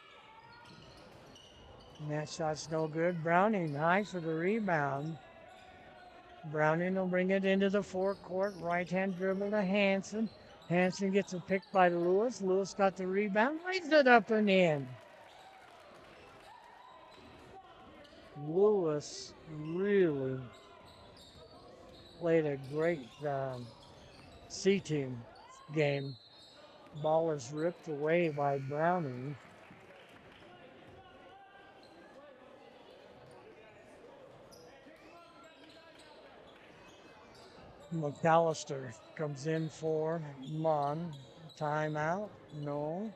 And that shot's no good. Browning high for the rebound. Browning will bring it into the forecourt. Right-hand dribble to Hansen. Hansen gets a pick by Lewis. Lewis got the rebound. Lays it up and in. Lewis really played a great C-team game. Ball is ripped away by Browning. McAllister comes in for Mon. Timeout? No.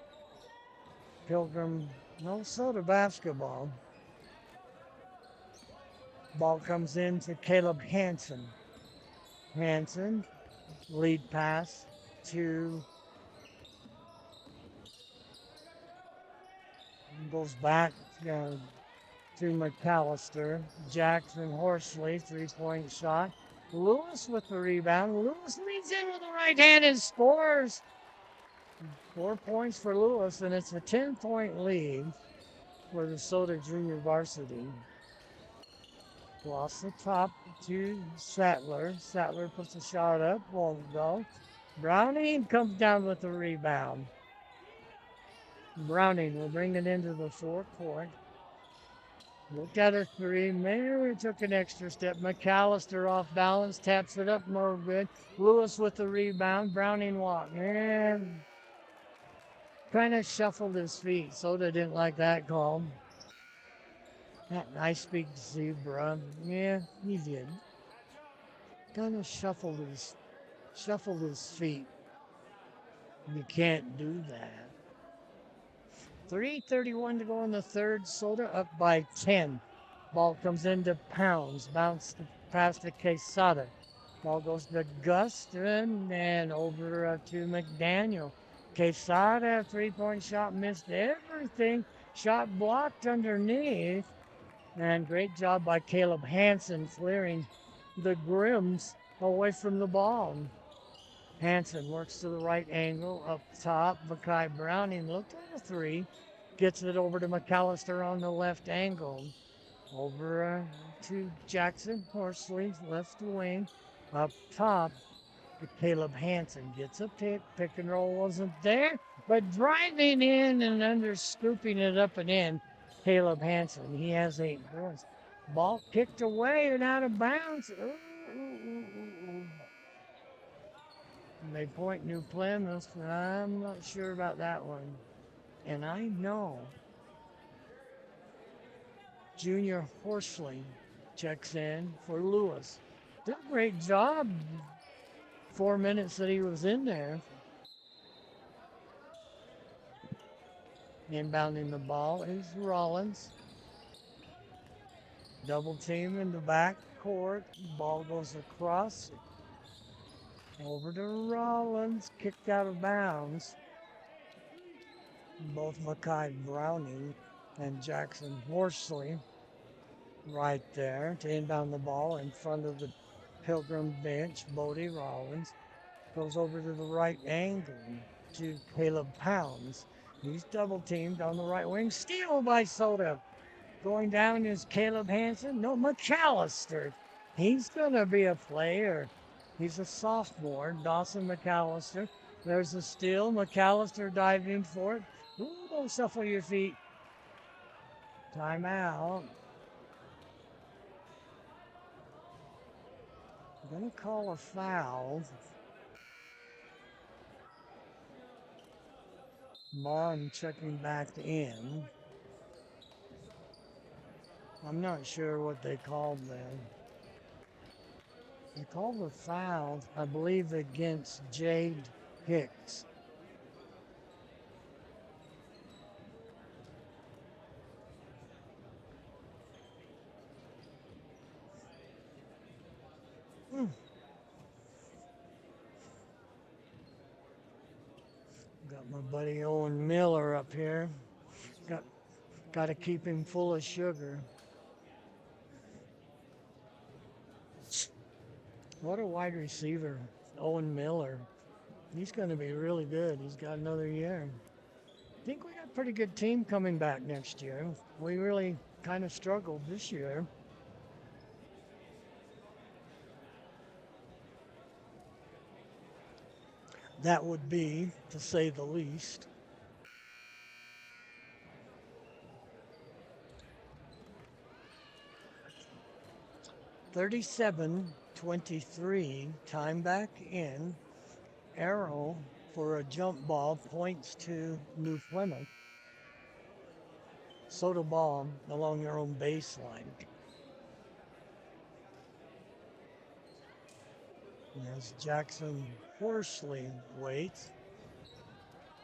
Pilgrim, no soda basketball. Ball comes in to Caleb Hansen. Hansen, lead pass to, goes back to McAllister. Jackson Horsley, 3-point shot. Lewis with the rebound. Lewis leads in with the right hand and scores. 4 points for Lewis, and it's a 10-point lead for the Soda Junior varsity. Lost the top to Sattler. Sattler puts a shot up, won't go. Browning comes down with the rebound. Browning will bring it into the forecourt. Looked at a three. Maybe took an extra step. McAllister off balance, taps it up, no good. Lewis with the rebound. Browning walk. And kind of shuffled his feet. Soda didn't like that call. I speak to see, bruh. Yeah, he did. Kind of shuffled his feet. You can't do that. 3:31 to go in the third. Soda up by 10. Ball comes into Pounds. Bounce past to Quesada. Ball goes to Guston and over to McDaniel. Quesada, 3-point shot, missed everything. Shot blocked underneath. And great job by Caleb Hansen clearing the Grims away from the ball. Hansen works to the right angle up top. Mackay Browning looked at a three. Gets it over to McAllister on the left angle. Over to Jackson Horsley, left wing. Up top, Caleb Hansen gets a pick. Pick and roll wasn't there, but driving in and under scooping it up and in, Caleb Hansen. He has 8 points. Ball kicked away and out of bounds. They point New Plymouth, and I'm not sure about that one. And I know Junior Horsley checks in for Lewis. Did a great job 4 minutes that he was in there. Inbounding the ball is Rollins. Double team in the back court. Ball goes across. Over to Rollins. Kicked out of bounds. Both Mackay Browning and Jackson Horsley right there to inbound the ball in front of the Pilgrim bench. Bodie Rollins goes over to the right angle to Caleb Pounds. He's double teamed on the right wing. Steal by Soda. Going down is Caleb Hansen. No, McAllister. He's going to be a player. He's a sophomore. Dawson McAllister. There's a steal. McAllister diving for it. Ooh, don't shuffle your feet. Timeout. I'm going to call a foul. Mon checking back in. I'm not sure what they called then. They called a foul, I believe, against Jade Hicks. Got my buddy Owen Miller up here. Got to keep him full of sugar. What a wide receiver, Owen Miller. He's going to be really good. He's got another year. I think we got a pretty good team coming back next year. We really kind of struggled this year. That would be, to say the least. $37-23, time back in. Arrow for a jump ball, points to New Plymouth. Soda ball along their own baseline. As Jackson Horsley waits.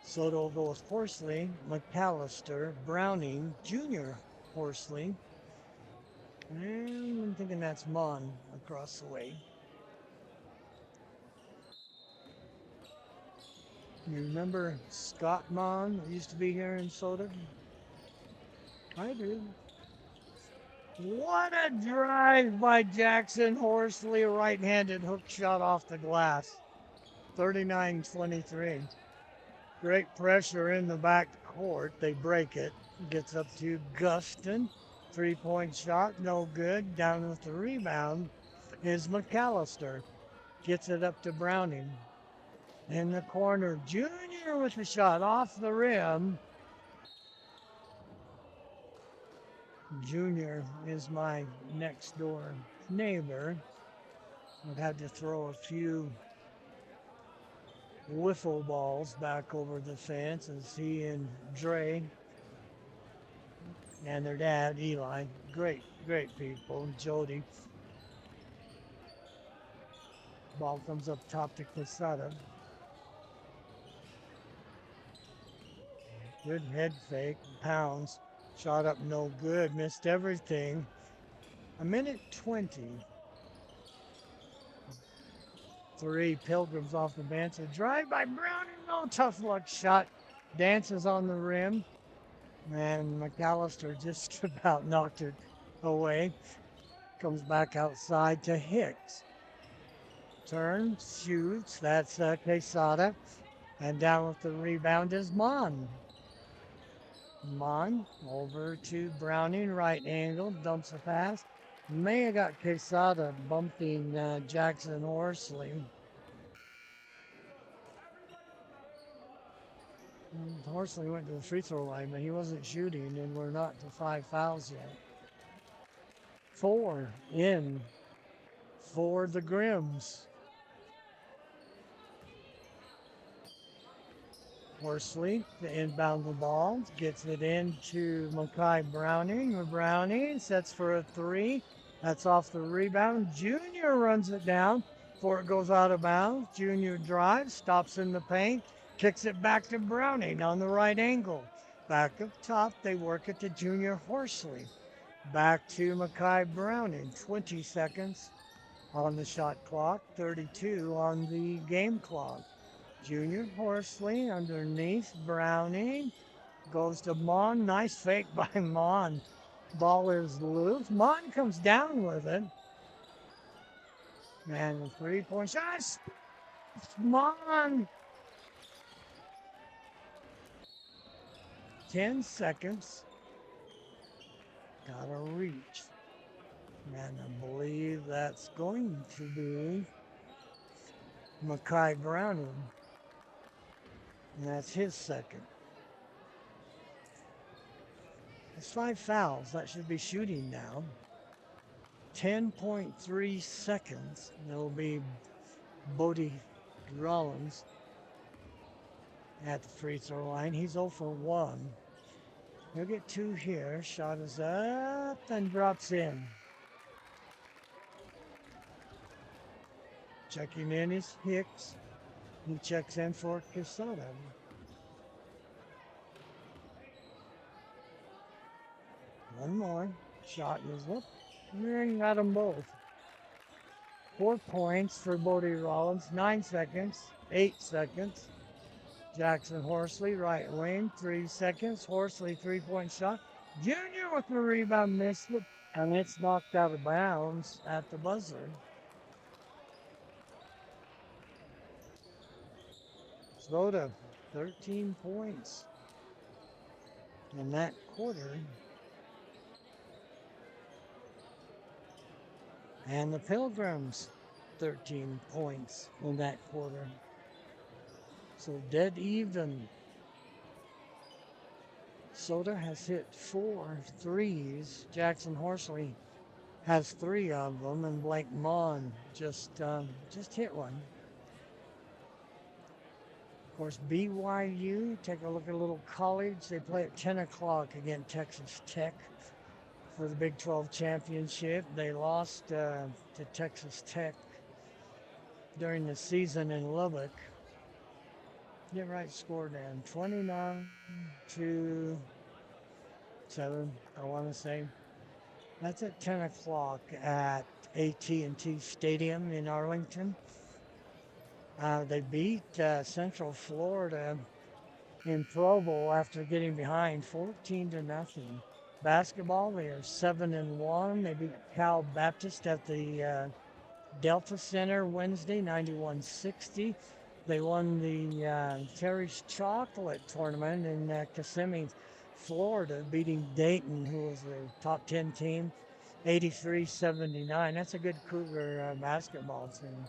Soto goes Horsley, McAllister, Browning, Junior Horsley. And I'm thinking that's Mon across the way. You remember Scott Mon that used to be here in Soda? I do. What a drive by Jackson Horsley, a right-handed hook shot off the glass. 39-23. Great pressure in the back court. They break it. Gets up to Guston. Three-point shot, no good. Down with the rebound is McAllister. Gets it up to Browning. In the corner, Junior with a shot off the rim. Junior is my next door neighbor. I've had to throw a few wiffle balls back over the fence as he and Dre and their dad, Eli, great people, Jody. Ball comes up top to Quesada. Good head fake, Pounds. Shot up no good, missed everything. A minute 20. 3 Pilgrims off the bench. A drive by Browning, no tough luck shot. Dances on the rim. And McAllister just about knocked it away. Comes back outside to Hicks. Turns, shoots. That's Quesada. And down with the rebound is Mon. Mon over to Browning, right angle, dumps a pass. May have got Quesada bumping Jackson Horsley. Horsley went to the free throw line, but he wasn't shooting, and we're not to 5 fouls yet. 4 in for the Grims. Horsley to inbound the ball, gets it into Mackay Browning. Browning sets for a 3. That's off the rebound. Junior runs it down before it goes out of bounds. Junior drives, stops in the paint, kicks it back to Browning on the right angle. Back up top, they work it to Junior Horsley. Back to Mackay Browning. 20 seconds on the shot clock, 32 on the game clock. Junior Horsley underneath Browning. Goes to Mon. Nice fake by Mon. Ball is loose. Mon comes down with it. And the 3-point shot. Mon. 10 seconds. Gotta reach. And I believe that's going to be Mackay Browning. And that's his second. It's 5 fouls. That should be shooting now. 10.3 seconds. That'll be Bodie Rollins at the free throw line. He's 0 for 1. He'll get 2 here. Shot is up and drops in. Checking in is Hicks. He checks in for Quesada. One more. Shot is up. And got them both. 4 points for Bodie Rollins. 9 seconds. 8 seconds. Jackson Horsley, right wing. 3 seconds. Horsley, 3-point shot. Junior with the rebound, missed it. And it's knocked out of bounds at the buzzer. Soda, 13 points in that quarter. And the Pilgrims, 13 points in that quarter. So dead even. Soda has hit 4 threes. Jackson Horsley has 3 of them, and Blake Mon just hit one. Of course, BYU, take a look at a little college. They play at 10 o'clock against Texas Tech for the Big 12 championship. They lost to Texas Tech during the season in Lubbock. Get right score down. 29-7, I want to say. That's at 10 o'clock at AT&T Stadium in Arlington. They beat Central Florida in Provo after getting behind 14-0. Basketball, they are 7-1. They beat Cal Baptist at the Delta Center Wednesday, 91-60. They won the Terry's Chocolate Tournament in Kissimmee, Florida, beating Dayton, who was the top 10 team, 83-79. That's a good Cougar basketball team.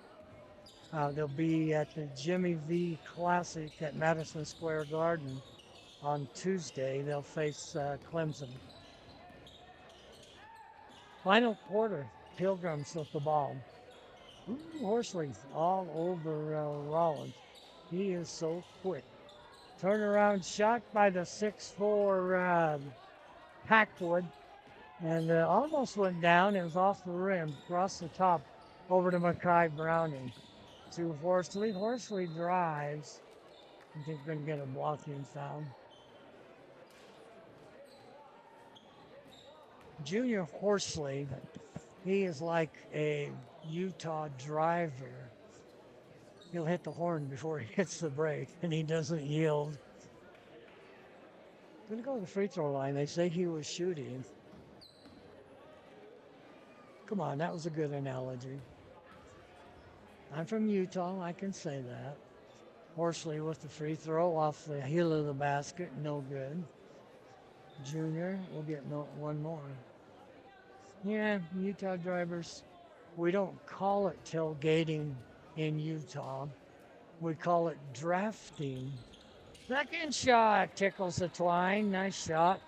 They'll be at the Jimmy V Classic at Madison Square Garden on Tuesday. They'll face Clemson. Final quarter, Pilgrims with the ball. Ooh, Horsley all over Rollins. He is so quick. Turnaround shot by the 6'4" Packwood, and almost went down. It was off the rim, across the top, over to Makai Browning. To Horsley. Horsley drives. I think they're going to get a blocking foul. Junior Horsley, he is like a Utah driver. He'll hit the horn before he hits the brake, and he doesn't yield. Going to go to the free throw line. They say he was shooting. Come on, that was a good analogy. I'm from Utah, I can say that. Horsley with the free throw off the heel of the basket, no good. Junior will get one more. Yeah, Utah drivers, we don't call it tailgating in Utah. We call it drafting. Second shot tickles the twine. Nice shot.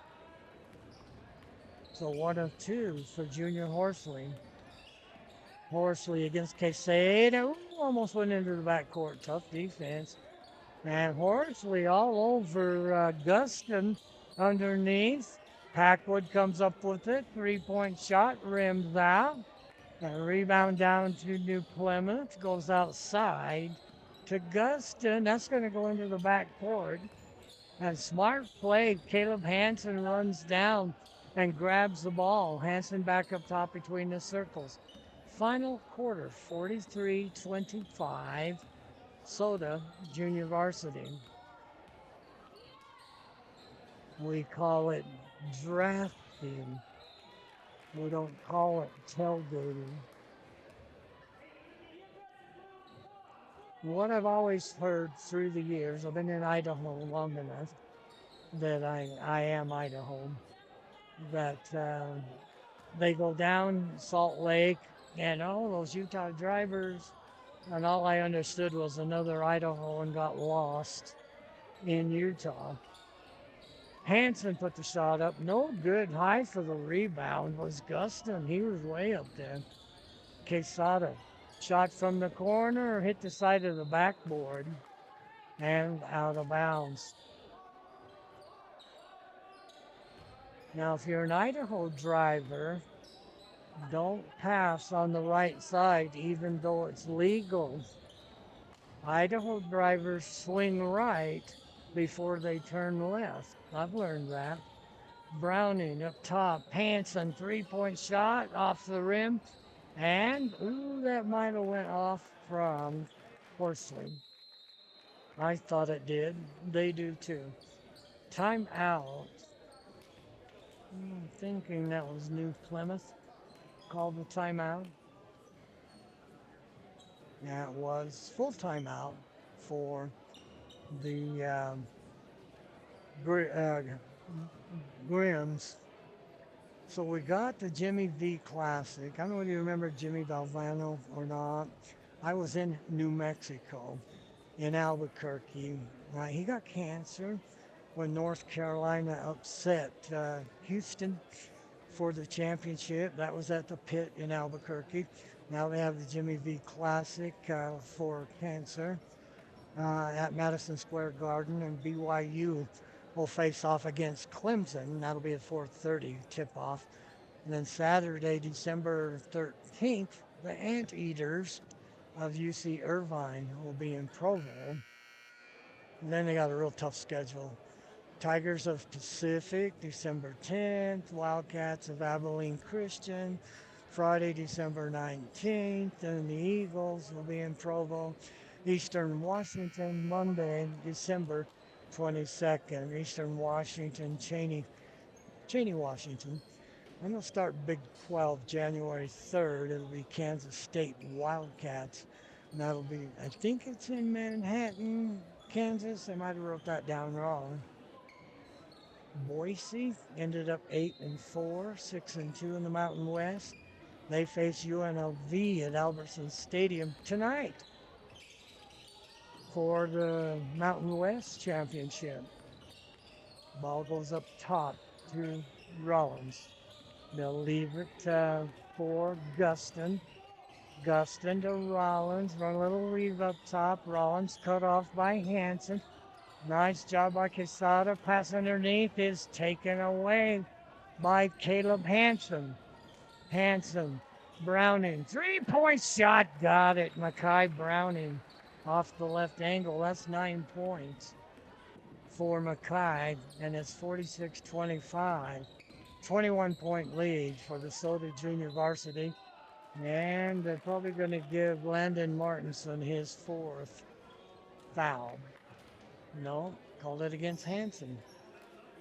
So 1 of 2 for Junior Horsley. Horsley against Quesada. Almost went into the backcourt. Tough defense. And Horsley all over Guston underneath. Packwood comes up with it. 3-point shot. Rims out. And rebound down to New Plymouth. Goes outside to Guston. That's going to go into the backcourt. And smart play. Caleb Hansen runs down and grabs the ball. Hansen back up top between the circles. Final quarter, 43-25. Soda, junior varsity. We call it drafting. We don't call it tailgating. What I've always heard through the years, I've been in Idaho long enough that I am Idaho, that they go down Salt Lake and those Utah drivers, and all I understood was another Idahoan got lost in Utah. Hansen put the shot up, no good. High for the rebound was Guston. He was way up there. Quesada shot from the corner, hit the side of the backboard, and out of bounds. Now, if you're an Idaho driver, don't pass on the right side, even though it's legal. Idaho drivers swing right before they turn left. I've learned that. Browning up top. Hansen, 3-point shot off the rim. And, that might have went off from Horsley. I thought it did. They do too. Timeout. I'm thinking that was New Plymouth. Called the timeout. Yeah, it was full timeout for the Grims. So we got the Jimmy V Classic. I don't know whether you remember Jimmy Valvano or not. I was in New Mexico, in Albuquerque. He got cancer when North Carolina upset Houston for the championship. That was at the pit in Albuquerque. Now they have the Jimmy V Classic for cancer. at Madison Square Garden, and BYU will face off against Clemson. That'll be at 4:30 tip-off. And then Saturday, December 13th, the Anteaters of UC Irvine will be in Provo. And then they got a real tough schedule. Tigers of Pacific, December 10th. Wildcats of Abilene Christian, Friday, December 19th. And the Eagles will be in Provo. Eastern Washington, Monday, December 22nd. Eastern Washington, Cheney, Washington. And they'll start Big 12 January 3rd. It'll be Kansas State Wildcats. And that'll be, I think it's in Manhattan, Kansas. I might have wrote that down wrong. Boise ended up 8-4, 6-2 in the Mountain West. They face UNLV at Albertson Stadium tonight for the Mountain West Championship. Ball goes up top to Rollins. They'll leave it for Guston. Guston to Rollins. Run a little reeve up top. Rollins cut off by Hanson. Nice job by Quesada. Pass underneath is taken away by Caleb Hanson. Hanson. Browning. 3-point shot. Got it. Makai Browning off the left angle. That's 9 points for Makai. And it's 46-25. 21-point lead for the Soda Junior Varsity. And they're probably going to give Landon Martinson his 4th foul. No, called it against Hanson.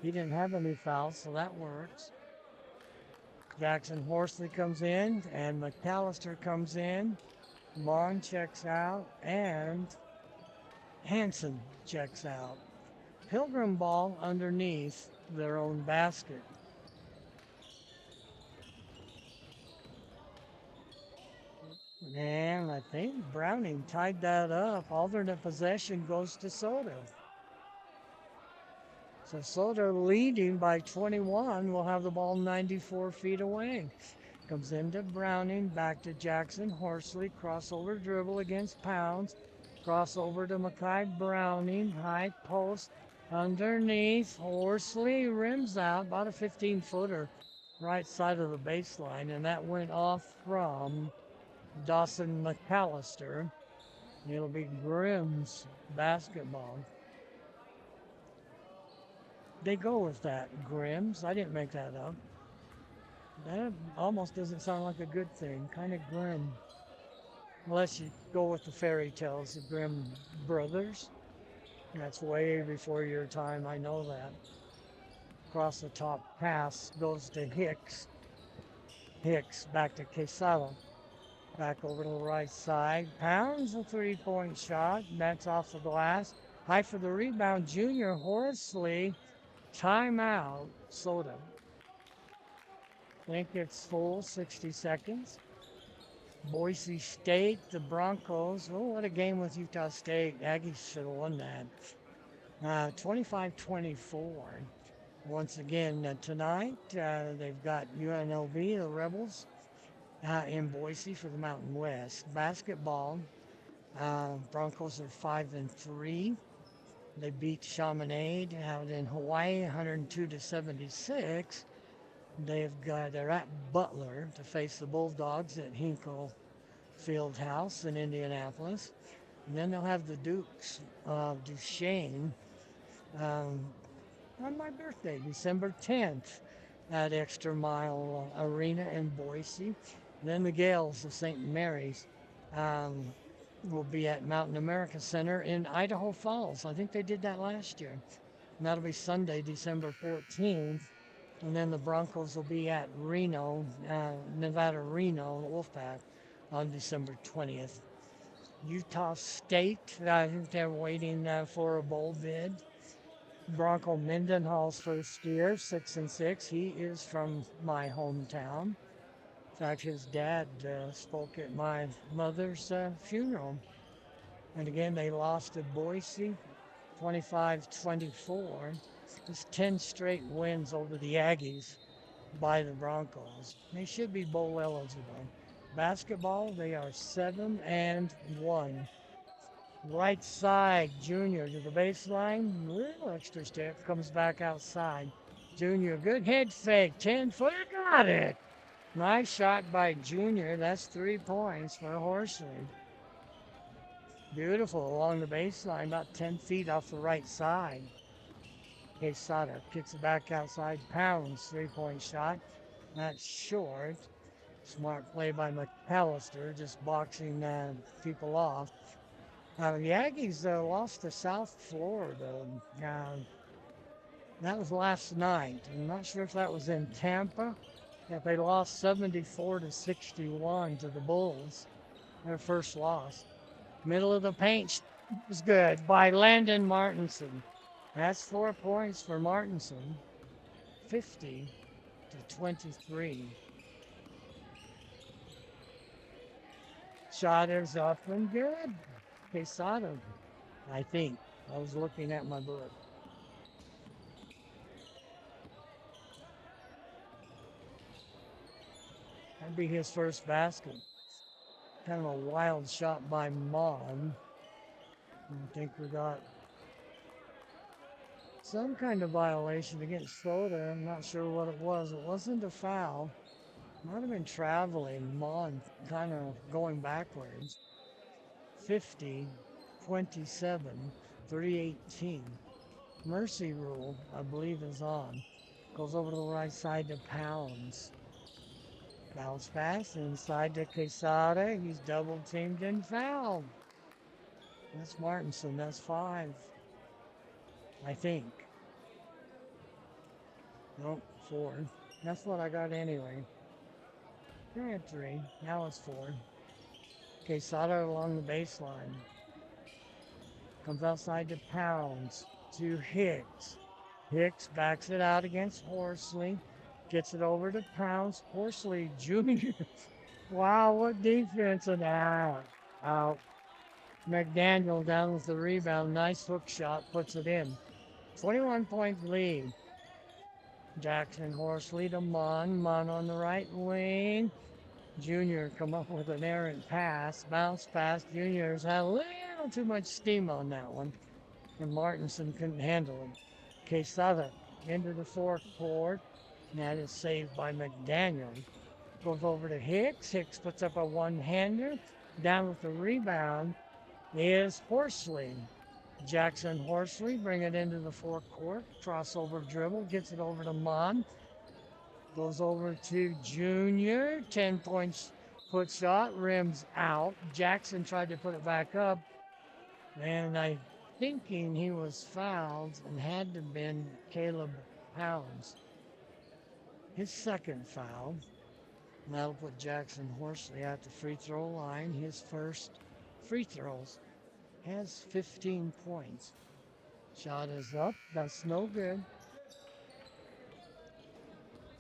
He didn't have any fouls, so that works. Jackson Horsley comes in, and McAllister comes in. Long checks out, and Hanson checks out. Pilgrim ball underneath their own basket. And I think Browning tied that up. Alternate possession goes to Soda. So Soda leading by 21 will have the ball 94 feet away. Comes into Browning, back to Jackson Horsley. Crossover dribble against Pounds. Crossover to Makai Browning. High post underneath. Horsley rims out about a 15-footer right side of the baseline. And that went off from Dawson McAllister. It'll be Grimm's basketball. They go with that, Grimm's. I didn't make that up. That almost doesn't sound like a good thing. Kind of grim. Unless you go with the fairy tales, the Grimm brothers. That's way before your time, I know that. Across the top pass goes to Hicks. Hicks back to Quesada. Back over to the right side. Pounds a 3-point shot. That's off the glass. High for the rebound. Junior Horsley. Timeout. Soda. I think it's full 60 seconds. Boise State, the Broncos. Oh, what a game with Utah State. Aggies should have won that. 25-24. Once again, tonight, they've got UNLV, the Rebels, in Boise for the Mountain West. Basketball, Broncos are 5-3. They beat Chaminade out in Hawaii, 102-76. They're at Butler to face the Bulldogs at Hinkle Fieldhouse in Indianapolis. And then they'll have the Dukes of Duchesne on my birthday, December 10th, at Extra Mile Arena in Boise. Then the Gales of St. Mary's will be at Mountain America Center in Idaho Falls. I think they did that last year. And that'll be Sunday, December 14th. And then the Broncos will be at Reno, Nevada Reno, Wolfpack, on December 20th. Utah State, I think they're waiting for a bowl bid. Bronco Mendenhall's first year, 6-6. He is from my hometown. In fact, his dad spoke at my mother's funeral. And again, they lost to Boise, 25-24. It's 10 straight wins over the Aggies by the Broncos. They should be bowl eligible. Basketball, they are 7-1. Right side, Junior to the baseline. Little extra step, comes back outside. Junior, good head fake. 10-footer, got it. Nice shot by Junior. That's 3 points for Horsley. Beautiful along the baseline, about 10 feet off the right side. Quesada kicks it back outside. Pounds, 3-point shot. That's short. Smart play by McAllister, just boxing people off. The Aggies lost to South Florida. That was last night. I'm not sure if that was in Tampa. If they lost 74-61 to the Bulls, their first loss. Middle of the paint was good by Landon Martinson. That's 4 points for Martinson. 50-23. Shot is up and good. Quesada, I think. I was looking at my book. That'd be his first basket. Kind of a wild shot by Mon. I think we got some kind of violation against Florida. I'm not sure what it was. It wasn't a foul. Might have been traveling. Mon kind of going backwards. 50-27, 3:18. Mercy rule, I believe, is on. Goes over to the right side to Pounds. Bounce pass inside to Quesada. He's double teamed and fouled. That's Martinson. That's 5. I think. Nope, 4. That's what I got anyway. They had 3. Now it's 4. Quesada along the baseline. Comes outside to Pounds. To Hicks. Hicks backs it out against Horsley. Gets it over to Pounds. Horsley Jr. Wow, what defense in that. Out. McDaniel down with the rebound. Nice hook shot. Puts it in. 21-point lead. Jackson Horsley to Mon. Mon on the right wing. Junior come up with an errant pass. Bounce pass. Junior's had a little too much steam on that one. And Martinson couldn't handle it. Quesada into the forecourt. That is saved by McDaniel. Goes over to Hicks. Hicks puts up a one-hander. Down with the rebound is Horsley. Jackson Horsley bring it into the forecourt. Crossover dribble. Gets it over to Mon. Goes over to Junior. 10 points put shot. Rims out. Jackson tried to put it back up. And I thinking he was fouled and had to have been Caleb Pounds. His second foul. And that'll put Jackson Horsley at the free throw line. His first free throws. Has 15 points. Shot is up. That's no good.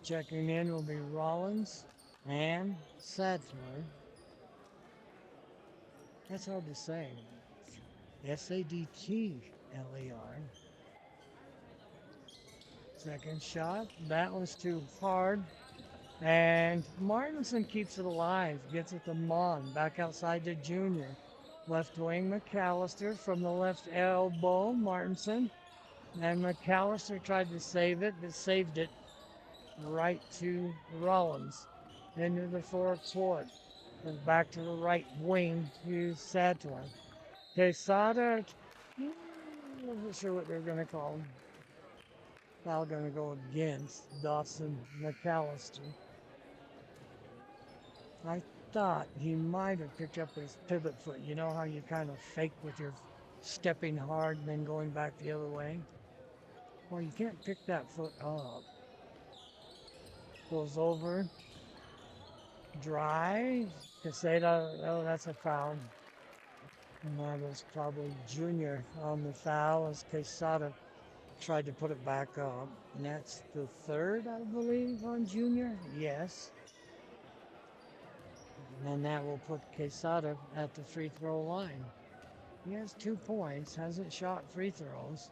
Checking in will be Rollins and Sadler. That's hard to say. Sadtler. Second shot. That was too hard. And Martinson keeps it alive. Gets it to Mon. Back outside to Junior. Left wing McAllister from the left elbow. Martinson. And McAllister tried to save it, but saved it right to Rollins. Into the forecourt. And back to the right wing to Sadler. Quesada. Wasn't sure what they're going to call him. Foul going to go against Dawson McAllister. I thought he might have picked up his pivot foot. You know how you kind of fake with your stepping hard and then going back the other way? Well, you can't pick that foot up. Goes over. Drive. Quesada. Oh, that's a foul. And that was probably Junior on the foul as Quesada tried to put it back up. And that's the third, I believe, on Junior. Yes. And that will put Quesada at the free throw line. He has 2 points, hasn't shot free throws.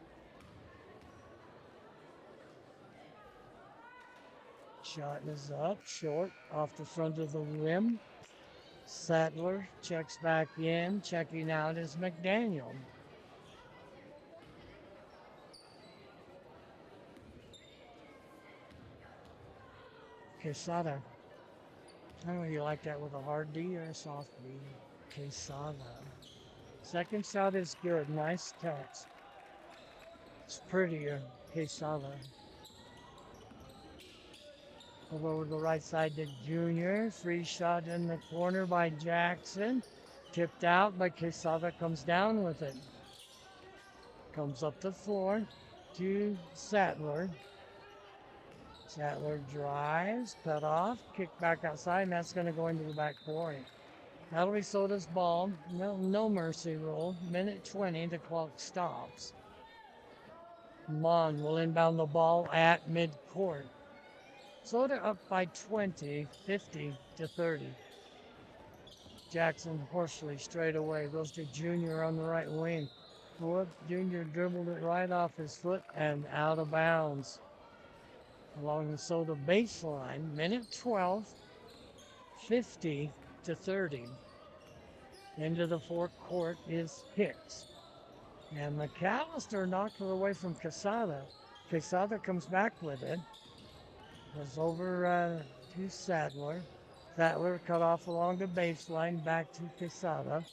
Shot is up, short, off the front of the rim. Sattler checks back in. Checking out is McDaniel. Quesada. I don't know if you like that with a hard D or a soft D. Quesada. Second shot is good. Nice touch. It's prettier. Quesada. Over to the right side to Junior. Free shot in the corner by Jackson. Tipped out, but Quesada comes down with it. Comes up the floor to Sattler. Sattler drives, cut off, kick back outside, and that's going to go into the back point. That'll be Soda's ball. No mercy rule. Minute 20, the clock stops. Mon will inbound the ball at midcourt. Soda up by 20, 50 to 30. Jackson Horsley straight away goes to Junior on the right wing. Whoop, Junior dribbled it right off his foot and out of bounds. Along the Soda baseline, minute 12, 50 to 30. Into the forecourt is Hicks. And McAllister knocked it away from Quesada. Quesada comes back with it. Goes over to Sattler. Sattler cut off along the baseline, back to Quesada.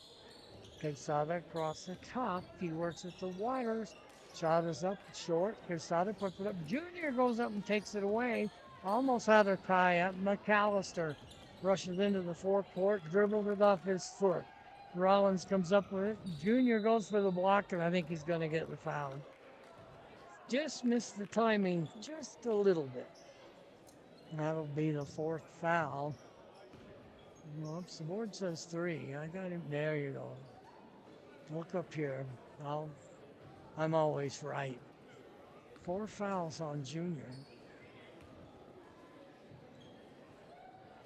Quesada across the top. He works with the wires. Shot is up short. Quesada puts it up. Junior goes up and takes it away. Almost had a tie up. McAllister rushes into the forecourt, dribbled it off his foot. Rollins comes up with it. Junior goes for the block, and I think he's going to get the foul. Just missed the timing just a little bit. That'll be the fourth foul. Whoops, the board says 3. I got him. There you go. Look up here. I'm always right. 4 fouls on Junior.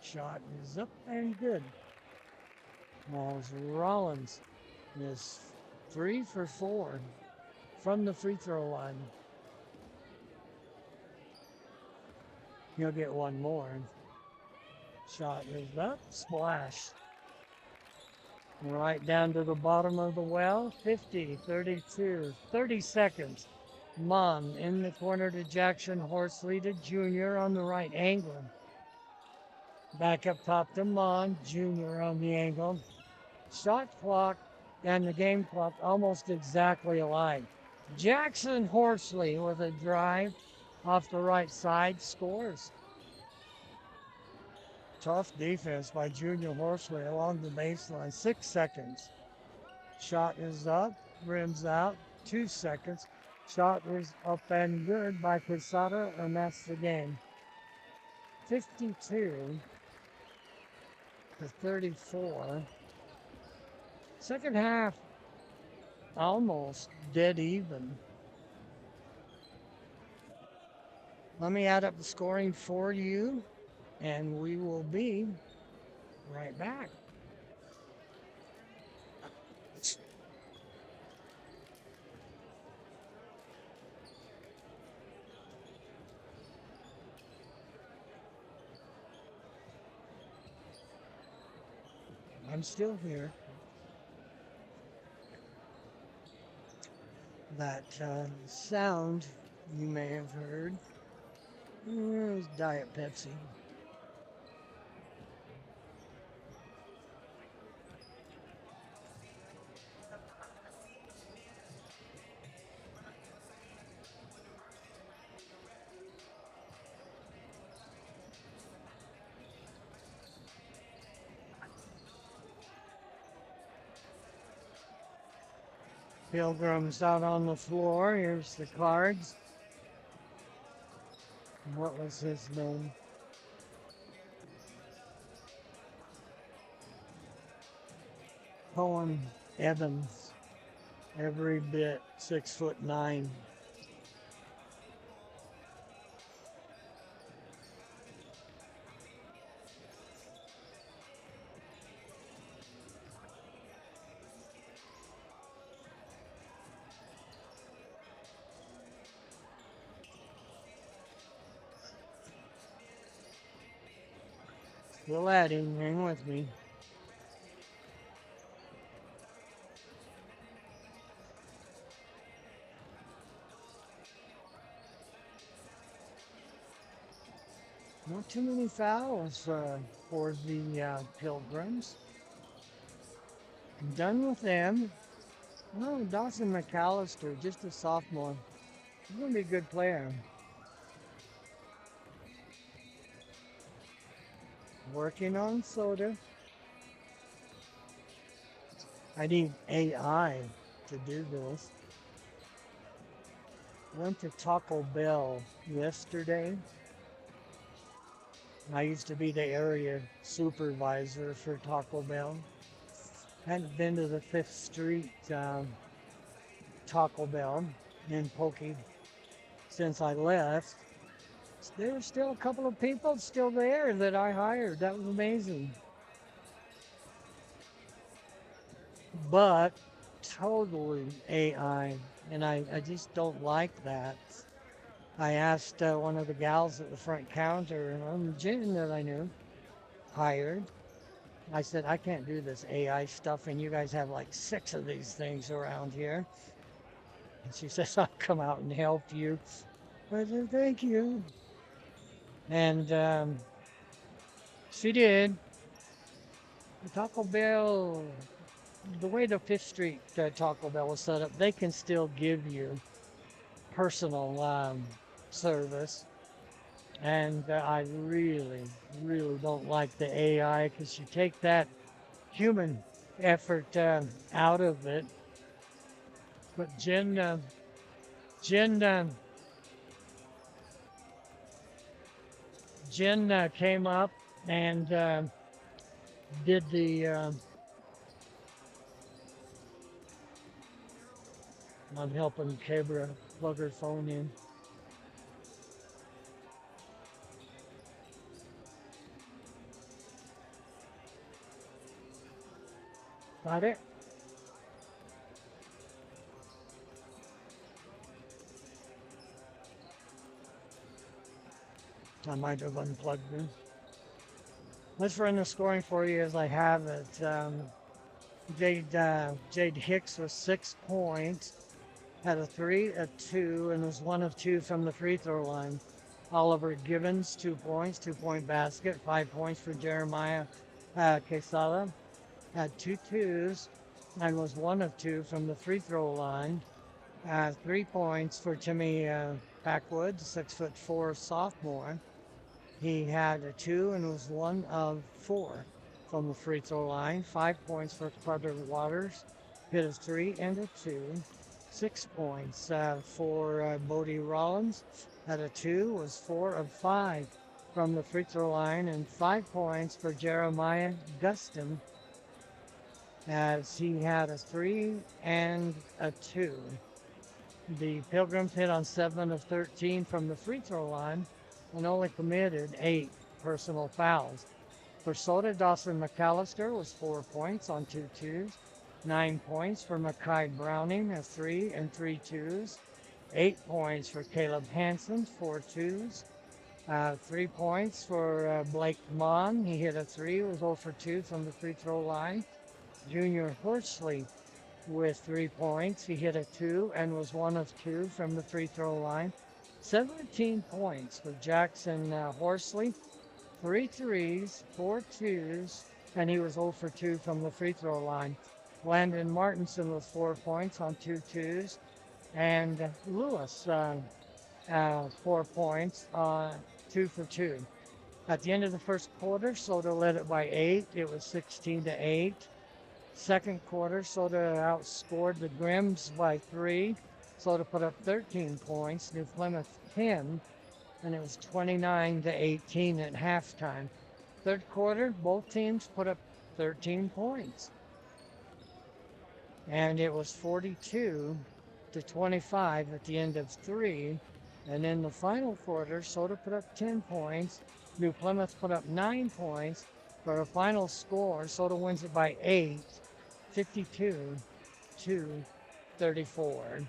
Shot is up and good. As Rollins is 3 for 4 from the free throw line. He'll get one more. Shot is up, splash. Right down to the bottom of the well, 50, 32, 30 seconds. Mon in the corner to Jackson Horsley to Junior on the right angle. Back up top to Mon, Junior on the angle. Shot clock and the game clock almost exactly alike. Jackson Horsley with a drive off the right side scores. Tough defense by Junior Horsley along the baseline. 6 seconds. Shot is up, rims out. 2 seconds. Shot is up and good by Quesada, and that's the game. 52 to 34. Second half, almost dead even. Let me add up the scoring for you, and we will be right back. I'm still here. That sound you may have heard is Diet Pepsi. Pilgrim's out on the floor. Here's the cards. What was his name? Cohen Evans. Every bit 6'9". Still adding, hang with me. Not too many fouls for the Pilgrims. I'm done with them. Oh, Dawson McAllister, just a sophomore. He's going to be a good player. Working on soda. I need AI to do this. Went to Taco Bell yesterday. I used to be the area supervisor for Taco Bell. Hadn't been to the Fifth Street Taco Bell in Pokey since I left. There were still a couple of people still there that I hired. That was amazing. But totally AI. And I just don't like that. I asked one of the gals at the front counter, Jen that I knew, hired. I said, I can't do this AI stuff, and you guys have like 6 of these things around here. And she says, I'll come out and help you. I said, thank you. And she did. Taco Bell, the way the Fifth Street Taco Bell was set up, they can still give you personal service. And I really, really don't like the AI because you take that human effort out of it. But Jen, Jen came up and did the. I'm helping Cabra plug her phone in. Got it? I might have unplugged it. Let's run the scoring for you as I have it. Jade Hicks was 6 points, had a 3, a 2, and was 1 of 2 from the free throw line. Oliver Gibbons, 2 points, 2-point basket, 5 points for Jeremiah Quesada, had 2 twos, and was 1 of 2 from the free throw line. 3 points for Timmy Backwoods, 6'4" sophomore. He had a 2 and was 1 of 4 from the free throw line. 5 points for Carter Waters, hit a 3 and a 2. 6 points for Bodie Rollins, had a 2, was 4 of 5 from the free throw line, and 5 points for Jeremiah Gustin, as he had a 3 and a 2. The Pilgrims hit on 7 of 13 from the free throw line and only committed 8 personal fouls. For Soda, Dawson McAllister was 4 points on 2 twos. 9 points for Makai Browning, a 3 and 3 twos. 8 points for Caleb Hansen, 4 twos. 3 points for Blake Mon. He hit a 3, was 0 for 2 from the free throw line. Junior Horsley with 3 points. He hit a 2 and was 1 of 2 from the free throw line. 17 points for Jackson Horsley. 3 threes, 4 twos, and he was 0 for 2 from the free throw line. Landon Martinson with 4 points on 2 twos. And Lewis, 4 points on 2 for 2. At the end of the first quarter, Soda led it by 8. It was 16-8. Second quarter, Soda outscored the Grims by 3. Soda put up 13 points, New Plymouth 10, and it was 29-18 at halftime. Third quarter, both teams put up 13 points. And it was 42-25 at the end of 3. And in the final quarter, Soda put up 10 points. New Plymouth put up 9 points. For a final score, Soda wins it by 8, 52-34.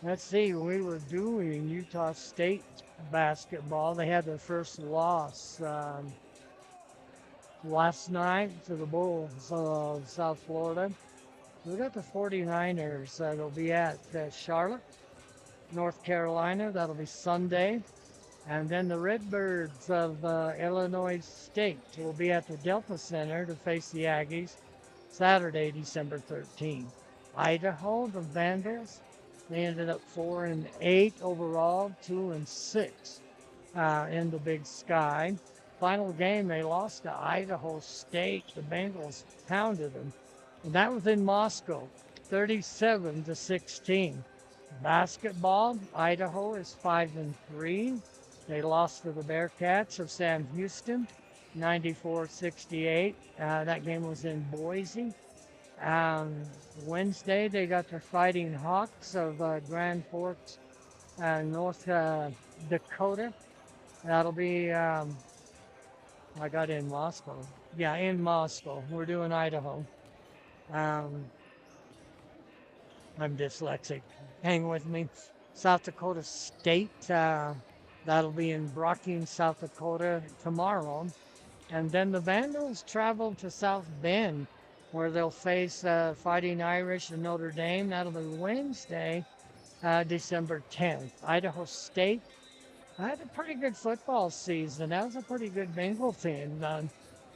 Let's see, we were doing Utah State basketball. They had their first loss last night to the Bulls of South Florida. We got the 49ers that'll be at Charlotte North Carolina. That'll be Sunday. And then the Redbirds of Illinois State will be at the Delta Center to face the Aggies Saturday, December 13th. Idaho, the Vandals, they ended up 4-8 overall, 2-6 in the Big Sky. Final game, they lost to Idaho State. The Bengals pounded them. And that was in Moscow, 37-16. Basketball, Idaho is 5-3. They lost to the Bearcats of Sam Houston, 94-68. That game was in Boise. Wednesday, they got the Fighting Hawks of Grand Forks, North Dakota. That'll be, I got in Moscow. Yeah, in Moscow. We're doing Idaho. I'm dyslexic. Hang with me. South Dakota State. That'll be in Brockton, South Dakota tomorrow. And then the Vandals travel to South Bend, where they'll face Fighting Irish and Notre Dame. That'll be Wednesday, December 10th. Idaho State had a pretty good football season. That was a pretty good Bengal team.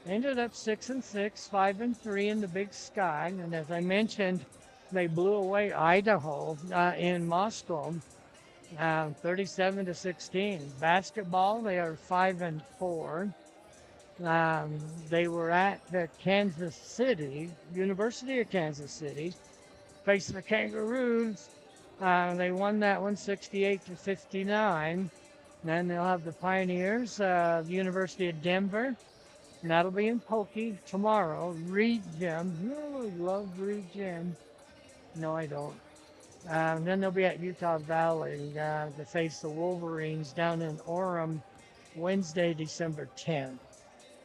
Ended up 6-6, 5-3 in the Big Sky. And as I mentioned, they blew away Idaho in Moscow, 37-16. Basketball, they are 5-4. They were at Kansas City, University of Kansas City, facing the Kangaroos. They won that one 68-59. Then they'll have the Pioneers, the University of Denver. And that'll be in Pokey tomorrow. Reed Gym. Oh, I love Reed Gym. No, I don't. Then they'll be at Utah Valley to face the Wolverines down in Orem Wednesday, December 10th.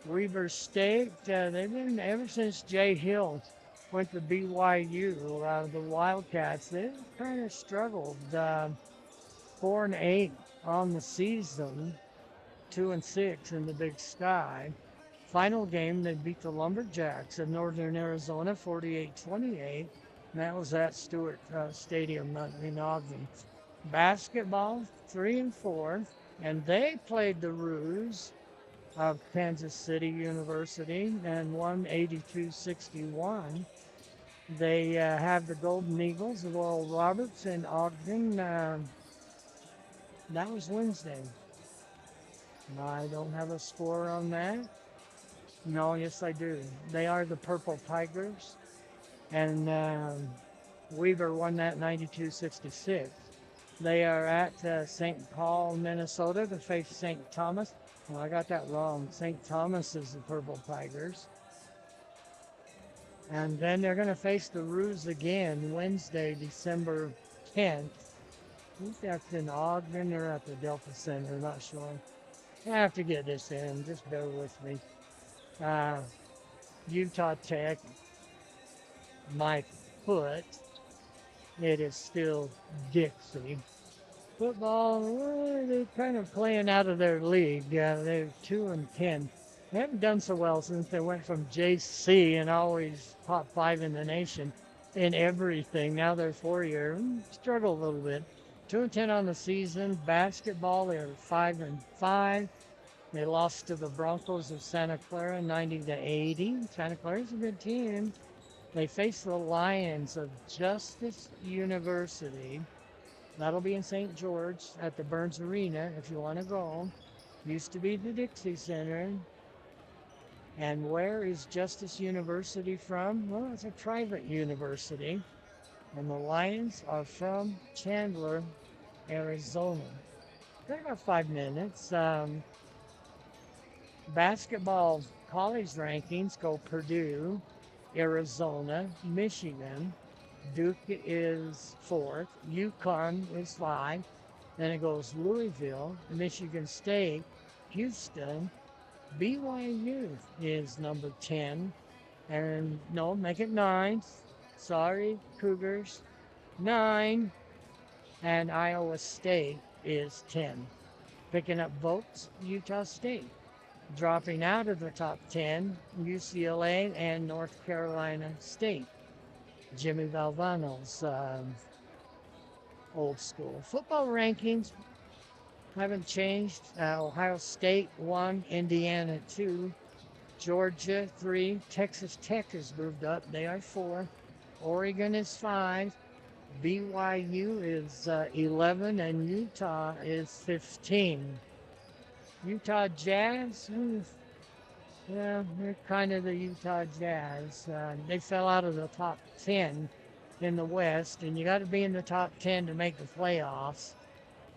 Weber State, they've been, ever since Jay Hill went to BYU, the Wildcats, they've kind of struggled. 4-8 on the season, 2-6 in the Big Sky. Final game, they beat the Lumberjacks of Northern Arizona 48-28. And that was at Stewart Stadium in Ogden. Basketball, 3-4. And they played the Roos of Kansas City University and won 82-61. They have the Golden Eagles of Oral Roberts in Ogden. That was Wednesday. I don't have a score on that. No, yes I do. They are the Purple Tigers. And Weaver won that 92-66. They are at St. Paul, Minnesota to face St. Thomas. Well, I got that wrong. St. Thomas is the Purple Tigers. And then they're going to face the Roos again Wednesday, December 10th. I think that's in Ogden or at the Delta Center, not sure. I have to get this in, just bear with me. Utah Tech, my foot, it is still Dixie. Football, they're kind of playing out of their league. They're 2-10. They haven't done so well since they went from JC and always top 5 in the nation in everything. Now they're 4-year, struggle a little bit. 2-10 on the season. Basketball, they're 5-5. They lost to the Broncos of Santa Clara 90-80. Santa Clara's a good team. They face the Lions of Justice University. That'll be in St. George at the Burns Arena if you want to go. Used to be the Dixie Center. And where is Justice University from? Well, it's a private university. And the Lions are from Chandler, Arizona. They're about 5 minutes. Basketball college rankings go Purdue, Arizona, Michigan. Duke is 4th. UConn is 5. Then it goes Louisville, Michigan State, Houston. BYU is number 10. And no, make it 9. Sorry, Cougars. 9. And Iowa State is 10. Picking up votes, Utah State. Dropping out of the top 10, UCLA and North Carolina State. Jimmy Valvano's old school. Football rankings haven't changed. Ohio State 1, Indiana 2, Georgia 3, Texas Tech has moved up. They are 4. Oregon is 5. BYU is 11, and Utah is 15. Utah Jazz, yeah, they're kind of the Utah Jazz. They fell out of the top 10 in the West, and you got to be in the top 10 to make the playoffs.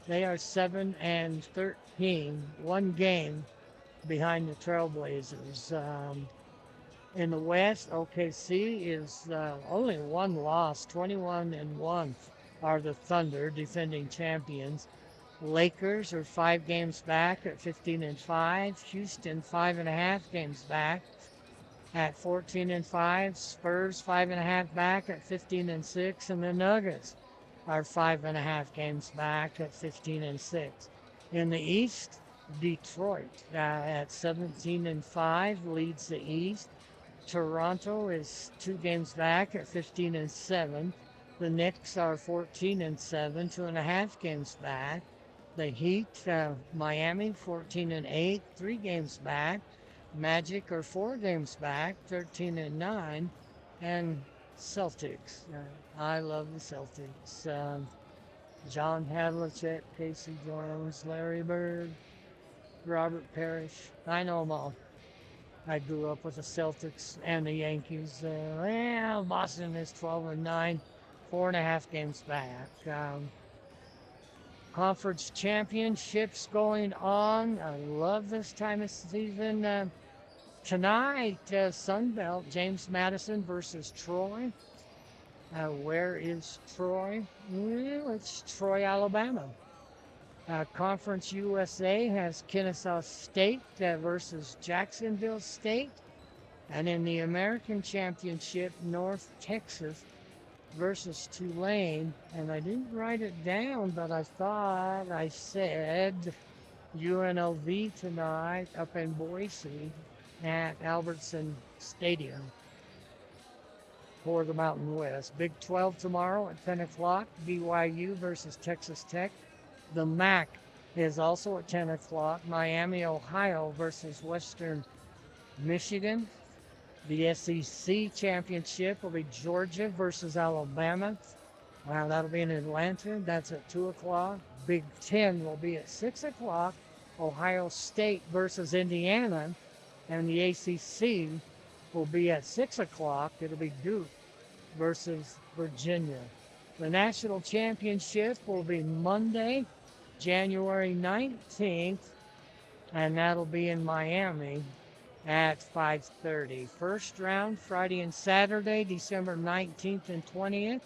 They are 7 and 13, one game behind the Trailblazers. In the West, OKC is only one loss, 21 and 1 are the Thunder, defending champions. Lakers are 5 games back at 15 and 5. Houston 5.5 games back at 14 and 5. Spurs 5.5 back at 15 and 6, and the Nuggets are 5.5 games back at 15 and 6. In the East, Detroit at 17 and 5 leads the East. Toronto is 2 games back at 15 and 7. The Knicks are 14 and 7, 2.5 games back. The Heat, Miami, 14 and 8, 3 games back. Magic are 4 games back, 13 and 9. And Celtics. I love the Celtics. John Havlicek, Casey Jones, Larry Bird, Robert Parrish. I know them all. I grew up with the Celtics and the Yankees. Well, Boston is 12 and 9, 4.5 games back. Conference championships going on. I love this time of season. Tonight, Sun Belt, James Madison versus Troy. Where is Troy? Well, it's Troy, Alabama. Conference USA has Kennesaw State versus Jacksonville State. And in the American Championship, North Texas versus Tulane. And I didn't write it down, but I thought I said UNLV tonight up in Boise at Albertson Stadium for the Mountain West. Big 12 tomorrow at 10 o'clock, BYU versus Texas Tech. The MAC is also at 10 o'clock, Miami, Ohio versus Western Michigan. The SEC championship will be Georgia versus Alabama. Wow, that'll be in Atlanta. That's at 2 o'clock. Big 10 will be at 6 o'clock. Ohio State versus Indiana. And the ACC will be at 6 o'clock. It'll be Duke versus Virginia. The national championship will be Monday, January 19th, and that'll be in Miami at 5:30. First round, Friday and Saturday, December 19th and 20th.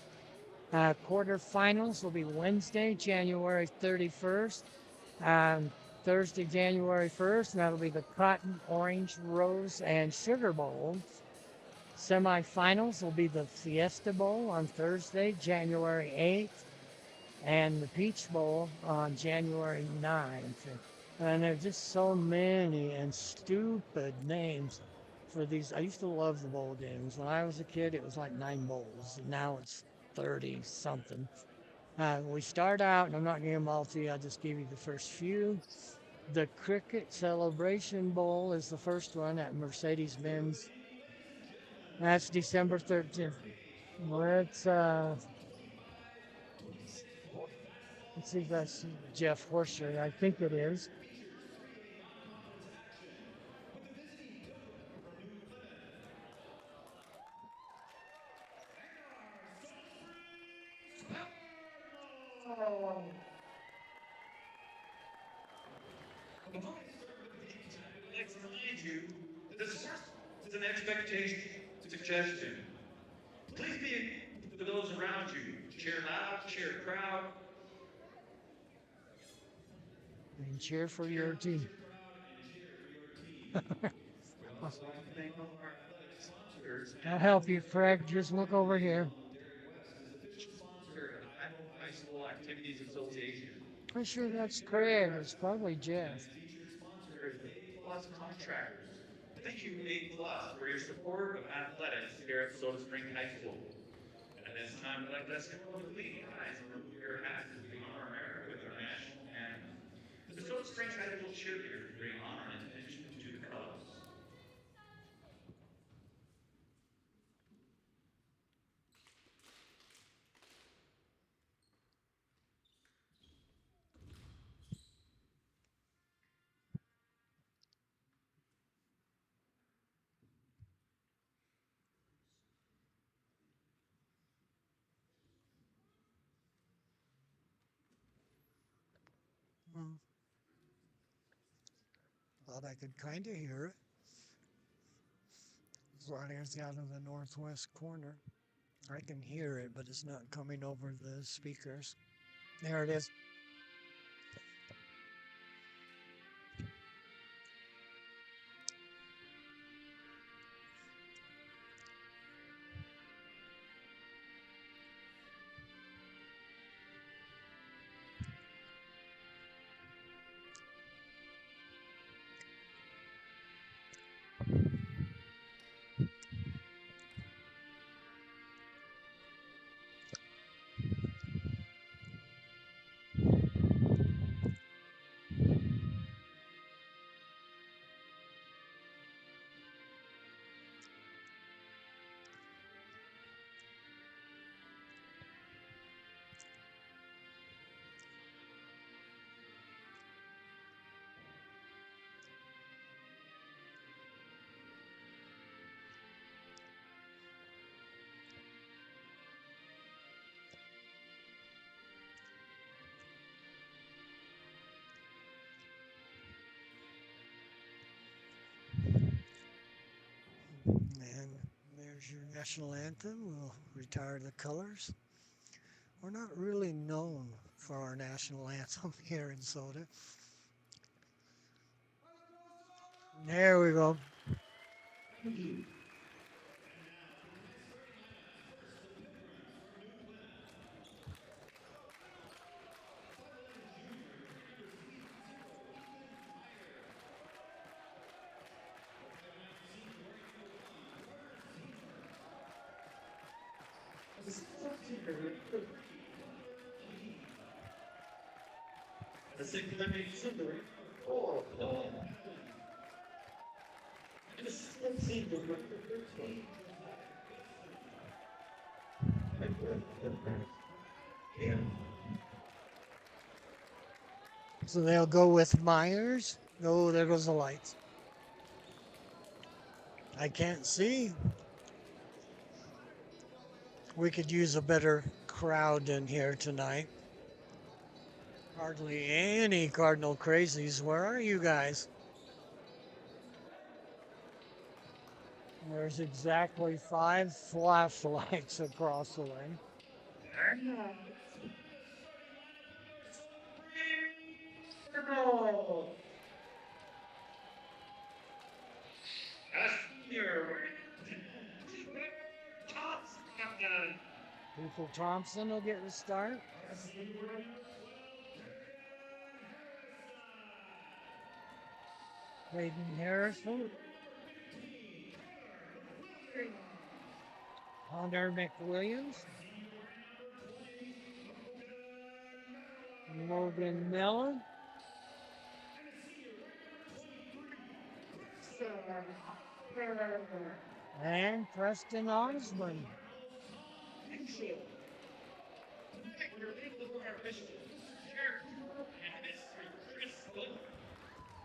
Quarterfinals will be Wednesday, January 31st. Thursday, January 1st, and that'll be the Cotton, Orange, Rose, and Sugar Bowl. Semifinals will be the Fiesta Bowl on Thursday, January 8th, and the Peach Bowl on January 9th. And there are just so many and stupid names for these. I used to love the bowl games. When I was a kid, it was like 9 bowls. Now it's 30 something. We start out, and I'm not going to give them all to you. I'll just give you the first few. The Cricket Celebration Bowl is the first one at Mercedes-Benz. That's December 13th. Let's see if that's Jeff Horsher. I think it is. Like to remind you that this is an expectation suggestion. Please be for those around you. Cheer loud, cheer proud. And cheer for your team. I'll help you, Craig. Just look over here. High School Activities Association. Pretty sure that's Craig. It's probably Jeff. Plus contractors. Thank you, A Plus, for your support of athletics here at Soda Spring High School. And And it's time to let us go to the guys and remove your hats as we honor America with our national anthem. The Silver Spring High School cheerleaders bring honor and attention to the colors. Hmm. Thought I could kind of hear it. It's right out of the northwest corner. I can hear it, but it's not coming over the speakers. There it is. And there's your national anthem. We'll retire the colors. We're not really known for our national anthem here in Soda. There we go. The 6th December. Oh, no. And the 6th December. Yeah. So they'll go with Myers. Oh, there goes the lights. I can't see. We could use a better crowd in here tonight. Hardly any Cardinal crazies. Where are you guys? There's exactly 5 flashlights across the way. People Thompson will get the start. Hayden Harrison. Hunter McWilliams. Logan Miller. And Preston Osborne.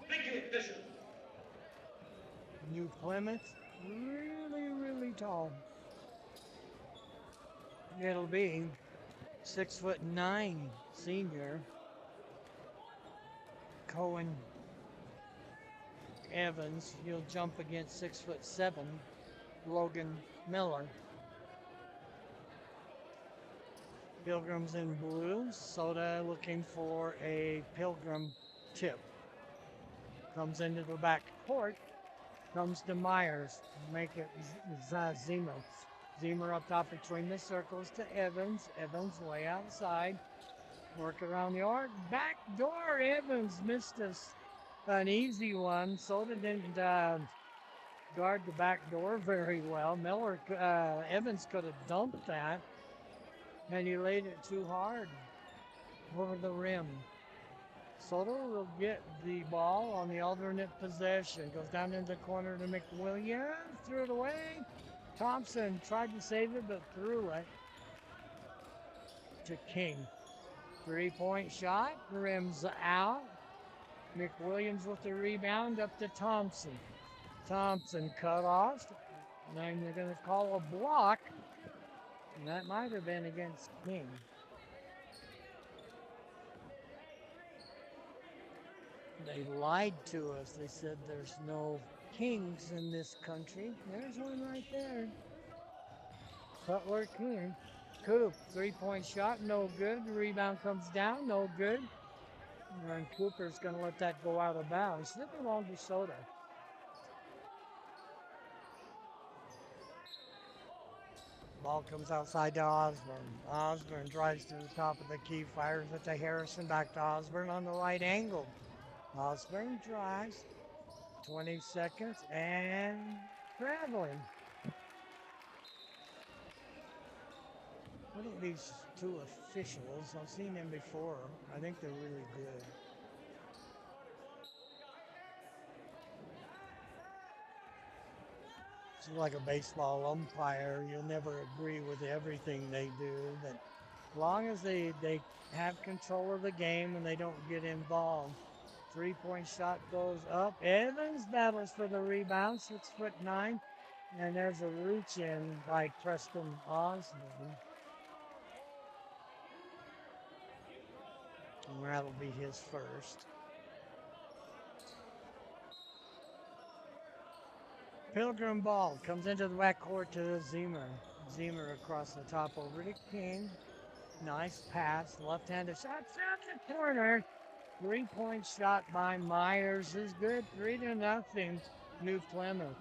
Thank you, Bishop. New Plymouth. Really tall. It'll be 6'9" senior. Cohen Evans. He'll jump against 6'7" Logan Miller. Pilgrims in blue. Soda looking for a Pilgrim tip. Comes into the back court. Comes to Myers. Make it Zima. Zima up top between the circles to Evans. Evans way outside. Work around the arc. Back door. Evans missed an easy one. Soda didn't guard the back door very well. Evans could have dumped that. and he laid it too hard over the rim. Soto will get the ball on the alternate possession. Goes down in the corner to McWilliams. Threw it away. Thompson tried to save it, but threw it to King. 3-point shot. Rims out. McWilliams with the rebound up to Thompson. Thompson cut off. And they're going to call a block. And that might have been against King. They lied to us. They said there's no kings in this country. There's one right there. Cutler King. Coop, 3-point shot, no good. The rebound comes down, no good. And Cooper's going to let that go out of bounds. It belonged to Soto. Ball comes outside to Osborne. Osborne drives to the top of the key, fires it to Harrison, back to Osborne on the right angle. Osborne drives, 20 seconds, and traveling. Look at these two officials. I've seen them before. I think they're really good. It's like a baseball umpire. You'll never agree with everything they do, but as long as they have control of the game and they don't get involved. 3-point shot goes up. Evans battles for the rebound, 6'9", and there's a reach in by Preston Osborne. And that'll be his first. Pilgrim ball comes into the backcourt to Zemer. Zemer across the top over to King. Nice pass, left-handed shot, out the corner. 3-point shot by Myers is good. 3-0. New Plymouth.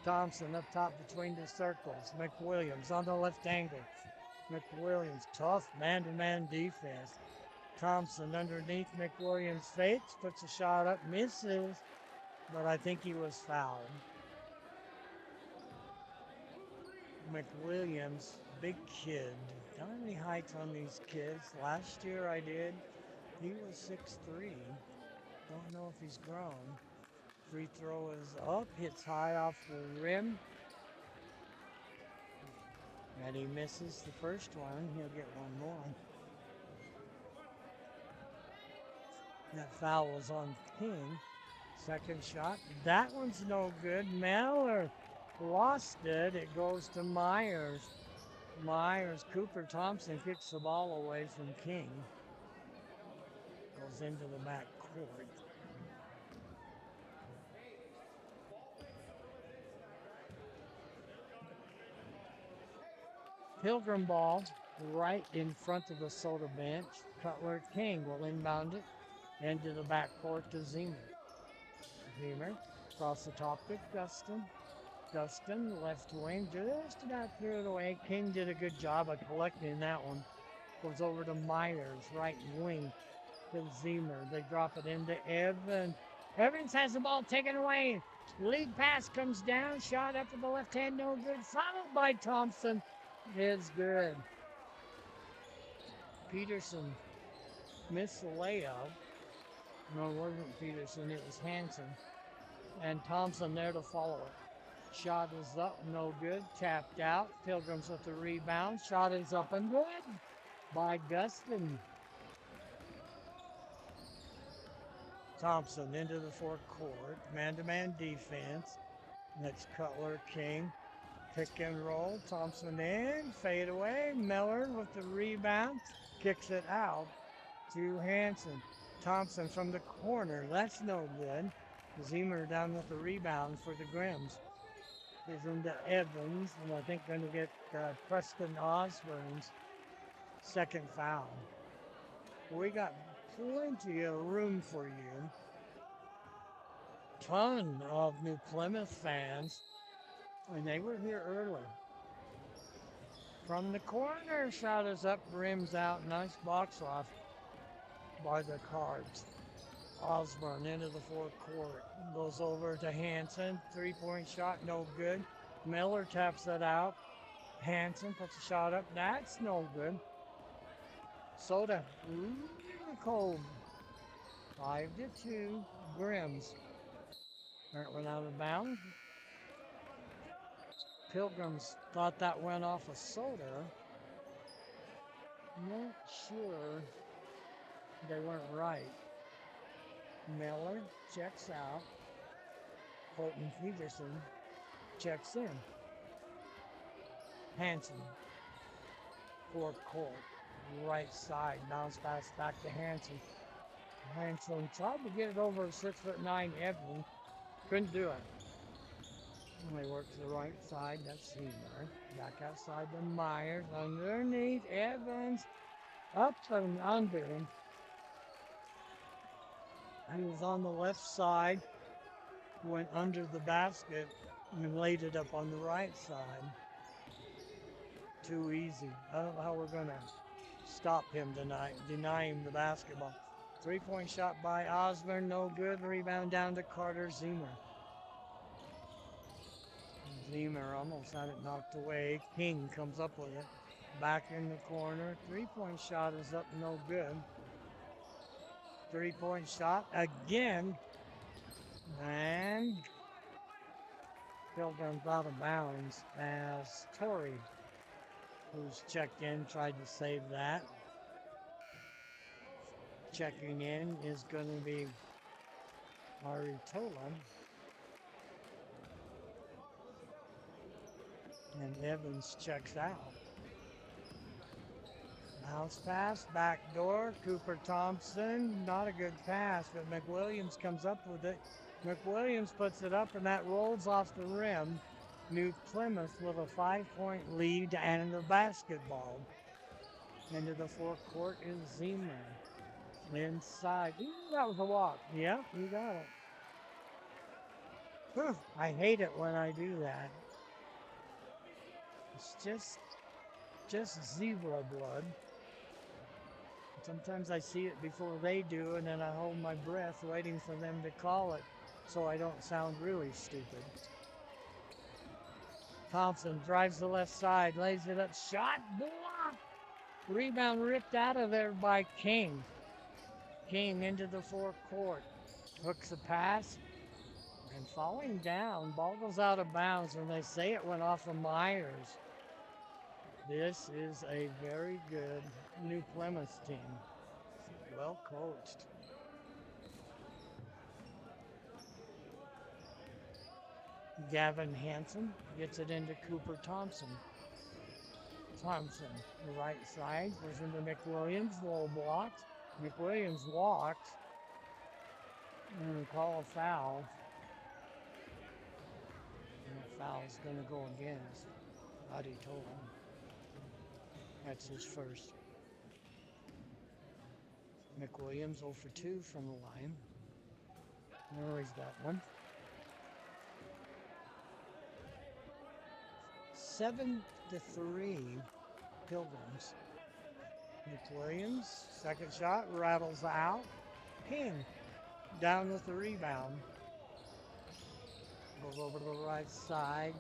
Thompson up top between the circles. McWilliams on the left angle. McWilliams, tough man-to-man defense. Thompson underneath McWilliams' fakes, puts a shot up, misses, but I think he was fouled. McWilliams, big kid. Don't have any heights on these kids. Last year I did. He was 6'3". Don't know if he's grown. Free throw is up, hits high off the rim. And he misses the first one. He'll get one more. That foul was on King. Second shot. That one's no good. Miller lost it. It goes to Myers. Cooper Thompson kicks the ball away from King. Goes into the back court. Pilgrim ball right in front of the Soda bench. Cutler King will inbound it into the backcourt to Zemer. Zemer across the top to Dustin. Dustin, left wing, just about threw it away. King did a good job of collecting that one. Goes over to Myers, right wing to Zemer. They drop it into Evans. Evans has the ball taken away. Lead pass comes down, shot up with the left hand, no good. Followed by Thompson, is good. Peterson missed the layup. No, it wasn't Peterson, it was Hanson. And Thompson there to follow it. Shot is up, no good, tapped out. Pilgrims with the rebound. Shot is up and good by Dustin. Thompson into the forecourt. Man-to-man defense. That's Cutler King. Pick and roll. Thompson in. Fade away. Miller with the rebound. Kicks it out to Hanson. Thompson from the corner. That's no good. Zemer down with the rebound for the Grims. Is into Evans, and I think going to get Preston Osborne's second foul. We got plenty of room for you. Ton of New Plymouth fans, and they were here early. From the corner, shot is up, rims out. Nice box off by the Cards. Osborne into the forecourt. Goes over to Hanson. 3-point shot, no good. Miller taps it out. Hanson puts a shot up. That's no good. Soda. Ooh, cold. 5-2. Grims. That went out of bounds. Pilgrims thought that went off of Soda. Not sure they weren't right. Miller checks out. Colton Peterson checks in. Hanson. Fourth court. Right side. Bounce pass back to Hanson. Hanson tried to get it over 6'9" Evans. Couldn't do it. And they work to the right side. That's Seymour. Back outside to Myers. Underneath Evans. Up and under. He was on the left side. Went under the basket and laid it up on the right side. Too easy. I don't know how we're going to stop him tonight. Deny him the basketball. 3-point shot by Osborne. No good. Rebound down to Carter Zemer. Zemer almost had it knocked away. King comes up with it. Back in the corner. 3-point shot is up. No good. 3-point shot again. And Pilgrim's out of bounds as Torrey, who's checked in, tried to save that. Checking in is going to be Aritola. And Evans checks out. Bounce pass, back door, Cooper Thompson. Not a good pass, but McWilliams comes up with it. McWilliams puts it up, and that rolls off the rim. New Plymouth with a 5-point lead and the basketball. Into the forecourt is Zemer. Inside. Ooh, that was a walk. Yep, you got it. Whew, I hate it when I do that. It's just zebra blood. Sometimes I see it before they do, and then I hold my breath waiting for them to call it so I don't sound really stupid. Thompson drives the left side, lays it up, shot, blocked. Rebound ripped out of there by King. King into the forecourt. Hooks a pass, and falling down, ball goes out of bounds, and they say it went off of Myers. This is a very good New Plymouth team. Well coached. Gavin Hanson gets it into Cooper Thompson. Thompson, the right side, goes into McWilliams, low blocked. McWilliams walks. And call a foul. And the foul's going to go against Aritola. That's his first. McWilliams 0 for 2 from the line. There he's got one. 7-3 Pilgrims. McWilliams, second shot, rattles out. King down with the rebound. Goes over to the right side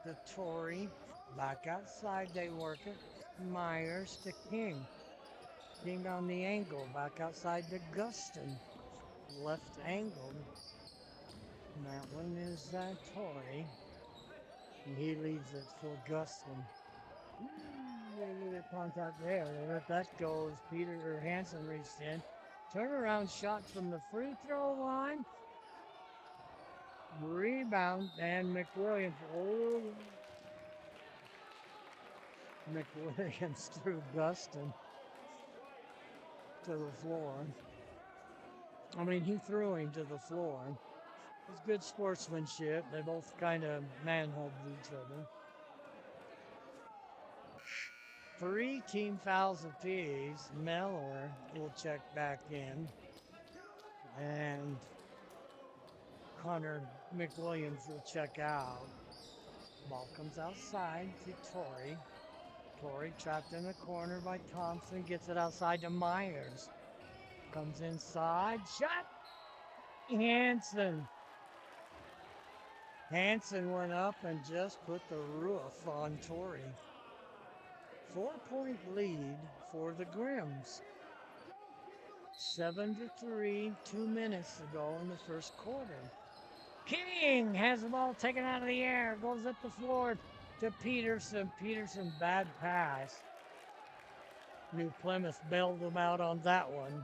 to Torrey. Back outside, they work it. Myers to King. King on the angle. Back outside to Guston. Left angle. And that one is Torrey. And he leaves it for Guston. Contact there. They let that go as Peter Hanson reached in. Turnaround shot from the free throw line. Rebound and McWilliams. Oh. McWilliams threw Guston to the floor. I mean, he threw him to the floor. It was good sportsmanship. They both kind of manhugged each other. 3 team fouls apiece. Miller will check back in. And Connor McWilliams will check out. Ball comes outside to Torrey. Torrey trapped in the corner by Thompson. Gets it outside to Myers. Comes inside. Shot! Hanson. Hanson went up and just put the roof on Torrey. 4-point lead for the Grims. 7-3, 2 minutes to go in the first quarter. King has the ball taken out of the air, goes up the floor to Peterson. Peterson, bad pass. New Plymouth bailed him out on that one.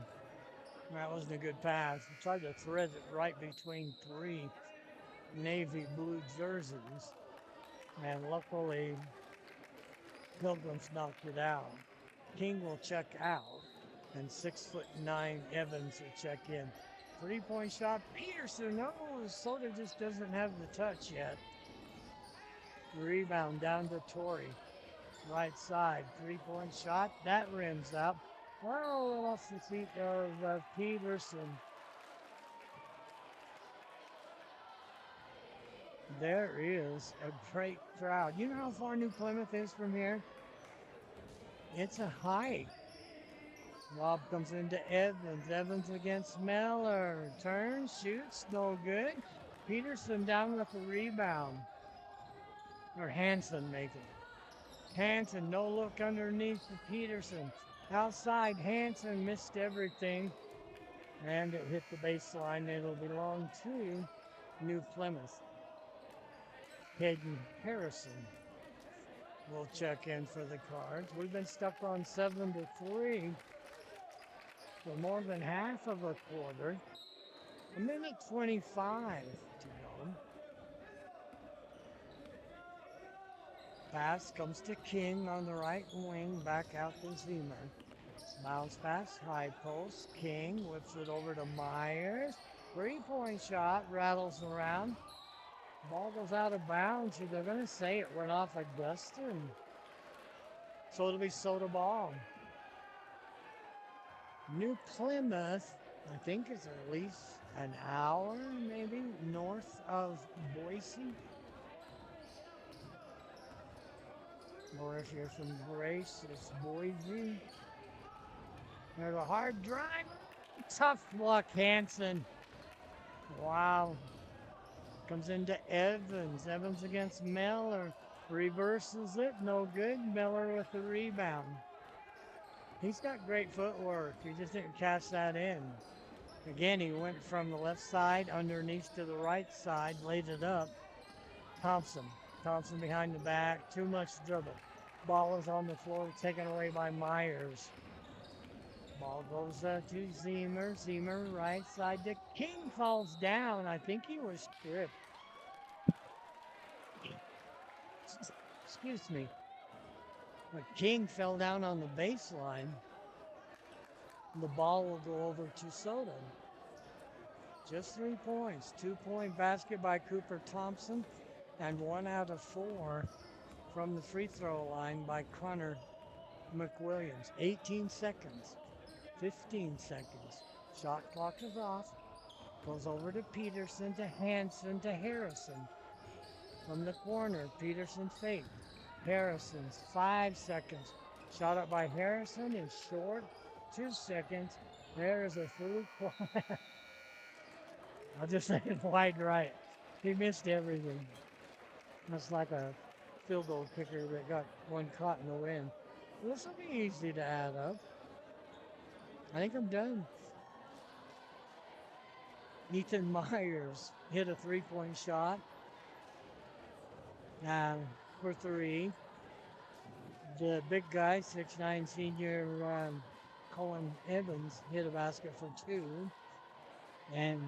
That wasn't a good pass. He tried to thread it right between three navy blue jerseys. And luckily, Pilgrims knocked it out. King will check out. And 6'9" Evans will check in. 3-point shot. Peterson. No, Soda just doesn't have the touch yet. Rebound down to Torrey. Right side. 3-point shot. That rims out. Oh, off the feet of Peterson. There is a great crowd. You know how far New Plymouth is from here? It's a hike. Lob comes into Evans. Evans against Miller. Turns, shoots, no good. Peterson down with the rebound. Or Hanson making it. Hanson, no look underneath to Peterson. Outside, Hanson missed everything. And it hit the baseline. It'll belong to New Plymouth. Hayden Harrison will check in for the Cards. We've been stuck on 7-3 for more than half of a quarter. 1:25 to go. Pass comes to King on the right wing, back out to Zemer. Bounce pass, high post. King whips it over to Myers. 3-point shot, rattles around. Ball goes out of bounds. They're going to say it went off Augustin. So it'll be Soda ball. New Plymouth, I think, is at least an hour, maybe, north of Boise. Or if you're from Grace, it's Boise. There's a hard drive. Tough luck, Hanson. Wow. Comes into Evans. Evans against Miller. Reverses it. No good. Miller with the rebound. He's got great footwork. He just didn't catch that in. Again, he went from the left side underneath to the right side. Laid it up. Thompson. Thompson behind the back. Too much dribble. Ball is on the floor. Taken away by Myers. Ball goes to Zemer. Zemer right side to King. Falls down. I think he was stripped. Excuse me. But King fell down on the baseline. The ball will go over to Soda. Just 3 points. 2-point basket by Cooper Thompson. And 1 out of 4 from the free throw line by Connor McWilliams. 18 seconds. 15 seconds. Shot clock is off. Goes over to Peterson, to Hanson, to Harrison. From the corner, Peterson fake. Harrison's 5 seconds. Shot up by Harrison is short. 2 seconds. There's a fluke. I'll just say it wide right. He missed everything. That's like a field goal kicker that got one caught in the wind. This will be easy to add up. I think I'm done. Ethan Myers hit a 3-point shot for 3. The big guy, 6'9" senior Colin Evans, hit a basket for 2. And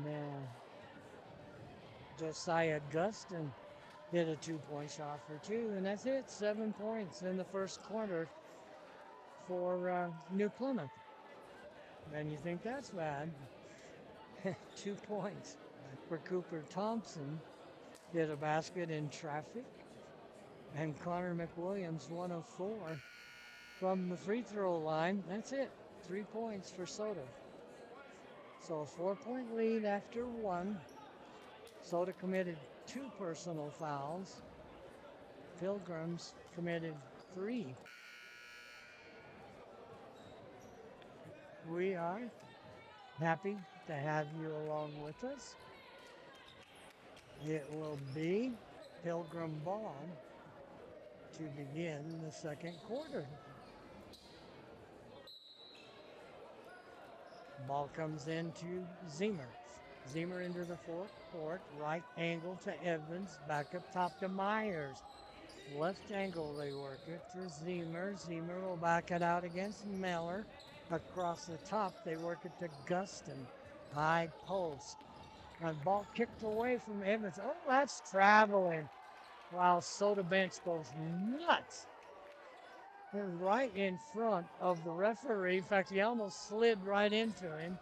Josiah Gustin hit a 2-point shot for 2. And that's it. 7 points in the first quarter for New Plymouth. And you think that's bad. 2 points for Cooper Thompson. Hit a basket in traffic. And Connor McWilliams, 1 of 4 from the free throw line. That's it. 3 points for Soda. So a 4-point lead after 1. Soda committed 2 personal fouls. Pilgrims committed 3. We are happy to have you along with us. It will be Pilgrim ball to begin the second quarter. Ball comes into Zemer. Zemer into the forecourt. Right angle to Evans. Back up top to Myers. Left angle they work it to Zemer. Zemer will back it out against Miller. Across the top they work it to Guston. High post. And ball kicked away from Evans. Oh, that's traveling. Wow, Soda Bench goes nuts. They're right in front of the referee. In fact, he almost slid right into him.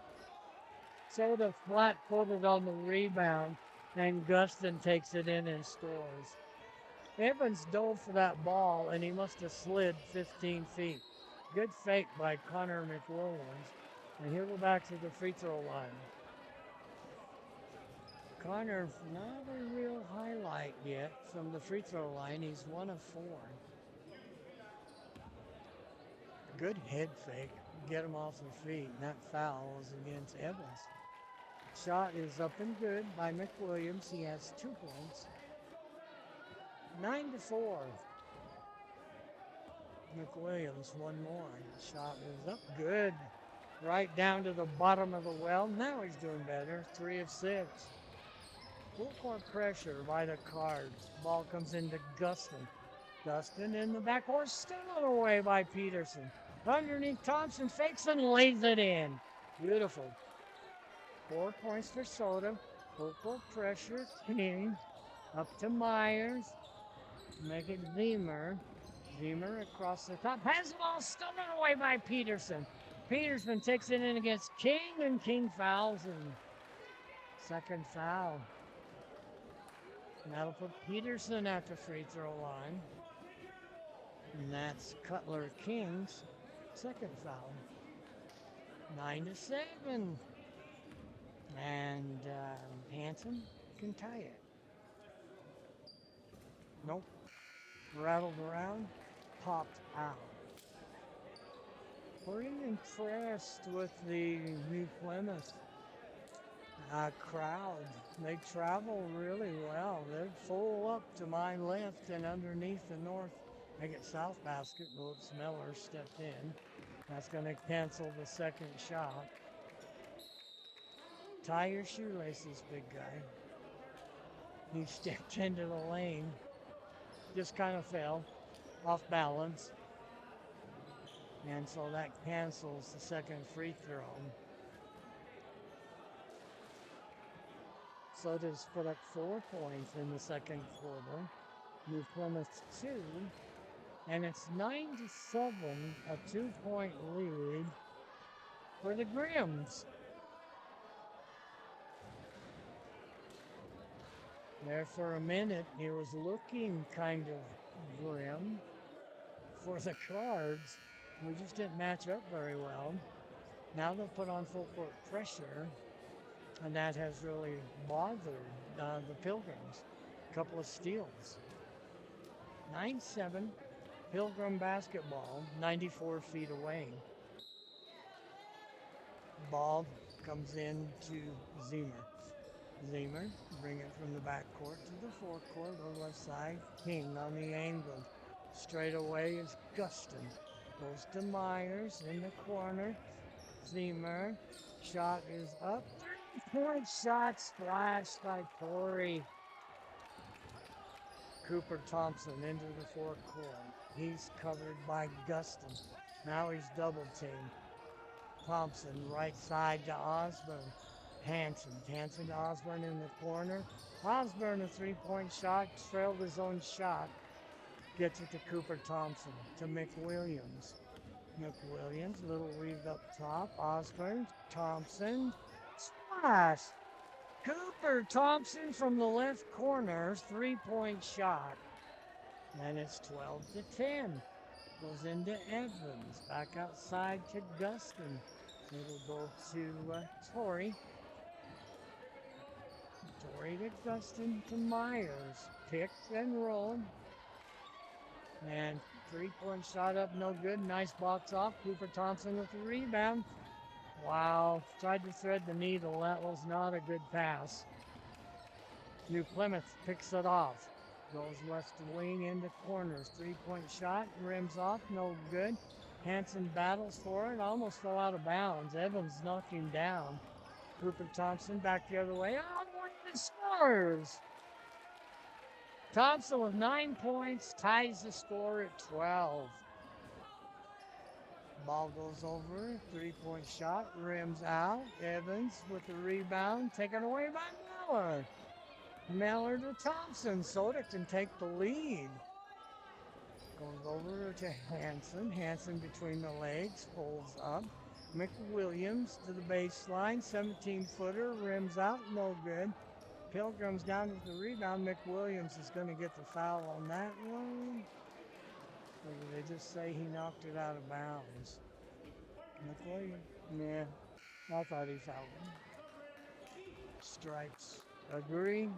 Soda flat-footed on the rebound, and Guston takes it in and scores. Evans dove for that ball, and he must have slid 15 feet. Good fake by Connor McWilliams. And here we're back to the free throw line. Connor, not a real highlight yet from the free throw line. He's 1 of 4. Good head fake. Get him off their feet. And that foul was against Evans. Shot is up and good by McWilliams. He has 2 points. 9 to 4. McWilliams, 1 more. Shot is up good. Right down to the bottom of the well. Now he's doing better. 3 of 6. Full court pressure by the Cards. Ball comes into Guston. Guston in the backcourt, stolen away by Peterson. Underneath Thompson, fakes and lays it in. Beautiful. 4 points for Soda. Full court pressure. King. Up to Myers. Make it Zemer. Zemer across the top. Has the ball stolen away by Peterson. Peterson takes it in against King, and King fouls him. Second foul. And that'll put Peterson at the free throw line. And that's Cutler King's second foul. 9 to 7. And Hanson can tie it. Nope. Rattled around, popped out. Pretty impressed with the New Plymouth crowd. They travel really well. They're full up to my left and underneath the north. I get south basket. Whoops, Miller stepped in. That's going to cancel the second shot. Tie your shoelaces, big guy. He stepped into the lane. Just kind of fell off balance. And so that cancels the second free throw. So does put up 4 points in the second quarter. New Plymouth 2. And it's 9 to 7, a 2-point lead for the Grims. There for a minute, it was looking kind of grim for the Cards. We just didn't match up very well. Now they'll put on full court pressure, and that has really bothered the Pilgrims. A couple of steals. 9-7, Pilgrim basketball, 94 feet away. Ball comes in to Zemer. Zemer, bring it from the backcourt to the forecourt or left side. King on the angle. Straight away is Guston. Goes to Myers in the corner. Zemer. Shot is up. 3-point shot splashed by Torrey. Cooper Thompson into the forecourt. He's covered by Guston. Now he's double teamed. Thompson right side to Osborne. Hanson to Osborne in the corner. Osborne, a 3-point shot, trailed his own shot. Gets it to Cooper Thompson, to McWilliams. McWilliams, little weave up top. Osborne, Thompson, splash. Cooper Thompson from the left corner, 3-point shot. And it's 12 to 10. Goes into Evans, back outside to Guston. It'll go to Torrey. Torrey to Guston to Myers. Picked and rolled. And 3-point shot up, no good. Nice box off. Cooper Thompson with the rebound. Wow. Tried to thread the needle. That was not a good pass. New Plymouth picks it off. Goes left wing into corners. 3-point shot. Rims off. No good. Hanson battles for it, almost fell out of bounds. Evans knocked him down. Cooper Thompson back the other way. Oh, he scores! Thompson with 9 points ties the score at 12. Ball goes over, 3-point shot, rims out. Evans with the rebound, taken away by Miller. Miller to Thompson. Soda can take the lead. Goes over to Hanson. Hanson between the legs, pulls up. McWilliams to the baseline, 17-footer, rims out, no good. Pilgrim's down with the rebound. McWilliams is going to get the foul on that one. Or did they just say he knocked it out of bounds? McWilliams? Yeah, I thought he fouled him. Stripes agree.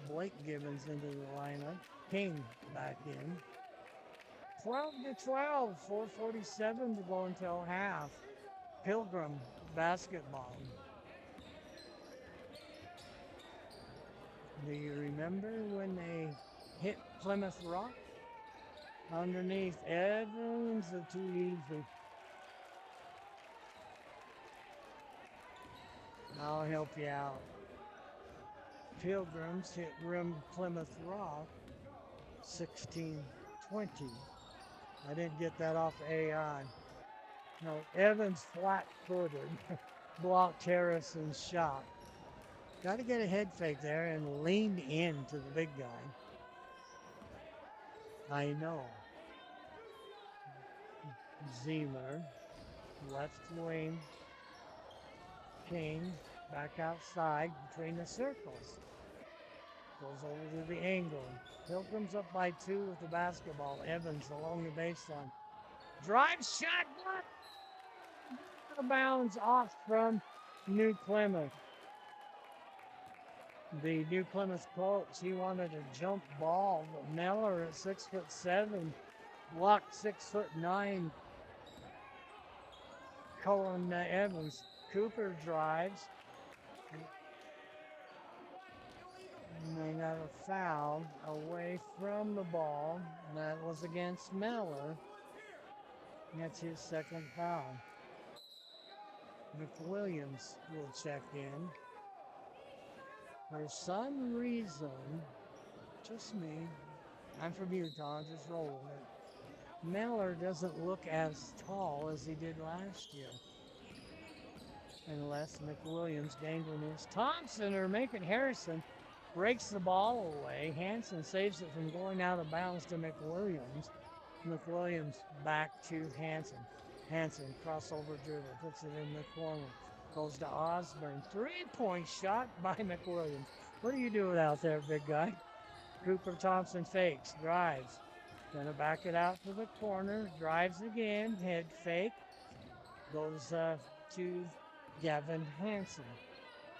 Blake Gibbons into the lineup. King back in. 12-12, 4:47 to go until half. Pilgrim basketball. Do you remember when they hit Plymouth Rock? Underneath Evans, too easy. I'll help you out. Pilgrims hit Plymouth Rock 16-20. I didn't get that off AI. No, Evans flat-footed, blocked Harrison's shot. Got to get a head fake there and leaned into the big guy. I know. Zemer, left wing. King, back outside between the circles. Goes over to the angle. Pilgrim's up by 2 with the basketball. Evans along the baseline. Drive shot block. Out of bounds off from New Plymouth. The New Plymouth coach, he wanted a jump ball, but Miller at 6'7", blocked 6'9". Colin Evans. Cooper drives. And they got a foul away from the ball. That was against Miller. That's his second foul. McWilliams will check in. For some reason, just me, I'm from Utah, just roll with it. Miller doesn't look as tall as he did last year. Unless McWilliams dangling his. Thompson or making Harrison breaks the ball away. Hanson saves it from going out of bounds to McWilliams. McWilliams back to Hanson. Hanson crossover dribble, puts it in the corner. Goes to Osborne. 3-point shot by McWilliams. What are you doing out there, big guy? Cooper Thompson fakes, drives. Gonna back it out to the corner. Drives again, head fake. Goes to Gavin Hanson.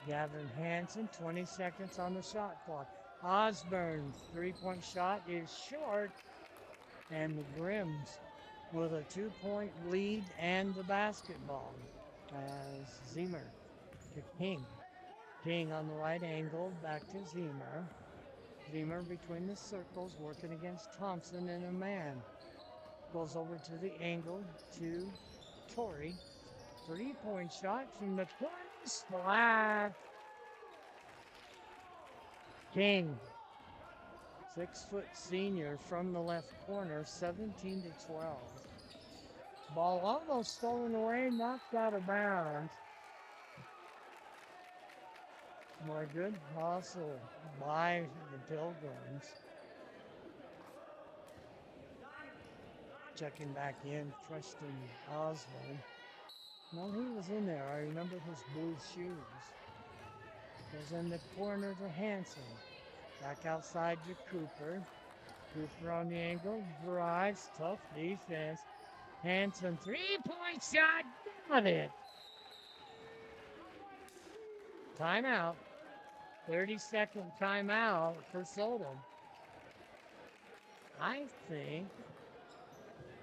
Gavin Hanson, 20 seconds on the shot clock. Osborne's 3-point shot is short. And the Grims with a 2-point lead and the basketball. As Zemer to King. King on the right angle, back to Zemer. Zemer between the circles, working against Thompson and a man. Goes over to the angle to Torrey. 3-point shot from the corner. Splat. King, 6-foot senior from the left corner, 17-12. Ball almost stolen away, knocked out of bounds. My good hustle by the Pilgrims. Checking back in, Preston Osborne. No, he was in there. I remember his blue shoes. Goes in the corner to Hanson. Back outside to Cooper. Cooper on the angle, drives, tough defense. Hanson, 3-point shot, got it. Timeout. 30-second timeout for Soda. I think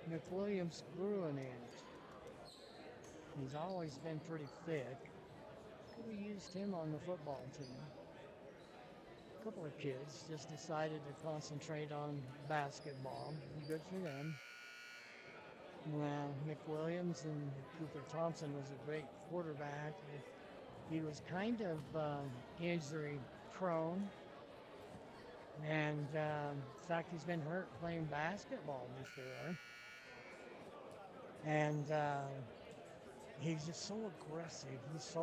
McWilliams grew an inch. He's always been pretty thick. Could have used him on the football team. A couple of kids just decided to concentrate on basketball. Good for them. Well, McWilliams and Cooper Thompson was a great quarterback. He was kind of injury prone, and in fact, he's been hurt playing basketball before. And he's just so aggressive. He's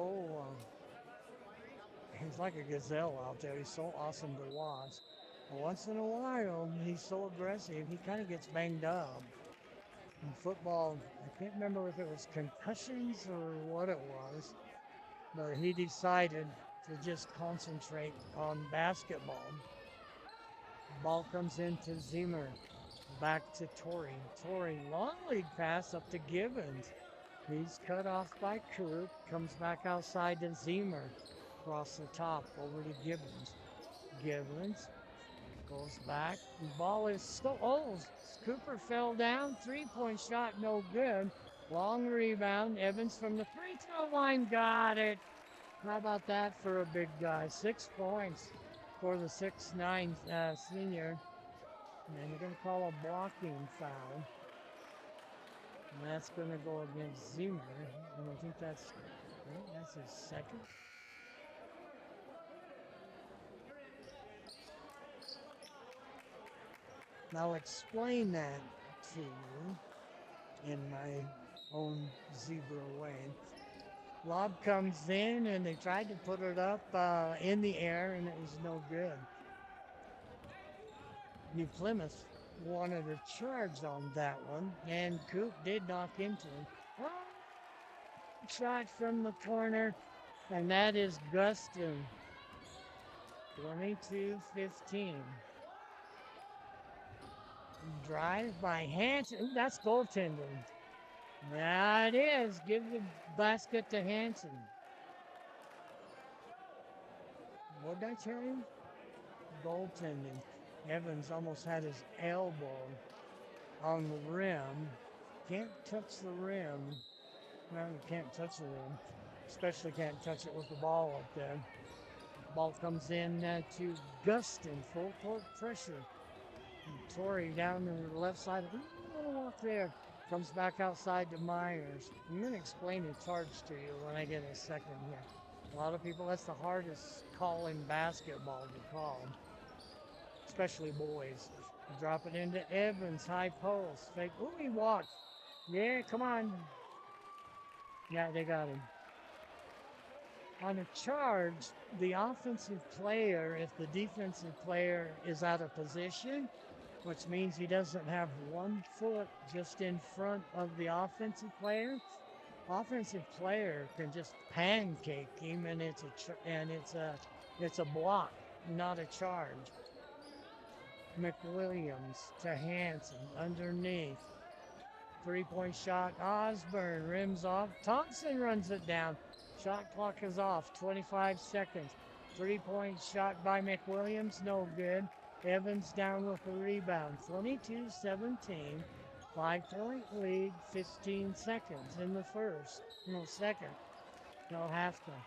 like a gazelle out there. He's so awesome to watch. But once in a while, he's so aggressive, he kind of gets banged up. In football, I can't remember if it was concussions or what it was, but he decided to just concentrate on basketball. Ball comes into Zimmer, back to Torrey. Torrey, long lead pass up to Gibbons. He's cut off by Coop, comes back outside to Zimmer, across the top, over to Gibbons. Gibbons goes back, the ball is still, Cooper fell down, 3-point shot, no good. Long rebound, Evans from the free throw line, got it. How about that for a big guy? 6 points for the 6'9" senior. And they're going to call a blocking foul. And that's going to go against Zimmer. And I think that's his second. I'll explain that to you in my own zebra way. Lob comes in, and they tried to put it up in the air, and it was no good. New Plymouth wanted a charge on that one, and Coop did knock into him. Oh, shot from the corner, and that is Guston. 22-15. Drive by Hanson. Ooh, that's goaltending. Yeah, it is. Give the basket to Hanson. What did I tell you? Goaltending. Evans almost had his elbow on the rim. Can't touch the rim. Well, you can't touch the rim. Especially can't touch it with the ball up there. Ball comes in to Guston. Full court pressure. Torrey down to the left side. A little walk there. Comes back outside to Myers. I'm going to explain the charge to you when I get a second here. A lot of people, that's the hardest call in basketball to call. Especially boys. Drop it into Evans. High post. Fake. Ooh, he walked. Yeah, come on. Yeah, they got him. On a charge, the offensive player, if the defensive player is out of position, which means he doesn't have 1 foot just in front of the offensive player can just pancake him, and it's a block, not a charge. McWilliams to Hanson underneath. 3-point shot. Osborne rims off. Thompson runs it down. Shot clock is off. 25 seconds. 3-point shot by McWilliams. No good. Evans down with the rebound. 22-17. 5-point lead. 15 seconds in the first. No, second. No, halftime.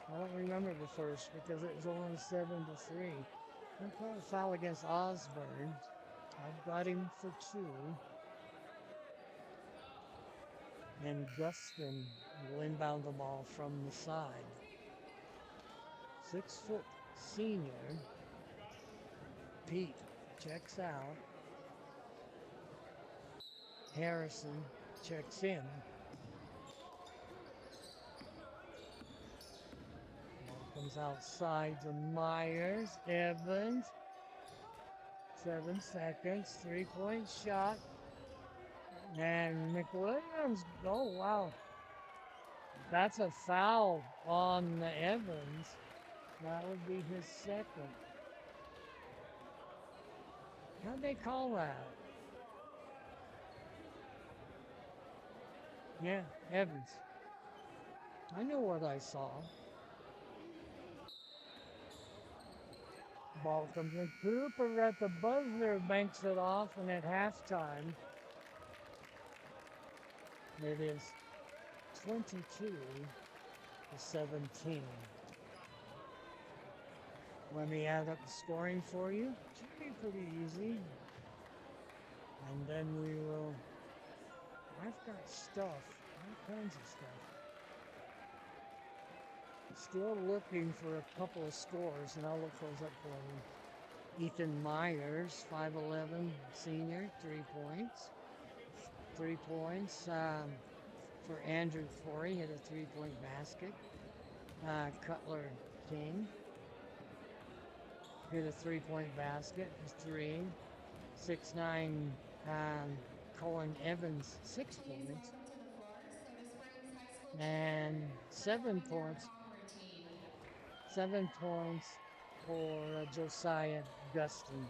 I don't remember the first because it was only 7-3. I'm calling a foul against Osborne. I've got him for 2. And Guston will inbound the ball from the side. 6-foot senior. Pete checks out. Harrison checks in. Ball comes outside to Myers. Evans. 7 seconds. 3-point shot. And McWilliams, oh wow. That's a foul on Evans. That would be his second. How'd they call that? Yeah, Evans. I know what I saw. Ball comes in. Cooper at the buzzer banks it off, and at halftime, it is 22-17. Let me add up the scoring for you. Should be pretty easy. And then we will I've got stuff, all kinds of stuff. Still looking for a couple of scores, and I'll look those up for you. Ethan Myers, 5'11", senior, 3 points. 3 points for Andrew Corey, hit a three-point basket. Cutler King hit a three-point basket, 3. 6'9", Cohen Evans, 6 points. And 7 points. 7 points for Josiah Guston.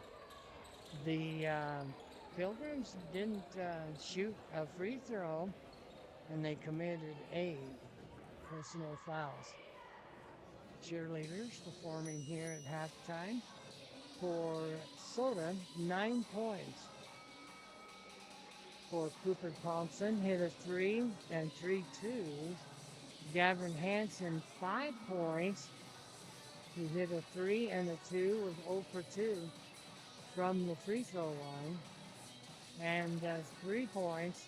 The Pilgrims didn't shoot a free throw, and they committed 8 personal fouls. Cheerleaders performing here at halftime. For Soda, 9 points. For Cooper Thompson, hit a 3 and 3 twos. Gavin Hansen, 5 points. He hit a 3 and a 2 with 0 for 2 from the free throw line. And 3 points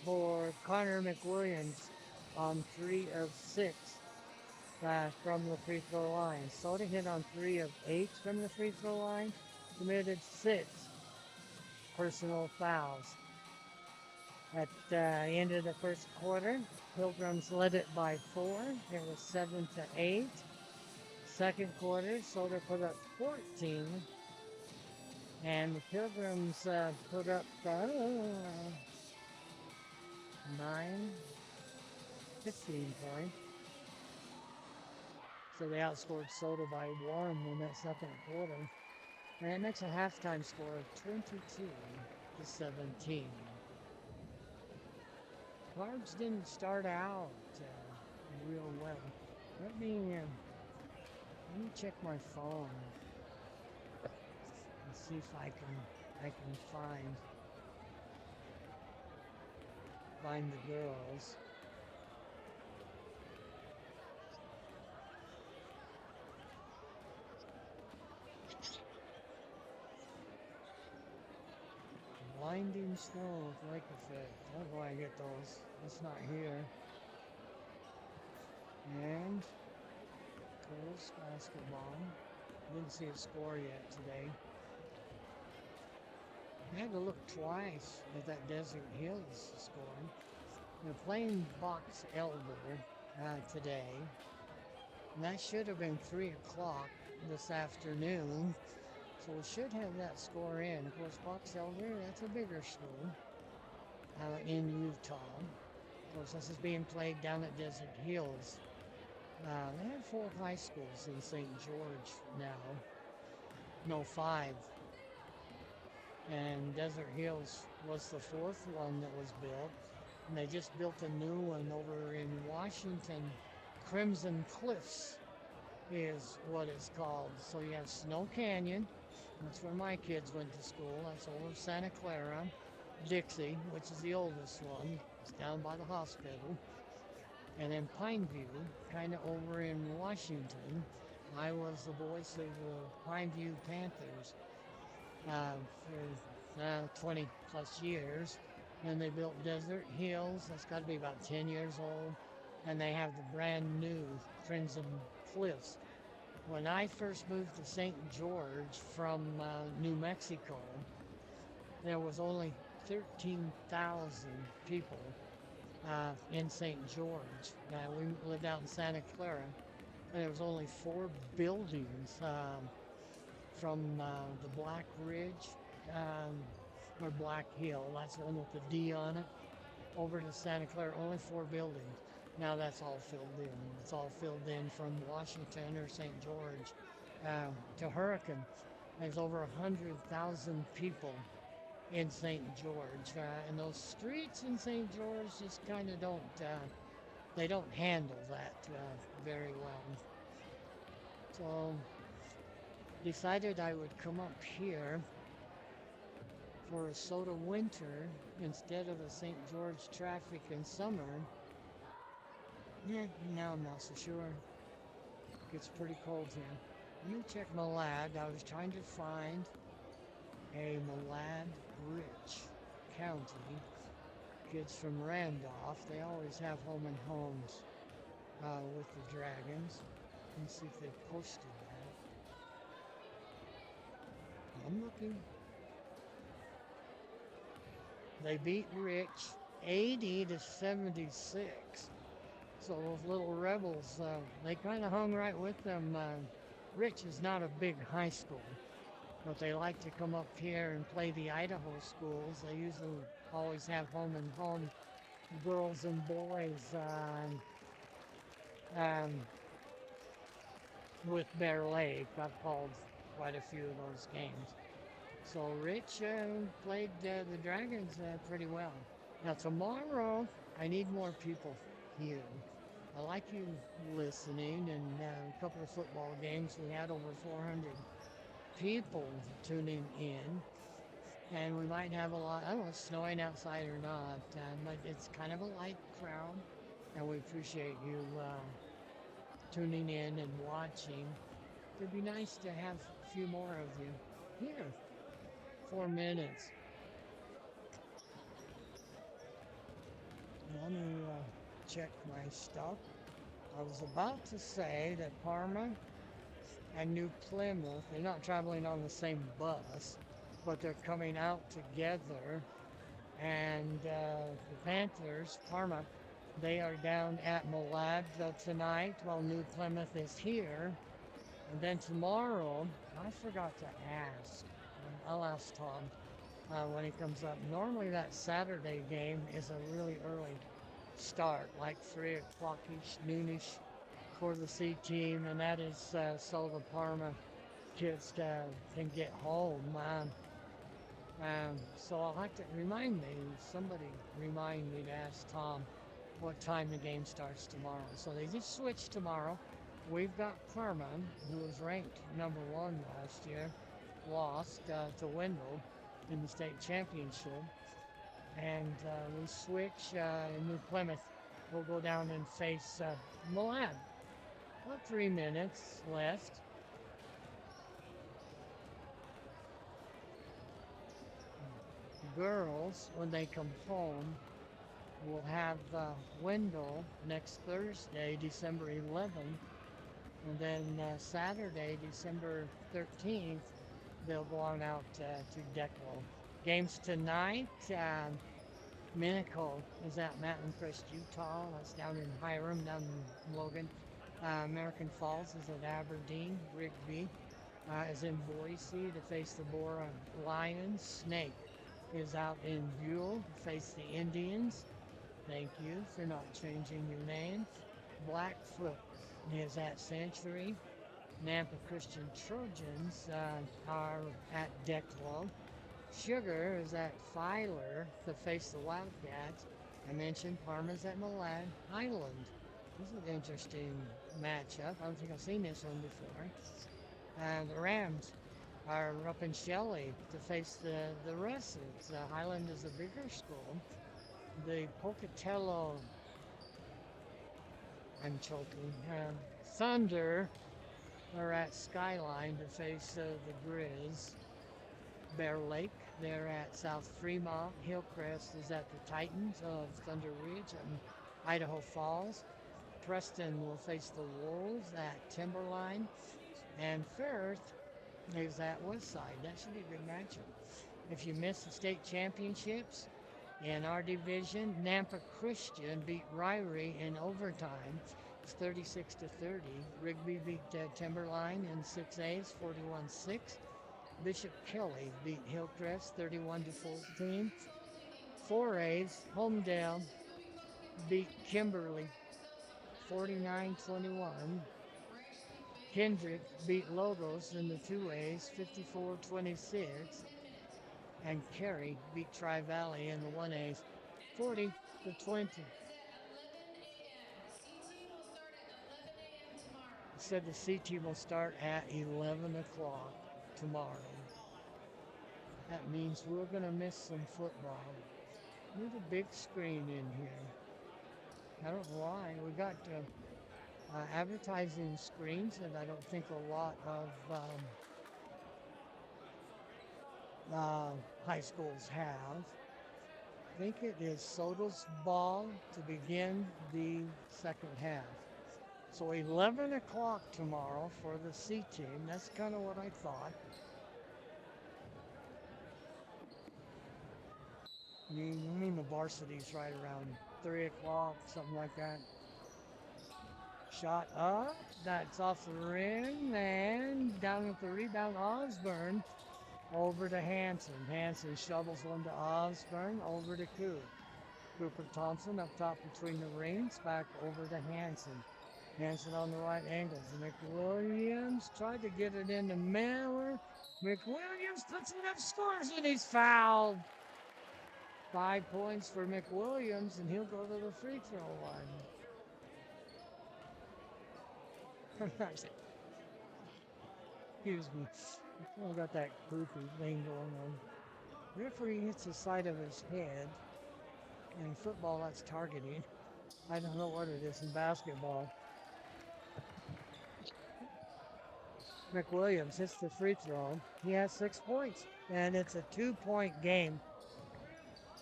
for Connor McWilliams on 3 of 6 from the free throw line. Soda hit on 3 of 8 from the free throw line, committed 6 personal fouls. At the end of the first quarter, Pilgrims led it by 4. It was 7-8. Second quarter, Soda put up 14. And the Pilgrims put up 15 points. So they outscored Soda by 1 in that second quarter. And that makes a halftime score of 22-17. Cards didn't start out real well. Let me check my phone and see if I can find the girls. Blinding snow with lake effect. How do I get those? It's not here. And girls basketball. Didn't see a score yet today. I had to look twice at that Desert Hills score. They're playing Box Elder today. And that should have been 3 o'clock this afternoon. So we should have that score in. Of course, Box Elder, that's a bigger school in Utah. Of course, this is being played down at Desert Hills. They have 4 high schools in St. George now. No, 5. And Desert Hills was the 4th one that was built. And they just built a new one over in Washington. Crimson Cliffs is what it's called. So you have Snow Canyon. That's where my kids went to school. That's over Santa Clara. Dixie, which is the oldest one. It's down by the hospital. And then Pineview, kind of over in Washington. I was the voice of the Pineview Panthers for 20 plus years. And they built Desert Hills. That's got to be about 10 years old. And they have the brand new Crimson Cliffs. When I first moved to St. George from New Mexico, there was only 13,000 people in St. George. We lived out in Santa Clara, and there was only 4 buildings from the Black Ridge or Black Hill. That's the one with the D on it. Over to Santa Clara, only 4 buildings. Now that's all filled in. It's all filled in from Washington or St. George to Hurricane. There's over 100,000 people in St. George. And those streets in St. George just kind of they don't handle that very well. So decided I would come up here for a Soda winter instead of a St. George traffic in summer. Yeah, now I'm not so sure. It gets pretty cold here. Let me check Malad. I was trying to find a Malad-rich county. kids from Randolph. They always have home and homes with the Dragons. Let's see if they posted that. I'm looking. They beat Rich 80-76. So those little rebels, they kind of hung right with them. Rich is not a big high school, but they like to come up here and play the Idaho schools. They usually always have home and home girls and boys with Bear Lake. I've called quite a few of those games. So Rich played the Dragons pretty well. Now tomorrow, I need more people here. I like you listening, and a couple of football games, we had over 400 people tuning in, and we might have a lot, I don't know if it's snowing outside or not, but it's kind of a light crowd, and we appreciate you tuning in and watching. It'd be nice to have a few more of you here. 4 minutes. Let me check my stuff. I was about to say that Parma and New Plymouth, they're not traveling on the same bus, but they're coming out together. And the Panthers, Parma, they are down at Malad tonight while New Plymouth is here. And then tomorrow, I forgot to ask. I'll ask Tom when he comes up. Normally that Saturday game is a really early start, like 3 o'clock-ish, noonish for the C team, and that is so the Parma kids can get home. So I'll have to somebody remind me to ask Tom what time the game starts tomorrow. So they just switched tomorrow. We've got Parma, who was ranked number 1 last year, lost to Wendell in the state championship. And we switch in New Plymouth. We'll go down and face Malad. About 3 minutes left. Girls, when they come home, will have Wendell next Thursday, December 11th. And then Saturday, December 13th, they'll go on out to Declo. Games tonight, Minico is at Mountain Crest, Utah. That's down in Hiram, down in Logan. American Falls is at Aberdeen. Rigby is in Boise to face the Bora Lions. Snake is out in Buell to face the Indians. Thank you for not changing your name. Blackfoot is at Century. Nampa Christian Trojans are at Declo. Sugar is at Filer to face the Wildcats. I mentioned Parma's at Malad Highland. This is an interesting matchup. I don't think I've seen this one before. The Rams are up in Shelley to face the Russets. Highland is a bigger school. The Pocatello, I'm choking, Thunder are at Skyline to face the Grizz. Bear Lake, they're at South Fremont. Hillcrest is at the Titans of Thunder Ridge and Idaho Falls. Preston will face the Wolves at Timberline. And Firth is at Westside. That should be a good matchup. If you miss the state championships in our division, Nampa Christian beat Ryrie in overtime. It's 36-30. Rigby beat Timberline in 6A's 41-6. Bishop Kelly beat Hillcrest 31-14. 4A's Homedale beat Kimberly 49-21. Kendrick beat Logos in the 2A's 54-26. And Cary beat Tri-Valley in the 1A's 40-20. Said the C team will start at 11 o'clock tomorrow. That means we're going to miss some football. There's a big screen in here. I don't know why. We got advertising screens that I don't think a lot of high schools have. think it is Soto's ball to begin the second half. So 11 o'clock tomorrow for the C team. That's kind of what I thought. I mean the varsity's right around 3 o'clock, something like that. Shot up. That's off the rim. And down with the rebound, Osborne over to Hanson. Hanson shovels one to Osborne, over to Coop. Cooper Thompson up top between the rings, back over to Hanson. Hanson on the right angles. McWilliams tried to get it into Miller. McWilliams puts it up, scores, and he's fouled. 5 points for McWilliams, and he'll go to the free throw line. Excuse me. I got that goofy thing going on. Referee hits the side of his head. In football, that's targeting. I don't know what it is in basketball. McWilliams hits the free throw. He has 6 points, and it's a 2-point game.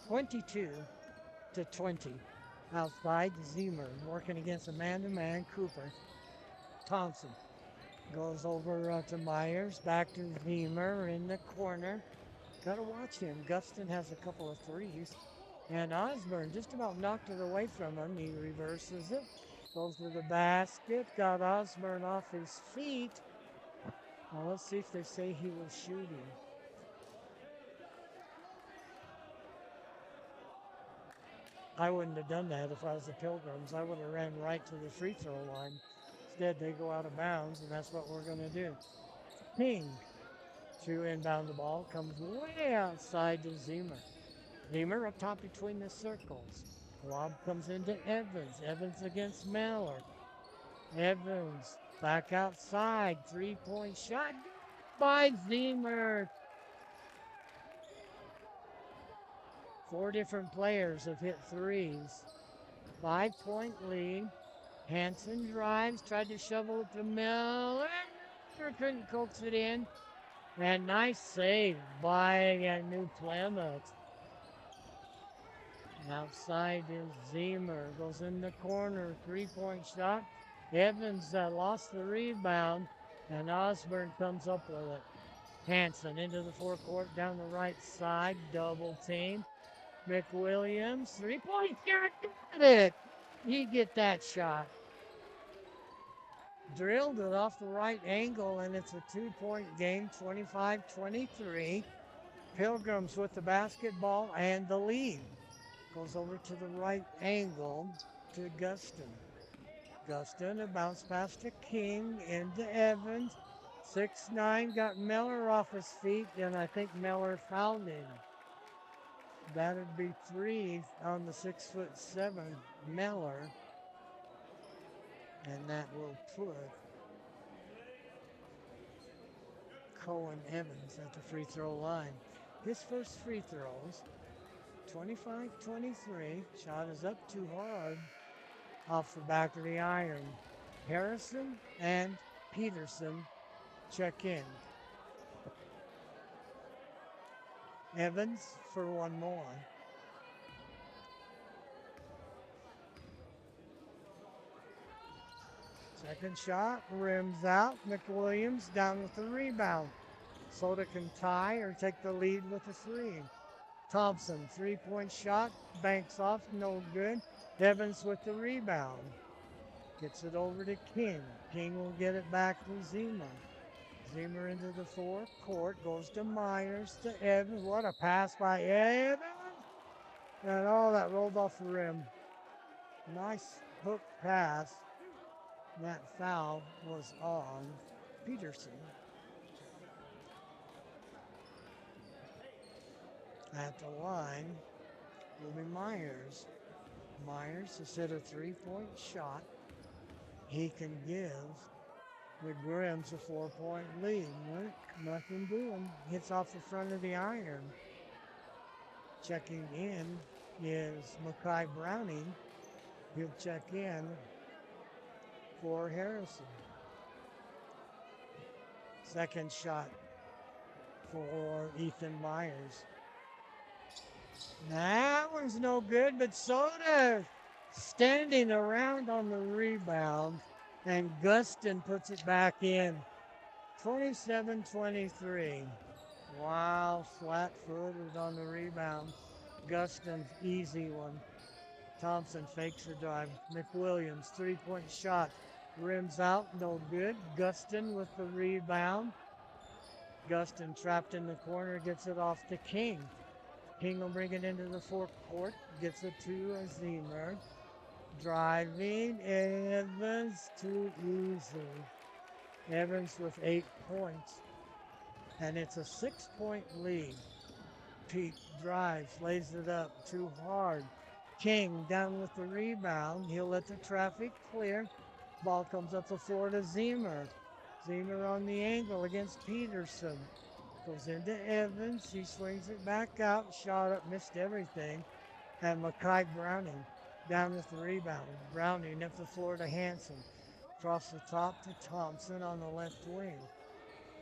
22-20. Outside, Zemer working against a man-to-man. Cooper. Thompson goes over to Myers. Back to Zemer in the corner. Gotta watch him. Guston has a couple of threes. And Osborne just about knocked it away from him. He reverses it. Goes to the basket. Got Osborne off his feet. Now let's see if they say he was shooting. I wouldn't have done that if I was the Pilgrims. I would have ran right to the free throw line. Instead, they go out of bounds, and that's what we're going to do. King to inbound the ball. Comes way outside to Zemer. Zemer up top between the circles. Lob comes into Evans. Evans against Miller. Evans back outside. 3-point shot by Zemer. 4 different players have hit threes. 5-point lead. Hanson drives, tried to shovel it to Miller. Couldn't coax it in. And nice save by New Plymouth. Outside is Zemer. Goes in the corner. 3-point shot. Evans lost the rebound. And Osborne comes up with it. Hanson into the forecourt down the right side. Double team. McWilliams. 3-point shot. Got it. He get that shot. Drilled it off the right angle, and it's a 2-point game, 25-23. Pilgrims with the basketball and the lead. Goes over to the right angle to Guston. Guston, a bounce pass to King, into Evans. 6'9", got Miller off his feet, and I think Miller fouled him. That'd be 3 on the 6'7" Miller. And that will put Cohen Evans at the free throw line. His first free throws, 25-23. Shot is up too hard off the back of the iron. Harrison and Peterson check in. Evans for one more. Second shot, rims out. McWilliams down with the rebound. Soda can tie or take the lead with a 3. Thompson, 3-point shot, banks off, no good. Evans with the rebound. Gets it over to King. King will get it back to Zemer. Zemer into the forecourt, goes to Myers, to Evans. What a pass by Evans! And oh, that rolled off the rim. Nice hook pass. That foul was on Peterson. At the line will be Myers. Myers has hit a 3-point shot. He can give the Grims a 4-point lead. Nothing doing. Hits off the front of the iron. Checking in is Mackay Browning. He'll check in for Harrison. Second shot for Ethan Myers. That one's no good, but Soda standing around on the rebound, and Guston puts it back in. 27-23. Wow, flat-footed on the rebound. Guston's easy one. Thompson fakes the drive. McWilliams, three-point shot. Rims out, no good. Guston with the rebound. Guston trapped in the corner, gets it off to King. King will bring it into the forecourt, gets it to Azimer. Driving, Evans too easy. Evans with 8 points. And it's a 6-point lead. Pete drives, lays it up too hard. King down with the rebound. He'll let the traffic clear. Ball comes up the floor to Zemer. Zemer on the angle against Peterson. Goes into Evans. He swings it back out. Shot up, missed everything. And Makai Browning down with the rebound. Browning up the floor to Hanson. Across the top to Thompson on the left wing.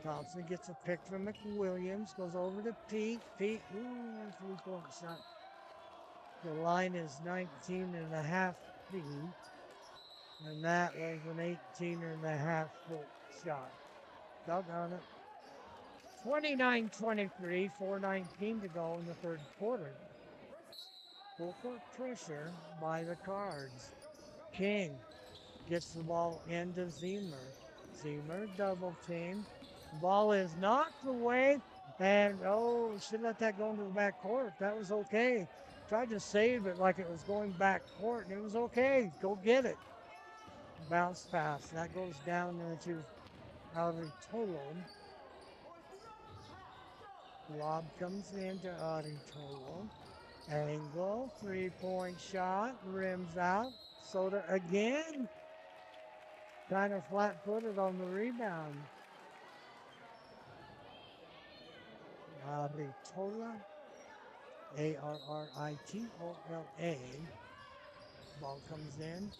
Thompson gets a pick from McWilliams. Goes over to Pete. Pete, three-point shot. The line is 19.5 feet. And that was an 18.5-foot shot. Doggone it. 29-23, 4:19 to go in the third quarter. Full court pressure by the Cards. King gets the ball into Zemer. Zemer double team. Ball is knocked away. And, should let that go into the back court. That was okay. Tried to save it like it was going back court, and it was okay. Go get it. Bounce pass. That goes down into Auditolo. Lob comes into Auditolo. Angle, three-point shot, rims out. Soda again. Kind of flat-footed on the rebound. Aritola, Arritola. Ball comes in.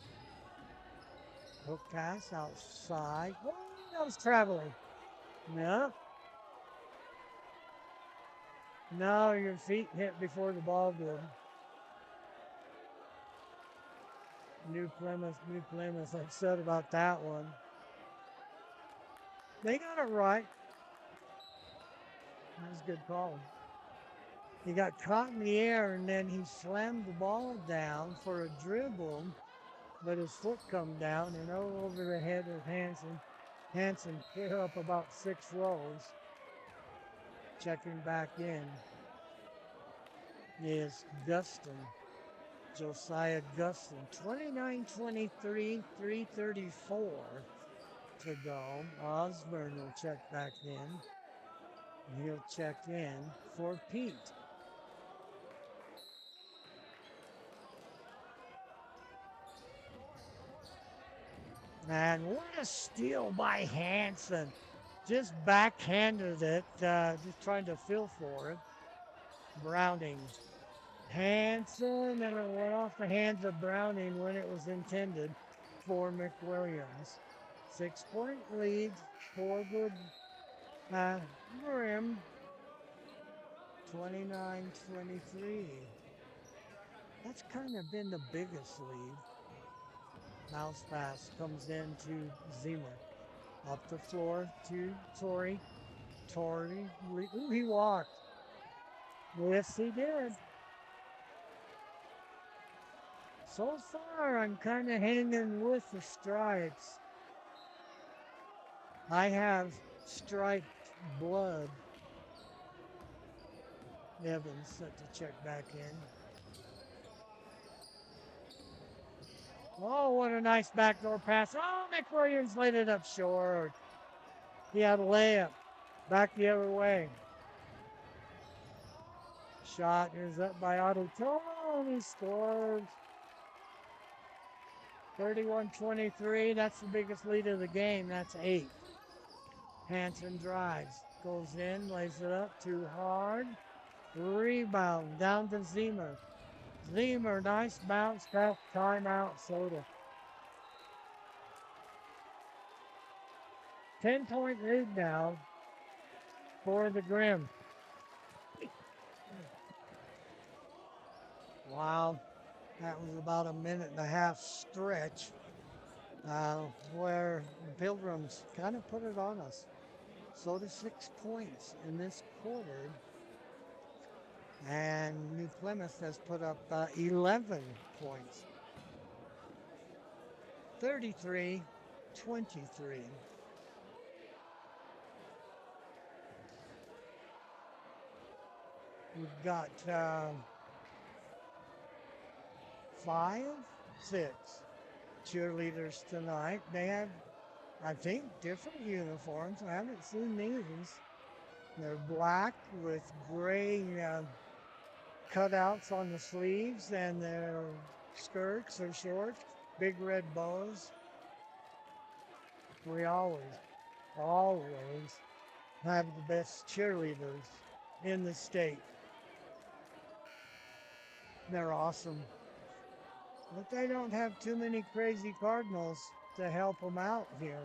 Hook pass outside. Oh, that was traveling. No. No, your feet hit before the ball did. New Plymouth, I said about that one. They got it right. That was a good call. He got caught in the air, and then he slammed the ball down for a dribble, but his foot come down and over the head of Hanson. Hanson hit up about 6 rows. Checking back in is Guston. Josiah Guston. 29-23, 3:34 to go. Osborne will check back in. He'll check in for Pete. And what a steal by Hanson. Just backhanded it, just trying to feel for it. Browning. Hanson, and it went off the hands of Browning when it was intended for McWilliams. 6-point lead, forward Grim. 29-23. That's kind of been the biggest lead. Mouse pass comes into Zemer. Up the floor to Torrey. Torrey, he walked. Yes, he did. So far, I'm kind of hanging with the stripes. I have striped blood. Evans set to check back in. Oh, what a nice backdoor pass. Oh, McWilliams laid it up short. He had a layup. Back the other way. Shot is up by Otto. And he scores. 31-23. That's the biggest lead of the game. That's 8. Hanson drives. Goes in, lays it up too hard. Rebound down to Zemer. Zemer, nice bounce pass, timeout, Soda. 10-point lead now for the Grim. Wow, that was about a minute and a half stretch where the Pilgrims kind of put it on us. So to 6 points in this quarter, and New Plymouth has put up 11 points. 33-23. We've got 5, 6 cheerleaders tonight. They have, I think, different uniforms. I haven't seen these. They're black with gray cutouts on the sleeves, and their skirts are short, big red bows. We always have the best cheerleaders in the state. They're awesome. But they don't have too many crazy Cardinals to help them out here.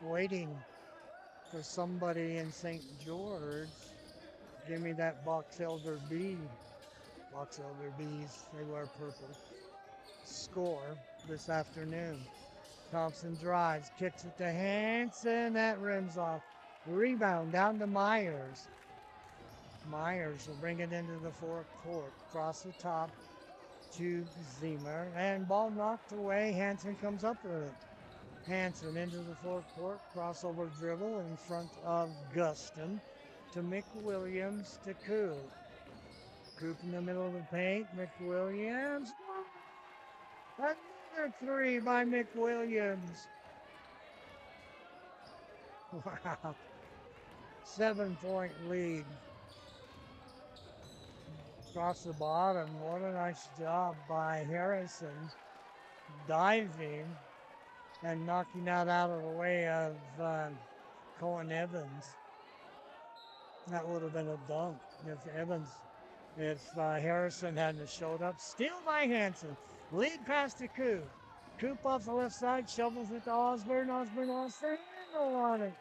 Waiting for somebody in St. George. Give me that box elder bee. Box elder bees, they wear purple. Score this afternoon. Thompson drives, kicks it to Hanson. That rims off. Rebound down to Myers. Myers will bring it into the forecourt. Across the top to Zemer. And ball knocked away. Hanson comes up with it. Hanson into the forecourt. Crossover dribble in front of Guston. To McWilliams to Coop. Coop in the middle of the paint. McWilliams. Another three by McWilliams. Wow. 7-point lead. Across the bottom. What a nice job by Harrison. Diving and knocking that out of the way of Cohen Evans. That would have been a dunk if Harrison hadn't showed up. Steal by Hanson. Lead pass to Coop. Coop off the left side, shovels it to Osborne. Osborne lost their handle on it.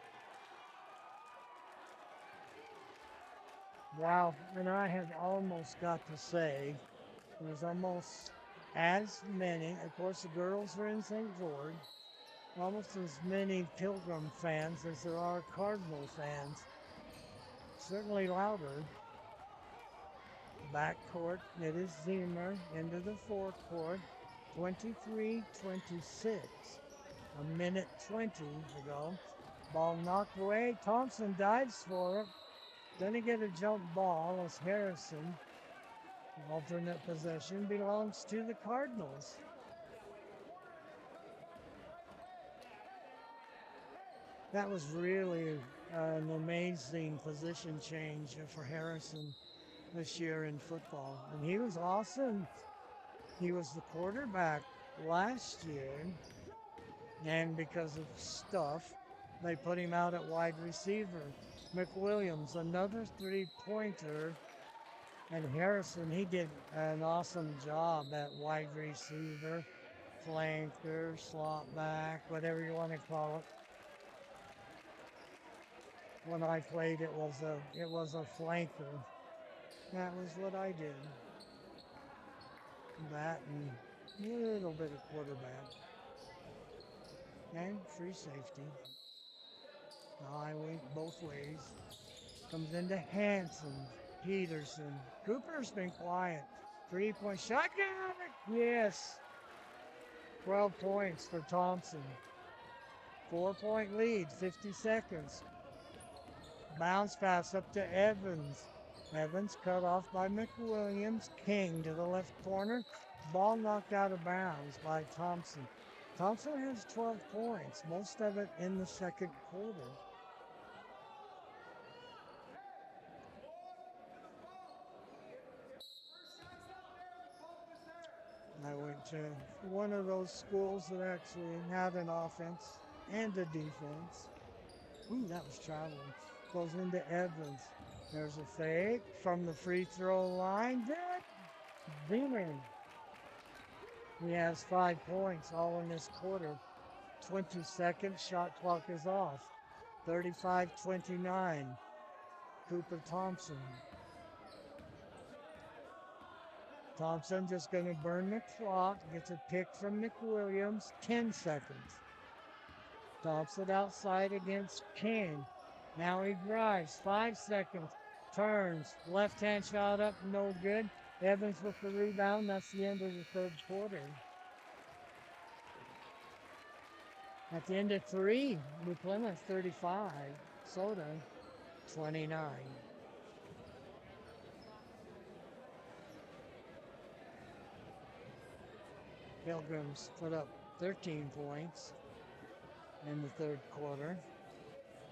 Wow, and I had almost got to say, there's almost as many, of course the girls are in St. George, almost as many Pilgrim fans as there are Cardinal fans. Certainly louder. Backcourt, it is Zemer into the forecourt. 23-26. A minute 20 to go. Ball knocked away. Thompson dives for it. Then he get a jump ball as Harrison. Alternate possession belongs to the Cardinals. That was really an amazing position change for Harrison this year in football. And he was awesome. He was the quarterback last year. And because of stuff, they put him out at wide receiver. McWilliams, another three-pointer. And Harrison, he did an awesome job at wide receiver, flanker, slot back, whatever you want to call it. When I played, it was a flanker. That was what I did. That and a little bit of quarterback. And free safety. I went both ways. Comes into Hanson, Peterson. Cooper's been quiet. 3-point shot. Yes. 12 points for Thompson. 4-point lead, 50 seconds. Bounce pass up to Evans. Evans cut off by McWilliams. King to the left corner. Ball knocked out of bounds by Thompson. Thompson has 12 points, most of it in the second quarter. I went to one of those schools that actually had an offense and a defense. Ooh, that was traveling. Goes into Evans. There's a fake from the free throw line. Beamer. He has 5 points all in this quarter. 20 seconds. Shot clock is off. 35-29. Cooper Thompson. Thompson just going to burn the clock. Gets a pick from McWilliams. 10 seconds. Thompson outside against King. Now he drives. 5 seconds. Turns. Left-hand shot up. No good. Evans with the rebound. That's the end of the third quarter. At the end of 3, New Plymouth 35. Soda 29. Pilgrims put up 13 points in the third quarter.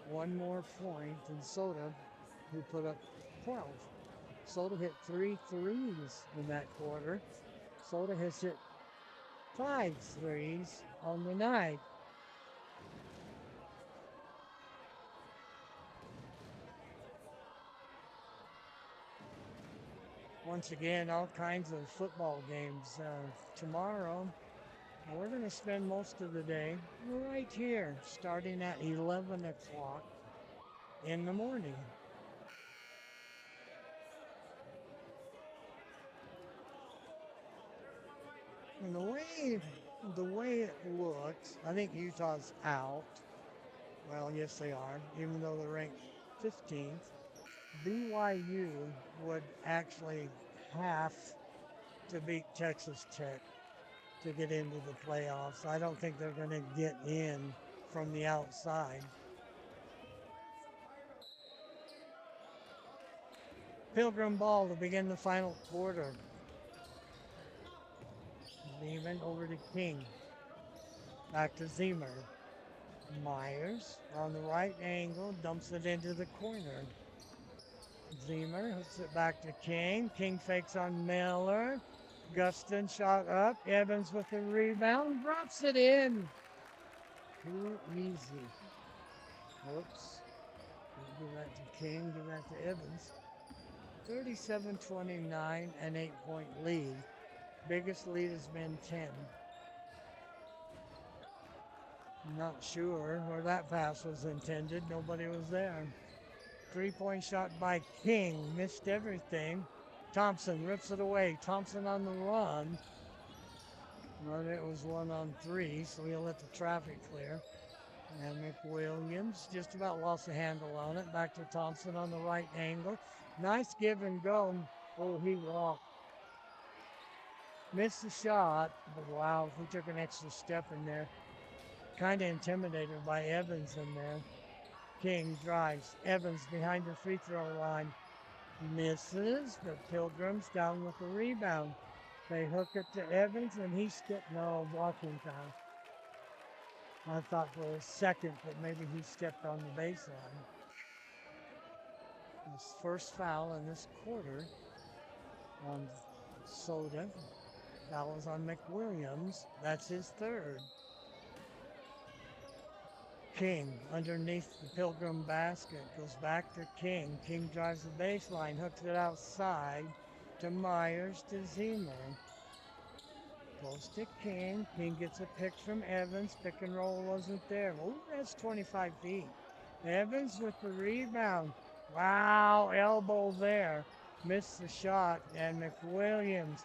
One more point than Soda, who put up 12. Soda hit 3 threes in that quarter. Soda has hit 5 threes on the night. Once again, all kinds of football games tomorrow. We're going to spend most of the day right here, starting at 11 o'clock in the morning. And the way it looks, I think Utah's out. Well, yes, they are, even though they're ranked 15th. BYU would actually have to beat Texas Tech to get into the playoffs. I don't think they're going to get in from the outside. Pilgrim ball to begin the final quarter. Lehman over to King. Back to Zemer. Myers on the right angle, dumps it into the corner. Zemer hooks it back to King. King fakes on Miller. Gustin shot up. Evans with the rebound. Drops it in. Too easy. Oops. Give that to King. Give that to Evans. 37-29, an 8-point lead. Biggest lead has been 10. Not sure where that pass was intended. Nobody was there. 3-point shot by King. Missed everything. Thompson rips it away. Thompson on the run. But it was 1-on-3, so he'll let the traffic clear. And McWilliams just about lost a handle on it. Back to Thompson on the right angle. Nice give and go. Oh, he walked. Missed the shot. But wow, he took an extra step in there. Kind of intimidated by Evans in there. King drives. Evans behind the free throw line. Misses. The Pilgrims down with the rebound. They hook it to Evans and he stepped. No, blocking foul. I thought for a second that maybe he stepped on the baseline. His first foul in this quarter on Soda. Foul is on McWilliams. That's his third. King underneath the Pilgrim basket. Goes back to King. King drives the baseline. Hooks it outside to Myers to Zemer. Goes to King. King gets a pick from Evans. Pick and roll wasn't there. Oh, that's 25 feet. Evans with the rebound. Wow, elbow there. Missed the shot. And McWilliams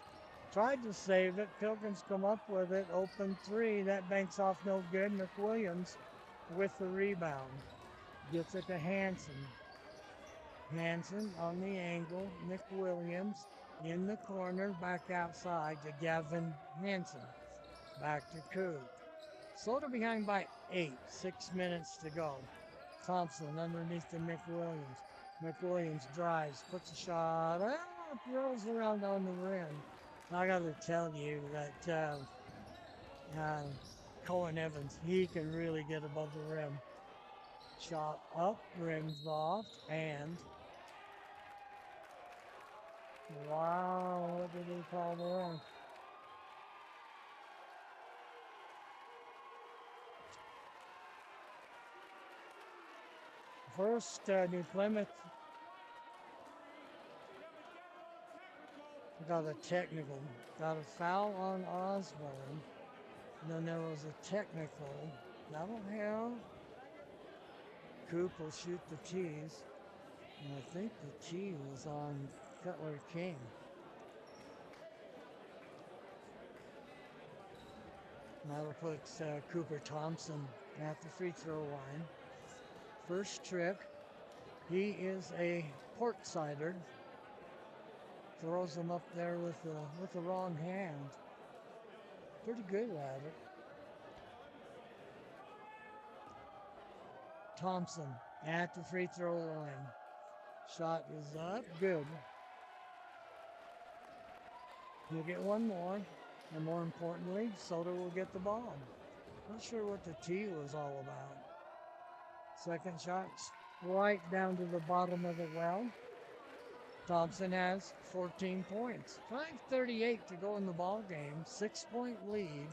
tried to save it. Pilgrims come up with it. Open 3. That banks off no good. McWilliams with the rebound. Gets it to Hanson. Hanson on the angle. McWilliams in the corner. Back outside to Gavin Hanson. Back to Coop. Soda behind by 8. 6 minutes to go. Thompson underneath to McWilliams. McWilliams drives. Puts a shot. Throws around on the rim. I got to tell you that Cohen Evans, he can really get above the rim. Shot up, rims off, and wow, what did he call there? First, New Plymouth got a technical, got a foul on Osborne. And then there was a technical That'll have. Coop will shoot the tees. And I think the tee was on Cutler King. That'll put Cooper Thompson at the free throw line. First trick. He is a port sider. Throws them up there with the wrong hand. Pretty good at it. Thompson at the free throw line. Shot is up. Good. He'll get one more. And more importantly, Soda will get the ball. Not sure what the tee was all about. Second shot's right down to the bottom of the well. Thompson has 14 points. 5:38 to go in the ball game. 6-point lead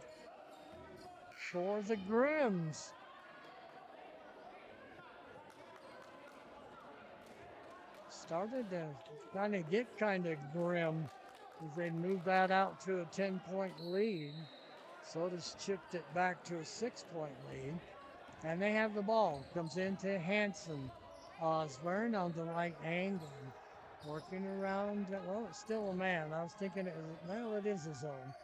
for the Grims. Started to get kind of grim as they moved that out to a 10-point lead. Soda's chipped it back to a 6-point lead. And they have the ball. Comes into Hanson. Osborne on the right angle. Working around. Well, it's still a man. I was thinking it is a zone.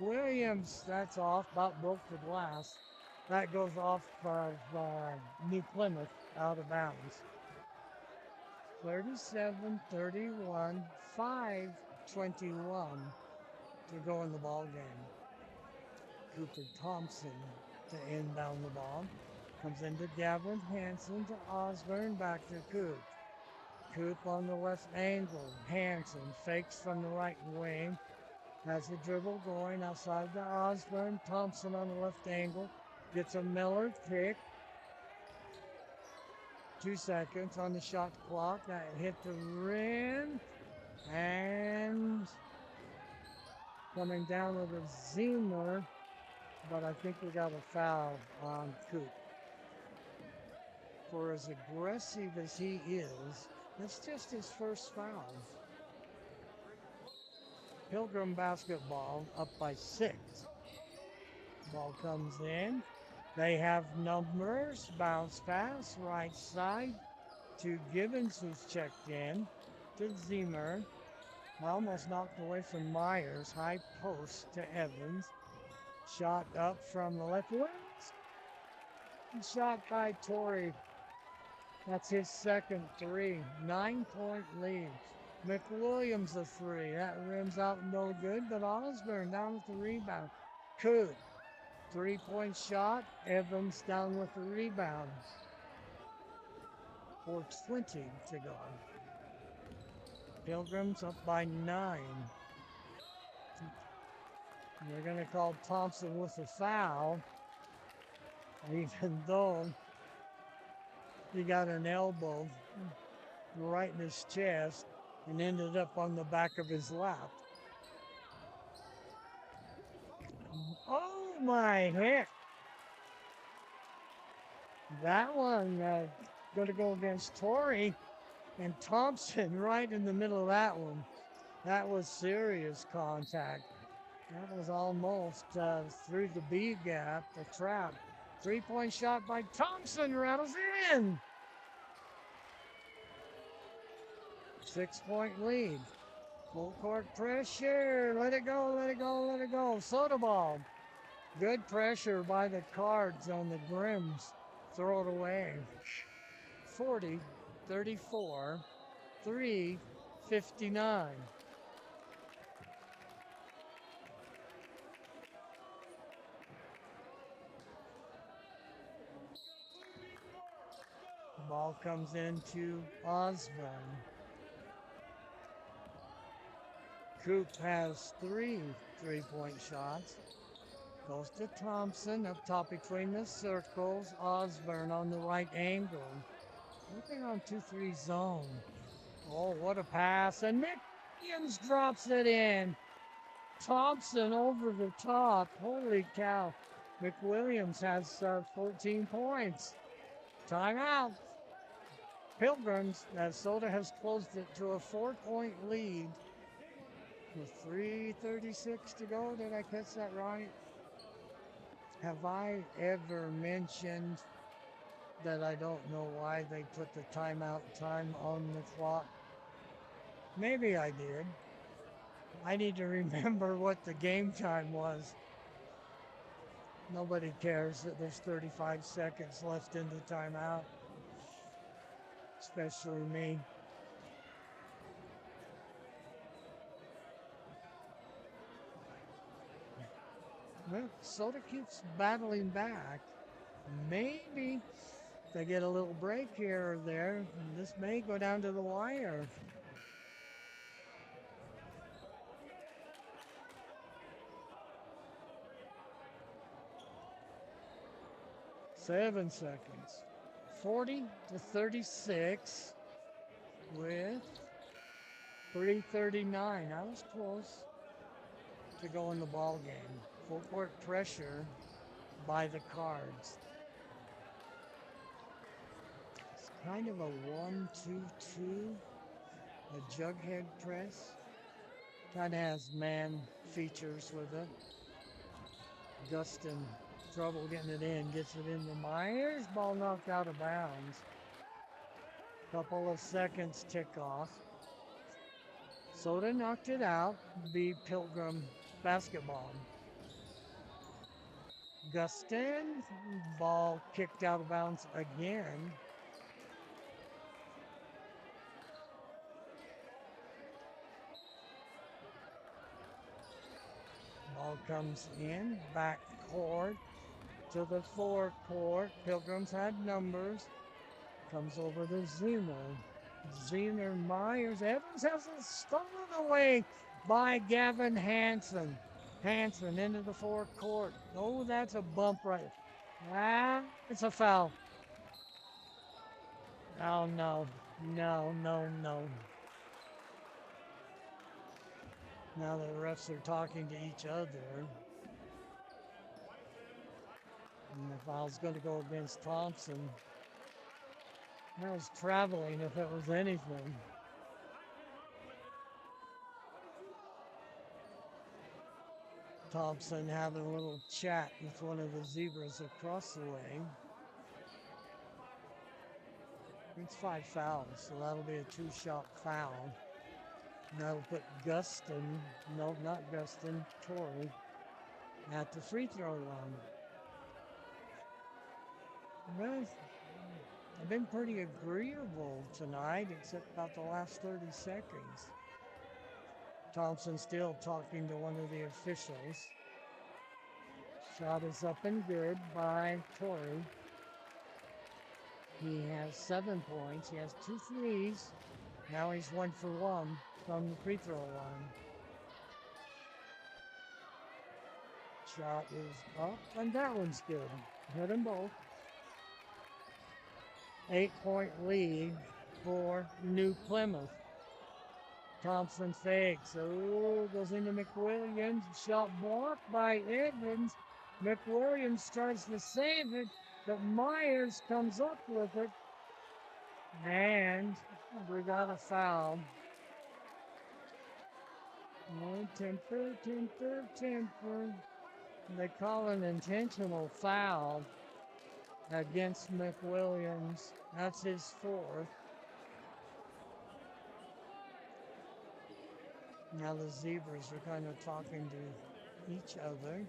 Williams, that's off. About broke the glass. That goes off of New Plymouth out of bounds. 37-31, 5:21 to go in the ball game. Cooper Thompson to inbound the ball. Comes into Gavin Hanson to Osborne, back to Coop. Coop on the left angle. Hanson fakes from the right wing. Has the dribble going outside to Osborne. Thompson on the left angle. Gets a Miller pick. 2 seconds on the shot clock. That hit the rim. And coming down with a Zimmer. But I think we got a foul on Coop. For as aggressive as he is, that's just his first foul. Pilgrim basketball up by 6. Ball comes in. They have numbers. Bounce pass, right side to Gibbons, who's checked in. To Zimmer. Almost knocked away from Myers. High post to Evans. Shot up from the left wing. Shot by Torrey. That's his second 3. 9-point lead. McWilliams a 3. That rims out no good, but Osborne down with the rebound. Coop. 3-point shot. Evans down with the rebound. 4:20 to go. Pilgrims up by 9. They're going to call Thompson with a foul, even though he got an elbow right in his chest and ended up on the back of his lap. Oh my heck! That one going to go against Torrey, and Thompson right in the middle of that one. That was serious contact. That was almost through the B gap, the trap. 3-point shot by Thompson rattles in. 6-point lead. Full court pressure. Let it go, let it go, let it go. Soda ball. Good pressure by the Cards on the Grims. Throw it away. 40-34, 3:59. Ball comes into Osborne. Coop has 3 3-point shots. Goes to Thompson up top between the circles. Osborne on the right angle. Looking on 2-3 zone. Oh, what a pass. And Nick Williams drops it in. Thompson over the top. Holy cow. McWilliams has 14 points. Timeout. Pilgrims, as Soda has closed it to a 4-point lead with 3:36 to go. Did I catch that right? Have I ever mentioned that I don't know why they put the timeout time on the clock? Maybe I did. I need to remember what the game time was. Nobody cares that there's 35 seconds left in the timeout, especially me. Well, Soda keeps battling back. Maybe they get a little break here or there. This may go down to the wire. 7 seconds. 40-36 with 3:39. I was close to going the ball game. Full court pressure by the Cards. It's kind of a 1-2-2, a jughead press. Kind of has man features with it. Gustin, trouble getting it in, gets it into Myers. Ball knocked out of bounds. Couple of seconds tick off. Soda knocked it out. Be Pilgrim basketball. Gustin, ball kicked out of bounds again. Ball comes in, back court to the forecourt. Pilgrims had numbers. Comes over to Zener. Zener, Myers, Evans has it stolen away by Gavin Hansen. Hansen into the forecourt. Oh, that's a bump right. Ah, it's a foul. Oh, no. No, no, no. Now the refs are talking to each other. And the foul's going to go against Thompson. That was traveling if it was anything. Thompson having a little chat with one of the Zebras across the way. It's 5 fouls, so that'll be a 2-shot foul. And that'll put Gustin, no, not Gustin, Torrey, at the free throw line. Well, I've been pretty agreeable tonight, except about the last 30 seconds. Thompson still talking to one of the officials. Shot is up and good by Torrey. He has 7 points. He has 2 threes. Now he's 1 for 1 from the free throw line. Shot is up, and that one's good. Hit them both. 8-point lead for New Plymouth. Thompson fakes. Oh, goes into McWilliams. Shot blocked by Edmonds. McWilliams tries to save it, but Myers comes up with it. And we got a foul. Oh, temper. They call an intentional foul against McWilliams. That's his 4th. Now the Zebras are kind of talking to each other.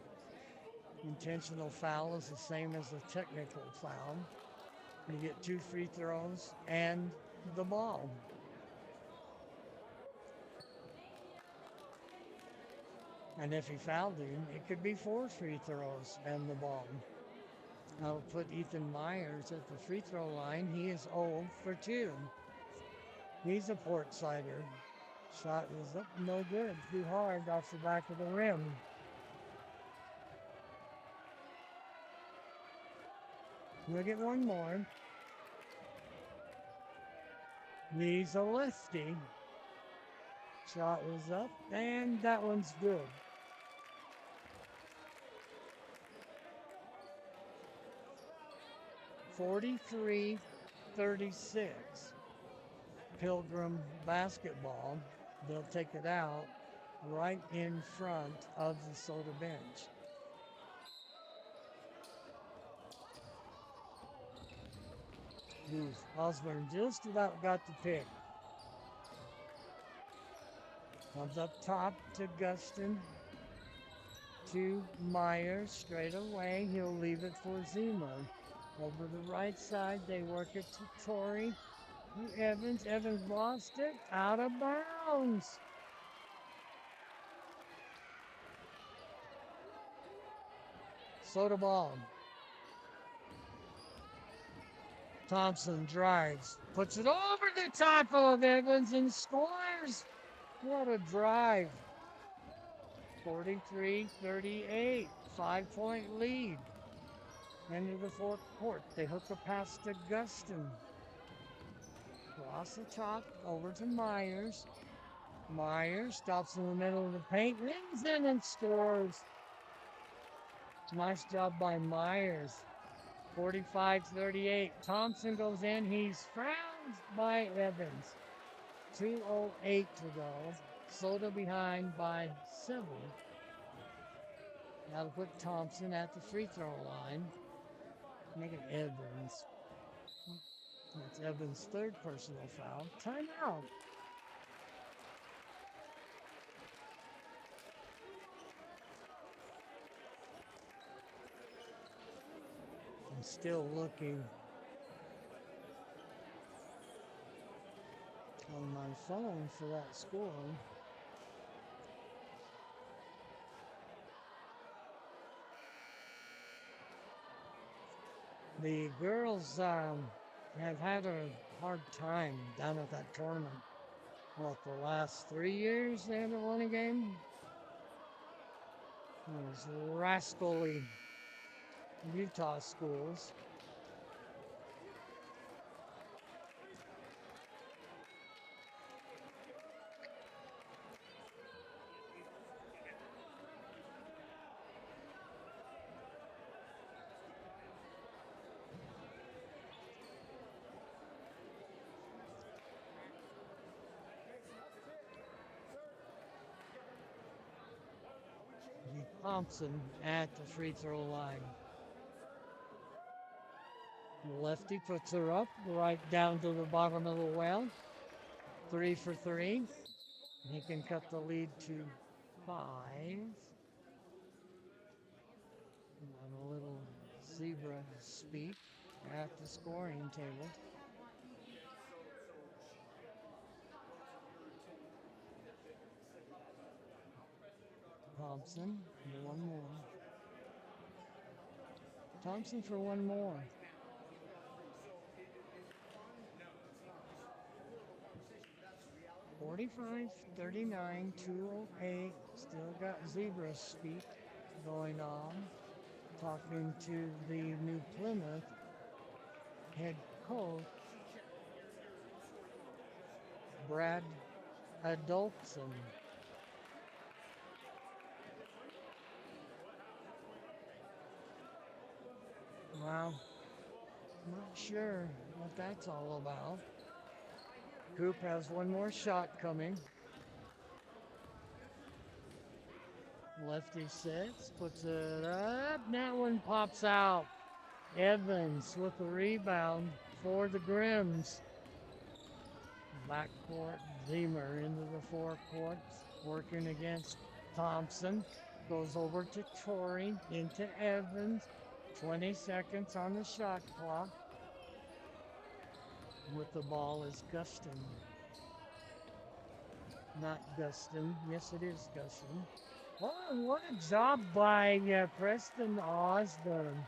Intentional foul is the same as a technical foul. You get 2 free throws and the ball. And if he fouled him, it could be 4 free throws and the ball. I'll put Ethan Myers at the free throw line. He is 0 for 2. He's a Port Sider. Shot is up, no good. Too hard off the back of the rim. We'll get one more. He's a lefty. Shot is up, and that one's good. 43-36. Pilgrim basketball. They'll take it out right in front of the Soda bench. Osborne just about got the pick. Comes up top to Guston. To Myers straight away. He'll leave it for Zima. Over the right side, they work it to Torrey. To Evans. Evans lost it. Out of bounds. Soda ball. Thompson drives. Puts it over the top of Evans and scores. What a drive. 43-38. 5-point lead. End of the fourth quarter. They hook a pass to Guston. Across the top, over to Myers. Myers stops in the middle of the paint, leans in and scores. Nice job by Myers. 45-38. Thompson goes in. He's fouled by Evans. 2:08 to go. Soda behind by 7. Now to put Thompson at the free throw line. Make it Evans. That's Evans' third personal foul. Timeout. I'm still looking on my phone for that score. The girls have had a hard time down at that tournament. What, the last 3 years they haven't won a game? Those rascally Utah schools. Thompson at the free throw line. The lefty puts her up right down to the bottom of the well. 3 for 3. He can cut the lead to 5. And a little zebra speak at the scoring table. Thompson for one more. Thompson for one more. (45-39, 2:08). Still got zebra speak going on. Talking to the New Plymouth head coach, Brad Adolphson. Well, not sure what that's all about. Coop has one more shot coming. Lefty sets, puts it up. That one pops out. Evans with the rebound for the Grims. Backcourt, Zemer into the forecourt, working against Thompson. Goes over to Torrey, into Evans. 20 seconds on the shot clock. With the ball is Guston. Not Guston. Yes, it is Guston. Oh, what a job by Preston Osborne.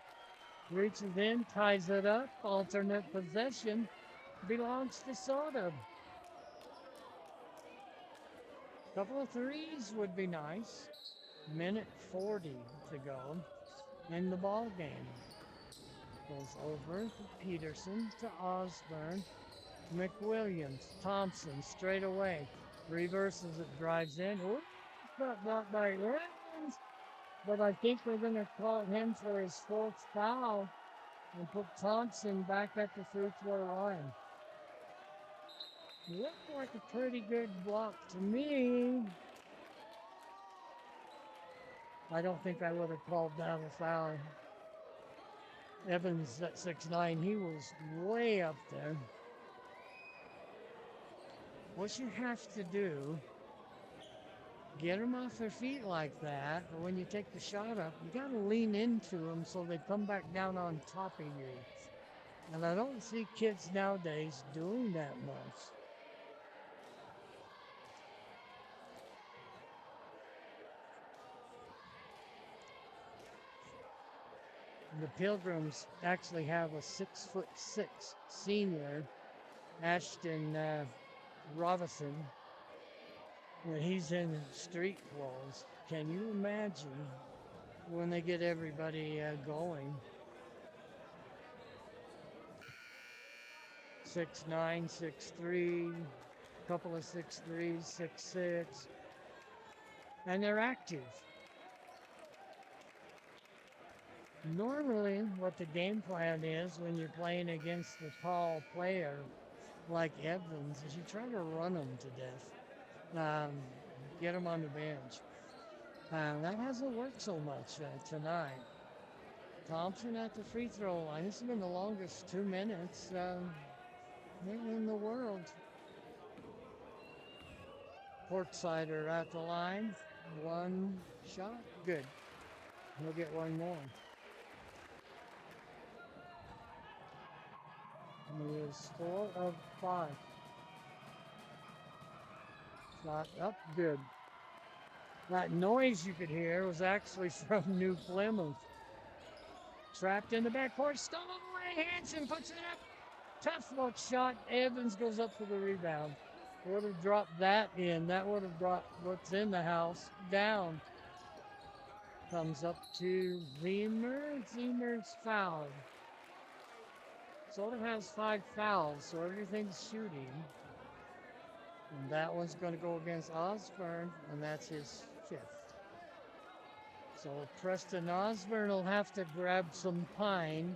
Reaches in, ties it up. Alternate possession belongs to Soda. Couple of threes would be nice. Minute 40 to go in the ball game. Goes over to Peterson, to Osborne, McWilliams, Thompson straight away. Reverses it, drives in. Ooh, not blocked by Evans. But I think we're going to call him for his fourth foul and put Thompson back at the free throw line. Looked like a pretty good block to me. I don't think I would have called that a foul. Evans at 6'9", he was way up there. What you have to do, get them off their feet like that, or when you take the shot up, you got to lean into them so they come back down on top of you. And I don't see kids nowadays doing that much. The Pilgrims actually have a 6'6" senior, Ashton Robinson, when he's in street clothes. Can you imagine when they get everybody going? 6'9", 6'3", couple of 6'3", 6'6", and they're active. Normally, what the game plan is when you're playing against a tall player like Evans is you try to run them to death, get them on the bench. That hasn't worked so much tonight. Thompson at the free throw line. This has been the longest 2 minutes in the world. Portsider at the line. One shot. Good. He'll get one more. And he is 4 of 5. Shot up. Good. That noise you could hear was actually from New Plymouth. Trapped in the backcourt, stolen away. Hansen puts it up. Tough look shot. Evans goes up for the rebound. Would have dropped that in. That would have brought what's in the house down. Comes up to Zemer. Zemer's fouled. Sort of has 5 fouls, so everything's shooting. And that one's going to go against Osborne, and that's his 5th. So Preston Osborne will have to grab some pine.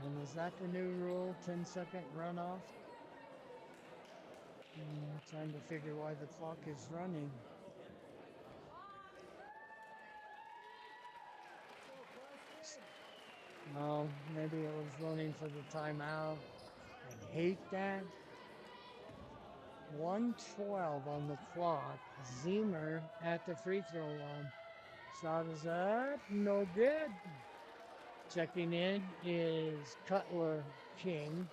And is that the new rule, 10-second runoff? Trying to figure why the clock is running. No, maybe it was running for the timeout. I hate that. 1:12 on the clock. Zemer at the free throw line. Shot is up, no good. Checking in is Cutler King.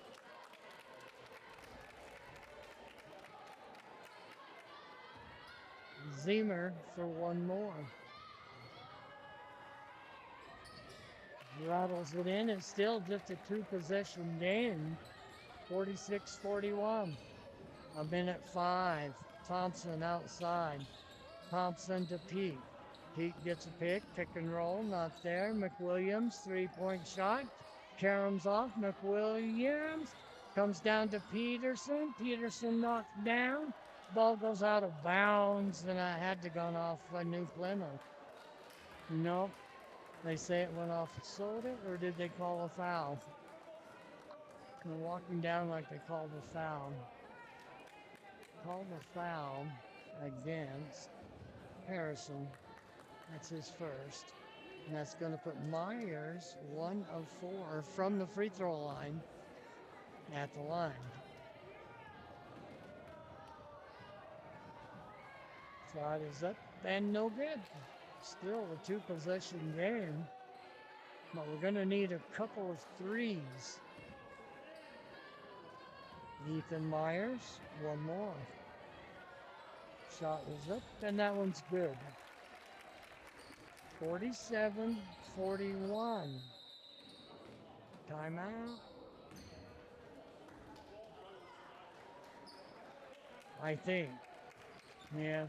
Zemer for one more. Rattles it in. It's still just a 2-possession game. 46-41. A minute 5. Thompson outside. Thompson to Pete. Pete gets a pick and roll, not there. McWilliams, 3-point shot. Karam's off. McWilliams comes down to Peterson. Peterson knocked down. Ball goes out of bounds, and I had to gone off a New Plymouth. Nope. They say it went off soda, or did they call a foul? They're walking down like they called a foul. Called a foul against Harrison. That's his first. And that's going to put Myers 1 of 4 from the free throw line at the line. Shot is up and no good. Still a 2-possession game. But we're going to need a couple of threes. Ethan Myers, one more. Shot is up, and that one's good. 47-41. Timeout. I think. Yeah.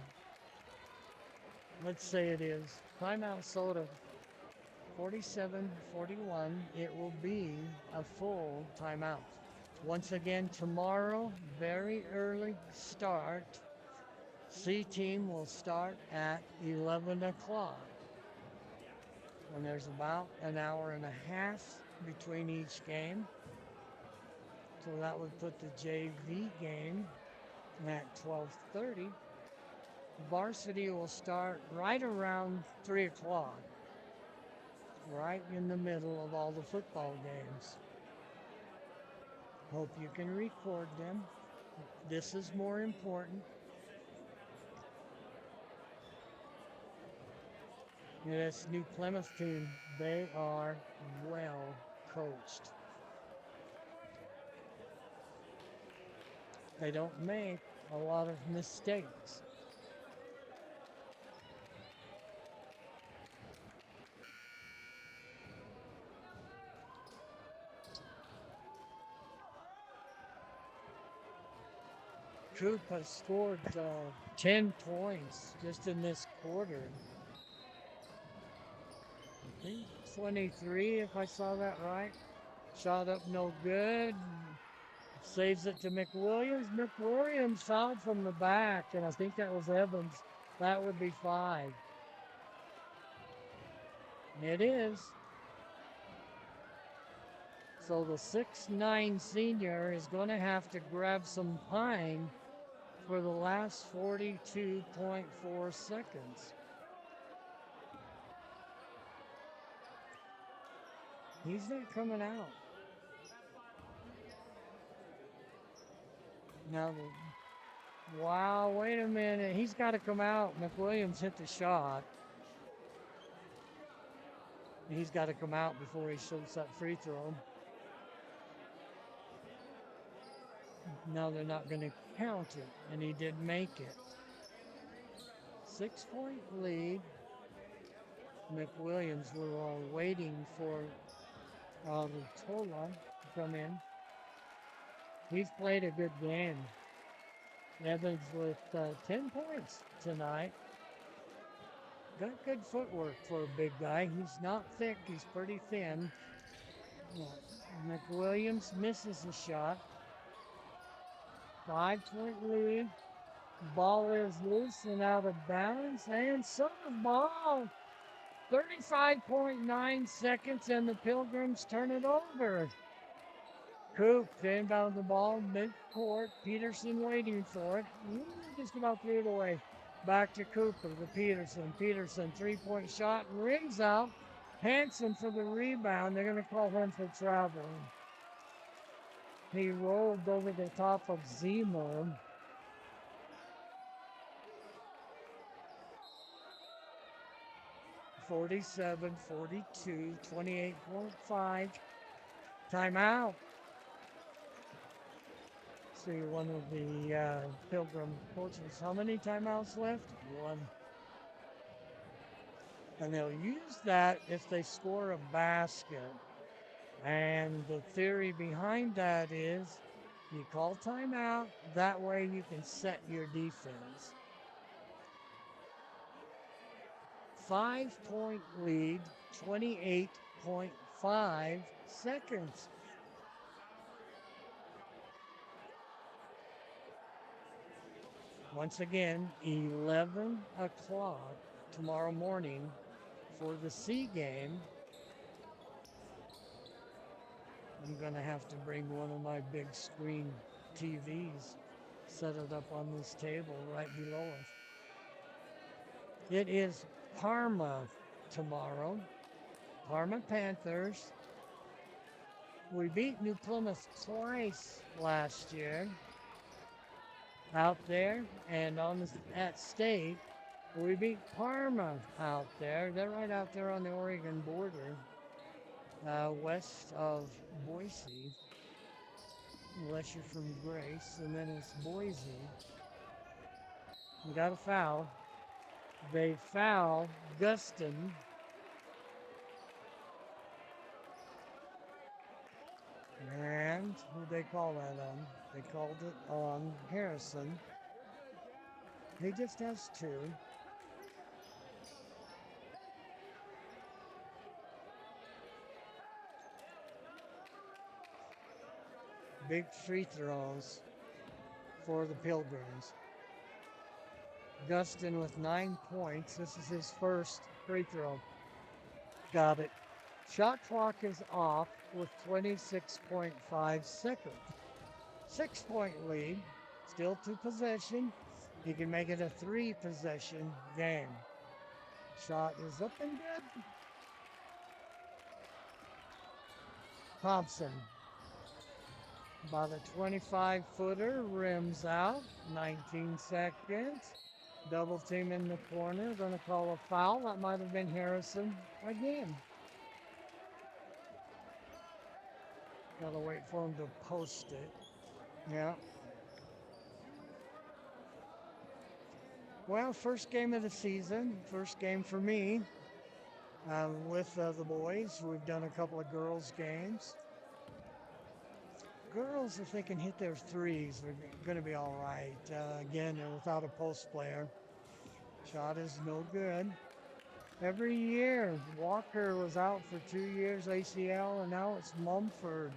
Let's say it is. Timeout soda. 47-41. It will be a full timeout. Once again, tomorrow, very early start. C team will start at 11 o'clock. And there's about an hour and a half between each game. So that would put the JV game at 12:30. Varsity will start right around 3 o'clock, right in the middle of all the football games. Hope you can record them. This is more important. This New Plymouth team, they are well coached. They don't make a lot of mistakes. Troop has scored 10 points just in this quarter. I think 23, if I saw that right. Shot up no good. Saves it to McWilliams. McWilliams fouled from the back, and I think that was Evans. That would be 5. It is. So the 6'9" senior is going to have to grab some pine for the last 42.4 seconds. He's not coming out. Now, wow, wait a minute. He's got to come out. McWilliams hit the shot. He's got to come out before he shoots that free throw. Now they're not going to count it, and he did make it. 6-point lead. McWilliams, we're all waiting for Rutola to come in. He's played a good game. Evans with 10 points tonight. Got good footwork for a big guy. He's not thick, he's pretty thin. McWilliams misses the shot. 5-point lead. Ball is loose and out of bounds. And so the ball. 35.9 seconds and the Pilgrims turn it over. Coop inbound the ball mid-court. Peterson waiting for it. Just about threw it away. Back to Cooper to Peterson. Peterson, 3-point shot, rings out. Hanson for the rebound. They're going to call him for traveling. He rolled over the top of Zemo. (47-42), 28.5. Timeout. See one of the Pilgrim coaches. How many timeouts left? 1. And they'll use that if they score a basket. And the theory behind that is you call timeout, that way you can set your defense. 5-point lead, 28.5 seconds. Once again, 11 o'clock tomorrow morning for the C game. I'm going to have to bring one of my big screen TVs, set it up on this table right below us. It is Parma tomorrow. Parma Panthers. We beat New Plymouth twice last year out there, and at state. We beat Parma out there. They're right out there on the Oregon border, west of Boise, unless you're from Grace, and then it's Boise. We got a foul. They foul Guston. And who'd they call that on? They called it on Harrison. He just has 2. Big free throws for the Pilgrims. Guston with 9 points. This is his first free throw. Got it. Shot clock is off with 26.5 seconds. 6-point lead. Still 2 possession. He can make it a 3-possession game. Shot is up and good. Thompson. About a 25-footer, rims out, 19 seconds. Double team in the corner, gonna call a foul. That might have been Harrison again. Gotta wait for him to post it. Yeah. Well, first game of the season, first game for me with the boys. We've done a couple of girls' games. Girls, if they can hit their threes, they're going to be all right. Again, they're without a post player. Shot is no good. Every year, Walker was out for 2 years, ACL, and now it's Mumford,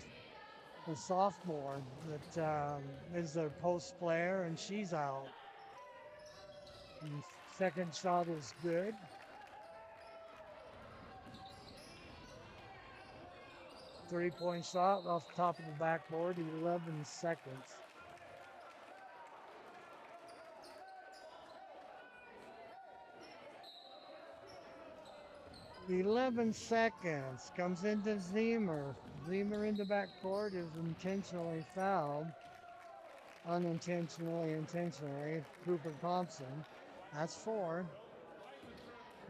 the sophomore, that is their post player, and she's out. And second shot is good. Three-point shot off the top of the backboard, 11 seconds. 11 seconds. Comes into Zemer. Zemer in the backcourt is intentionally fouled. Unintentionally, intentionally. Cooper Thompson. That's 4.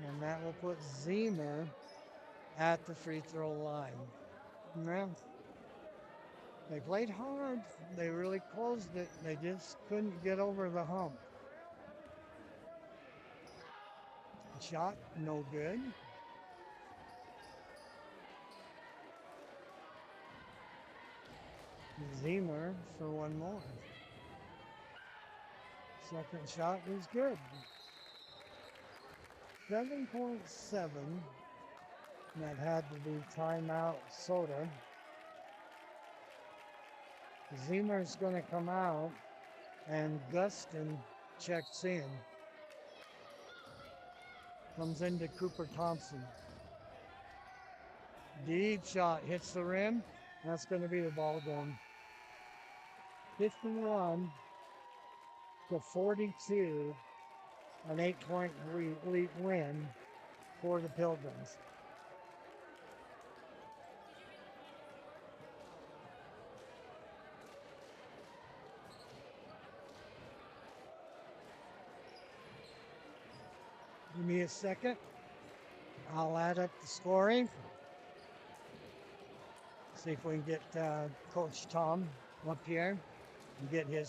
And that will put Zemer at the free throw line. Well, they played hard. They really closed it. They just couldn't get over the hump. Shot, no good. Zemer for one more. Second shot is good. 7.7. That had to be timeout soda. Zemer's going to come out, and Gustin checks in. Comes into Cooper Thompson. Deep shot hits the rim. That's going to be the ball game. 51 to 42, an 8-point win for the Pilgrims. Give me a second. I'll add up the scoring. See if we can get Coach Tom up here and get his